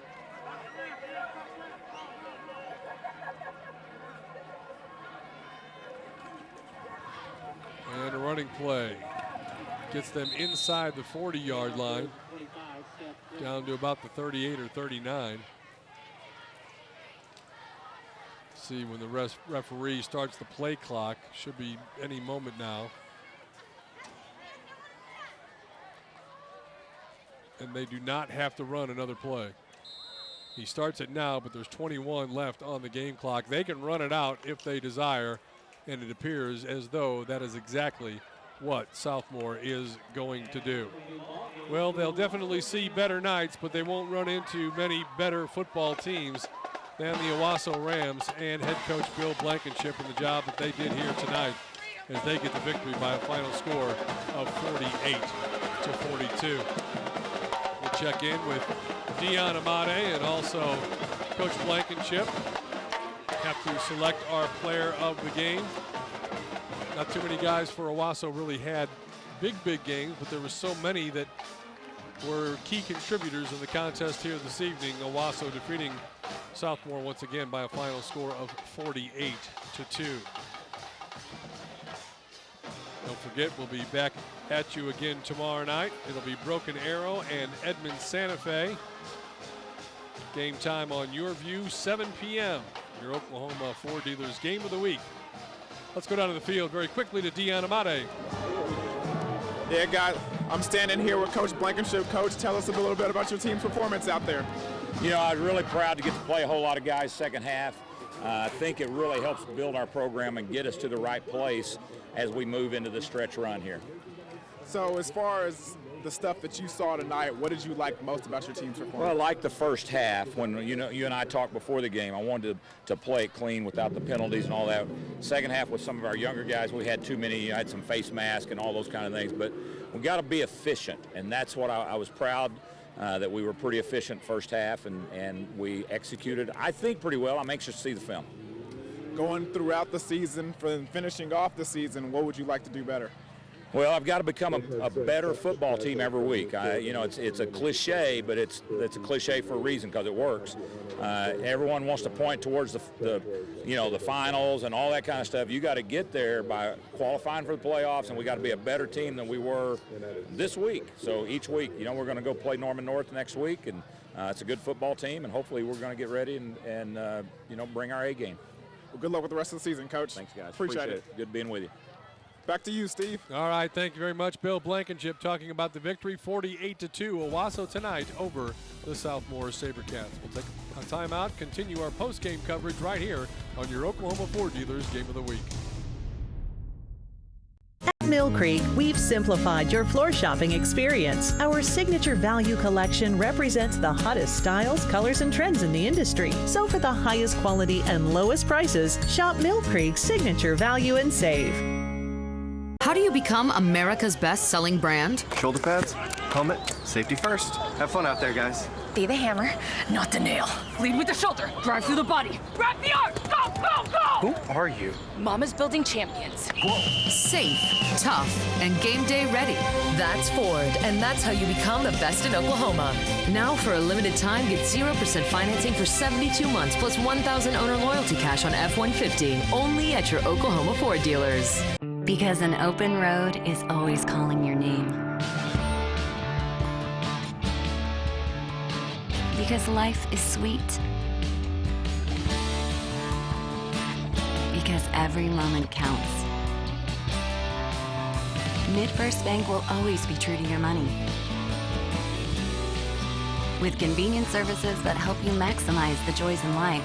And a running play. Gets them inside the 40-yard line, down to about the 38 or 39. See when the referee starts the play clock. Should be any moment now. And they do not have to run another play. He starts it now, but there's 21 left on the game clock. They can run it out if they desire, and it appears as though that is exactly what Southmoore is going to do. Well, they'll definitely see better nights, but they won't run into many better football teams than the Owasso Rams and head coach Bill Blankenship and the job that they did here tonight as they get the victory by a final score of 48-42. We'll check in with Dion Amade and also Coach Blankenship. Have to select our player of the game. Not too many guys for Owasso really had big games, but there were so many that were key contributors in the contest here this evening. Owasso defeating Southmoore once again by a final score of 48-2. Don't forget, we'll be back at you again tomorrow night. It'll be Broken Arrow and Edmond Santa Fe. Game time on YurView, 7 p.m. Your Oklahoma Ford Dealers Game of the Week. Let's go down to the field very quickly to Dion Amade. Yeah, guys, I'm standing here with Coach Blankenship. Coach, tell us a little bit about your team's performance out there. You know, I was really proud to get to play a whole lot of guys second half. I think it really helps build our program and get us to the right place as we move into the stretch run here. So as far as the stuff that you saw tonight, what did you like most about your team's performance? Well, I liked the first half when you and I talked before the game. I wanted to play it clean without the penalties and all that. Second half with some of our younger guys, we had too many. I had some face masks and all those kind of things, but we got to be efficient, and that's what I was proud that we were pretty efficient first half, and we executed, I think, pretty well. I'm anxious to see the film. Going throughout the season, finishing off the season, what would you like to do better? Well, I've got to become a better football team every week. It's a cliche, but it's a cliche for a reason because it works. Everyone wants to point towards the finals and all that kind of stuff. You got to get there by qualifying for the playoffs, and we got to be a better team than we were this week. So each week, we're going to go play Norman North next week, and it's a good football team, and hopefully we're going to get ready and bring our A game. Well, good luck with the rest of the season, Coach. Thanks, guys. Appreciate it. Good being with you. Back to you, Steve. All right, thank you very much, Bill Blankenship, talking about the victory, 48-2, Owasso tonight over the Southmoore Sabercats. We'll take a timeout, continue our post-game coverage right here on your Oklahoma Ford Dealers Game of the Week. At Mill Creek, we've simplified your floor shopping experience. Our signature value collection represents the hottest styles, colors, and trends in the industry. So for the highest quality and lowest prices, shop Mill Creek's signature value and save. How do you become America's best-selling brand? Shoulder pads, helmet, safety first. Have fun out there, guys. Be the hammer, not the nail. Lead with the shoulder, drive through the body, grab the arm, go, go, go! Who are you? Mama's building champions. Safe, tough, and game day ready. That's Ford, and that's how you become the best in Oklahoma. Now for a limited time, get 0% financing for 72 months plus $1,000 owner loyalty cash on F-150. Only at your Oklahoma Ford dealers. Because an open road is always calling your name. Because life is sweet. Because every moment counts. MidFirst Bank will always be true to your money. With convenient services that help you maximize the joys in life.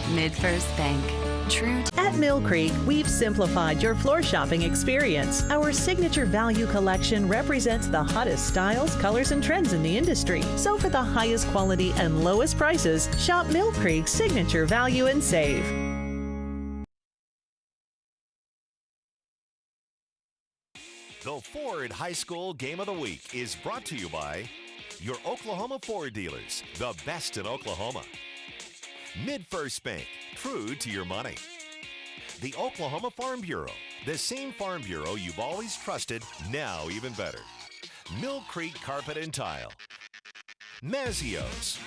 MidFirst Bank. True. At Mill Creek, we've simplified your floor shopping experience. Our signature value collection represents the hottest styles, colors, and trends in the industry. So for the highest quality and lowest prices, shop Mill Creek's signature value and save. The Ford High School Game of the Week is brought to you by your Oklahoma Ford dealers, the best in Oklahoma. MidFirst Bank, true to your money. The Oklahoma Farm Bureau, the same Farm Bureau you've always trusted, now even better. Mill Creek Carpet and Tile. Mazio's.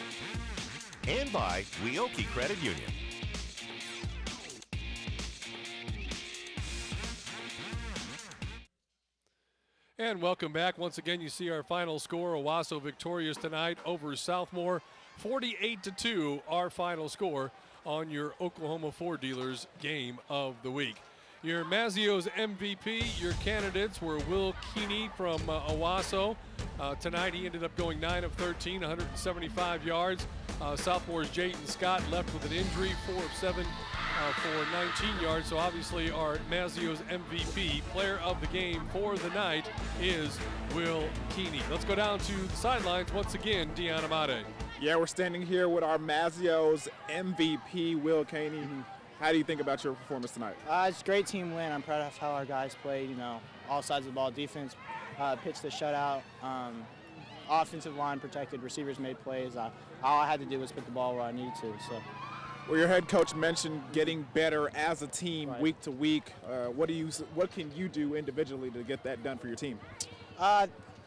And by Weoki Credit Union. And welcome back. Once again, you see our final score. Owasso victorious tonight over Southmoore. 48-2, our final score on your Oklahoma Ford Dealers Game of the Week. Your Mazio's MVP, your candidates were Will Keeney from Owasso. Tonight he ended up going 9 of 13, 175 yards. Southmore's Jayton Scott left with an injury, 4 of 7 for 19 yards. So obviously our Mazio's MVP, player of the game for the night, is Will Keeney. Let's go down to the sidelines once again, Deon Amade. Yeah, we're standing here with our Mazio's MVP, Will Keeney. How do you think about your performance tonight? It's a great team win. I'm proud of how our guys played, all sides of the ball. Defense pitched the shutout. Offensive line protected. Receivers made plays. All I had to do was put the ball where I needed to. So. Well, your head coach mentioned getting better as a team week to week. What can you do individually to get that done for your team?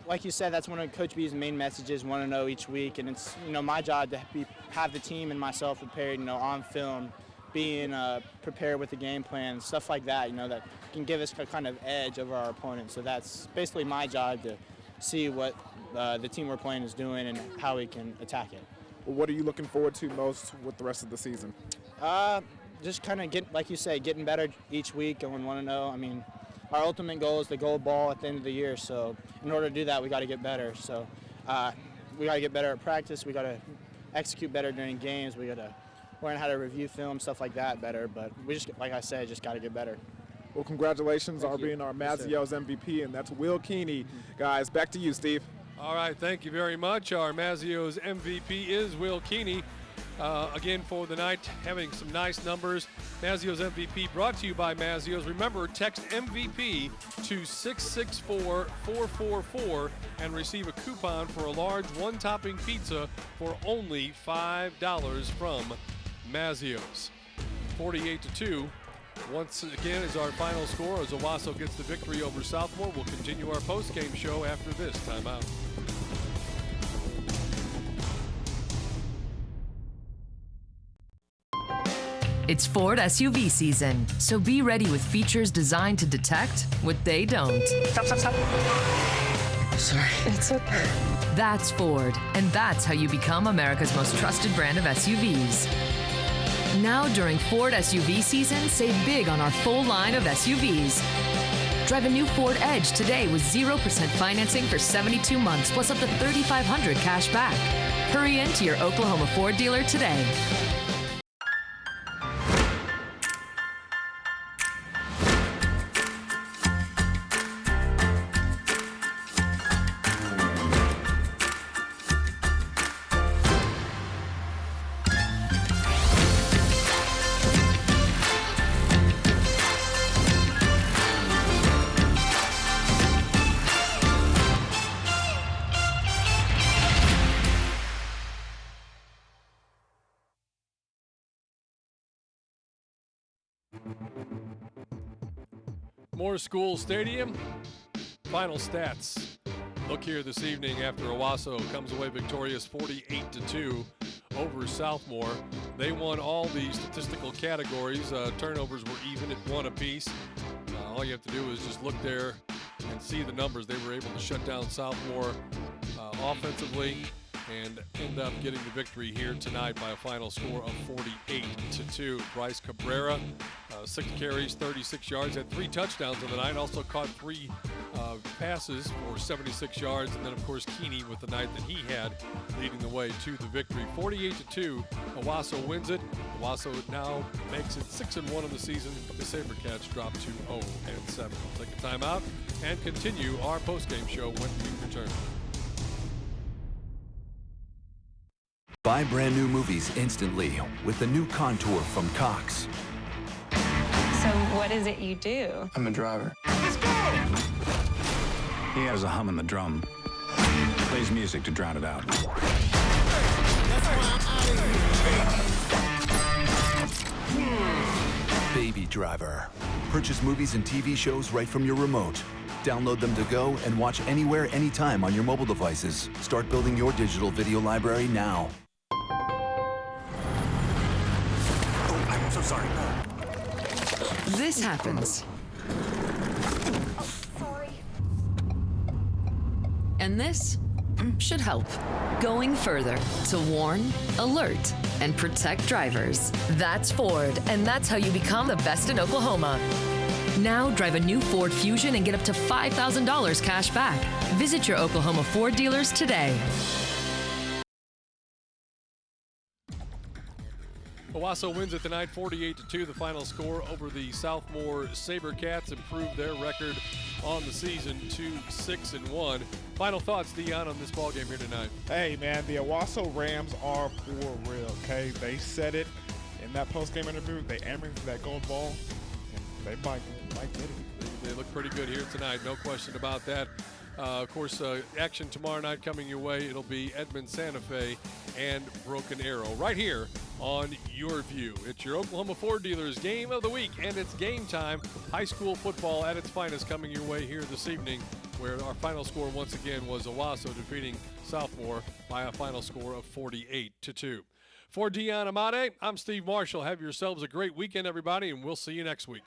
Like you said, that's one of Coach B's main messages, want to know each week. And it's, my job to have the team and myself prepared, on film, being prepared with the game plan, stuff like that, that can give us a kind of edge over our opponent. So that's basically my job, to see what the team we're playing is doing and how we can attack it. Well, what are you looking forward to most with the rest of the season? Just kind of like you say, getting better each week and want to know. I mean, our ultimate goal is the gold ball at the end of the year. So in order to do that, we got to get better. So we got to get better at practice. We got to execute better during games. We got to learn how to review film, stuff like that better. But we just, like I said, just got to get better. Well, congratulations on being our Mazio's MVP, and that's Will Keeney. Guys, back to you, Steve. All right, thank you very much. Our Mazio's MVP is Will Keeney. Again, for the night, having some nice numbers. Mazio's MVP brought to you by Mazio's. Remember, text MVP to 664-444 and receive a coupon for a large one-topping pizza for only $5 from Mazio's. 48-2. Once again is our final score as Owasso gets the victory over Southmoore. We'll continue our post-game show after this timeout. It's Ford SUV season, so be ready with features designed to detect what they don't. Stop, stop, stop. Sorry. It's okay. That's Ford, and that's how you become America's most trusted brand of SUVs. Now during Ford SUV season, save big on our full line of SUVs. Drive a new Ford Edge today with 0% financing for 72 months, plus up to $3,500 cash back. Hurry into your Oklahoma Ford dealer today. Moore School Stadium, final stats. Look here this evening after Owasso comes away victorious 48-2 over Southmoore. They won all the statistical categories. Turnovers were even at 1 apiece. All you have to do is just look there and see the numbers. They were able to shut down Southmoore offensively and end up getting the victory here tonight by a final score of 48-2. Bryce Cabrera, 6 carries, 36 yards, had 3 touchdowns on the night. Also caught 3 passes for 76 yards. And then, of course, Keeney with the night that he had, leading the way to the victory. 48-2, Owasso wins it. Owasso now makes it 6-1 in the season. The Sabercats drop to 0-7. We'll take a timeout and continue our postgame show when we return. Buy brand new movies instantly with the new Contour from Cox. So what is it you do? I'm a driver. Let's go! He has a hum in the drum. Plays music to drown it out. Baby Driver. Purchase movies and TV shows right from your remote. Download them to go and watch anywhere, anytime on your mobile devices. Start building your digital video library now. I'm so sorry. This happens. Oh, sorry. And this should help. Going further to warn, alert, and protect drivers. That's Ford, and that's how you become the best in Oklahoma. Now drive a new Ford Fusion and get up to $5,000 cash back. Visit your Oklahoma Ford dealers today. Owasso wins it tonight, 48-2. The final score over the Southmoore Sabercats, improved their record on the season to 6-1. Final thoughts, Dion, on this ball game here tonight. Hey, man, the Owasso Rams are for real, okay? They said it in that post-game interview. They aiming for that gold ball, and they might get it. They look pretty good here tonight, no question about that. Of course, action tomorrow night coming your way. It'll be Edmond Santa Fe and Broken Arrow right here on YurView. It's your Oklahoma Ford Dealers Game of the Week, and it's game time. High school football at its finest coming your way here this evening, where our final score once again was Owasso defeating Southmoore by a final score of 48-2. For Dion Amade, I'm Steve Marshall. Have yourselves a great weekend, everybody, and we'll see you next week.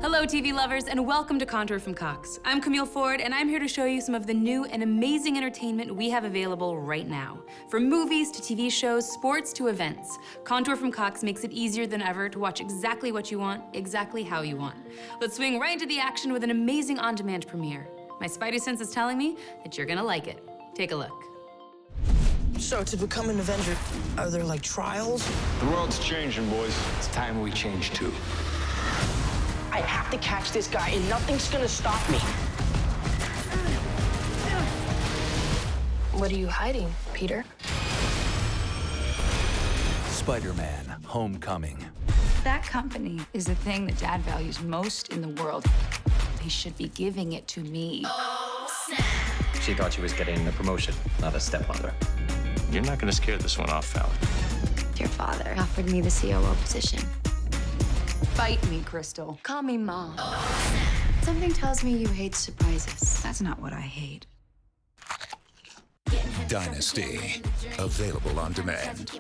Hello, TV lovers, and welcome to Contour from Cox. I'm Camille Ford, and I'm here to show you some of the new and amazing entertainment we have available right now. From movies to TV shows, sports to events, Contour from Cox makes it easier than ever to watch exactly what you want, exactly how you want. Let's swing right into the action with an amazing on-demand premiere. My spidey sense is telling me that you're gonna like it. Take a look. So, to become an Avenger, are there, like, trials? The world's changing, boys. It's time we change, too. I have to catch this guy, and nothing's gonna stop me. What are you hiding, Peter? Spider-Man: Homecoming. That company is the thing that Dad values most in the world. He should be giving it to me. She thought she was getting a promotion, not a stepmother. You're not going to scare this one off, Fallon. Your father offered me the COO position. Bite me, Crystal. Call me Mom. Something tells me you hate surprises. That's not what I hate. Dynasty, available on demand.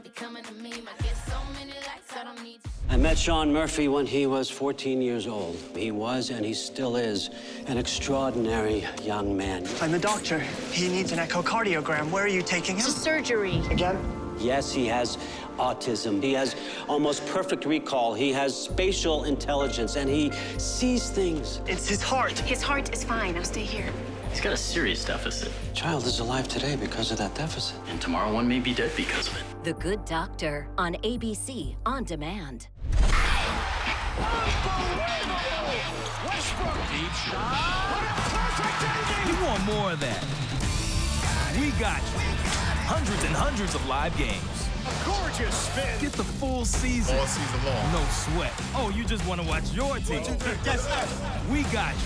I met Sean Murphy when he was 14 years old. He was, and he still is, an extraordinary young man. I'm the doctor. He needs an echocardiogram. Where are you taking him? It's a surgery. Again? Yes, he has autism. He has almost perfect recall. He has spatial intelligence, and he sees things. It's his heart. His heart is fine. I'll stay here. He's got a serious deficit. Child is alive today because of that deficit. And tomorrow one may be dead because of it. The Good Doctor on ABC On Demand. Deep shot. You want more of that? We got you. Hundreds and hundreds of live games. A gorgeous spin. Get the full season. All season long. No sweat. Oh, you just want to watch your team. Yes, sir. We got you.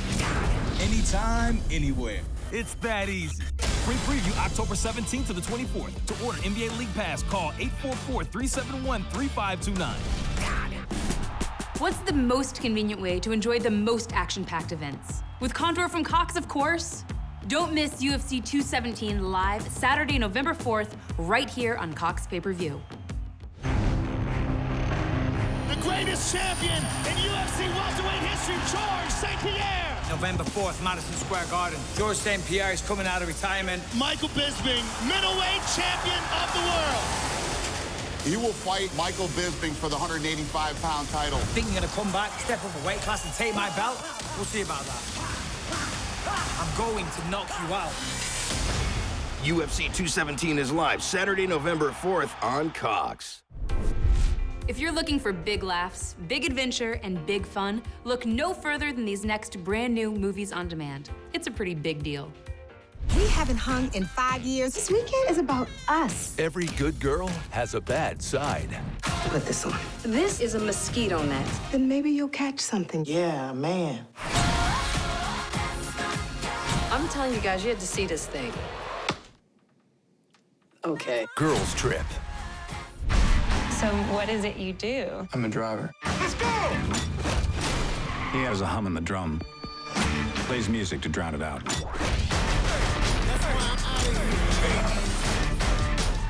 Anytime, anywhere. It's that easy. Free preview October 17th to the 24th. To order NBA League Pass, call 844-371-3529. What's the most convenient way to enjoy the most action-packed events? With Contour from Cox, of course. Don't miss UFC 217 live Saturday, November 4th, right here on Cox Pay-Per-View. The greatest champion in UFC welterweight history, George St. Pierre. November 4th, Madison Square Garden. George St. Pierre is coming out of retirement. Michael Bisping, middleweight champion of the world. He will fight Michael Bisping for the 185-pound title. Think you're gonna come back, step up a weight class and take my belt? We'll see about that. I'm going to knock you out. UFC 217 is live Saturday, November 4th on Cox. If you're looking for big laughs, big adventure, and big fun, look no further than these next brand new movies on demand. It's a pretty big deal. We haven't hung in 5 years. This weekend is about us. Every good girl has a bad side. Put this on. This is a mosquito net. Then maybe you'll catch something. Yeah, man. I'm telling you guys, you had to see this thing. Okay. Girls Trip. So what is it you do? I'm a driver. Let's go! He has a hum in the drum. Plays music to drown it out.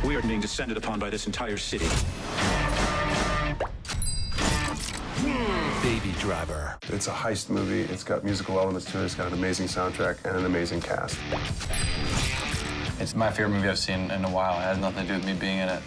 We are being descended upon by this entire city. Baby Driver. It's a heist movie. It's got musical elements to it. It's got an amazing soundtrack and an amazing cast. It's my favorite movie I've seen in a while. It has nothing to do with me being in it.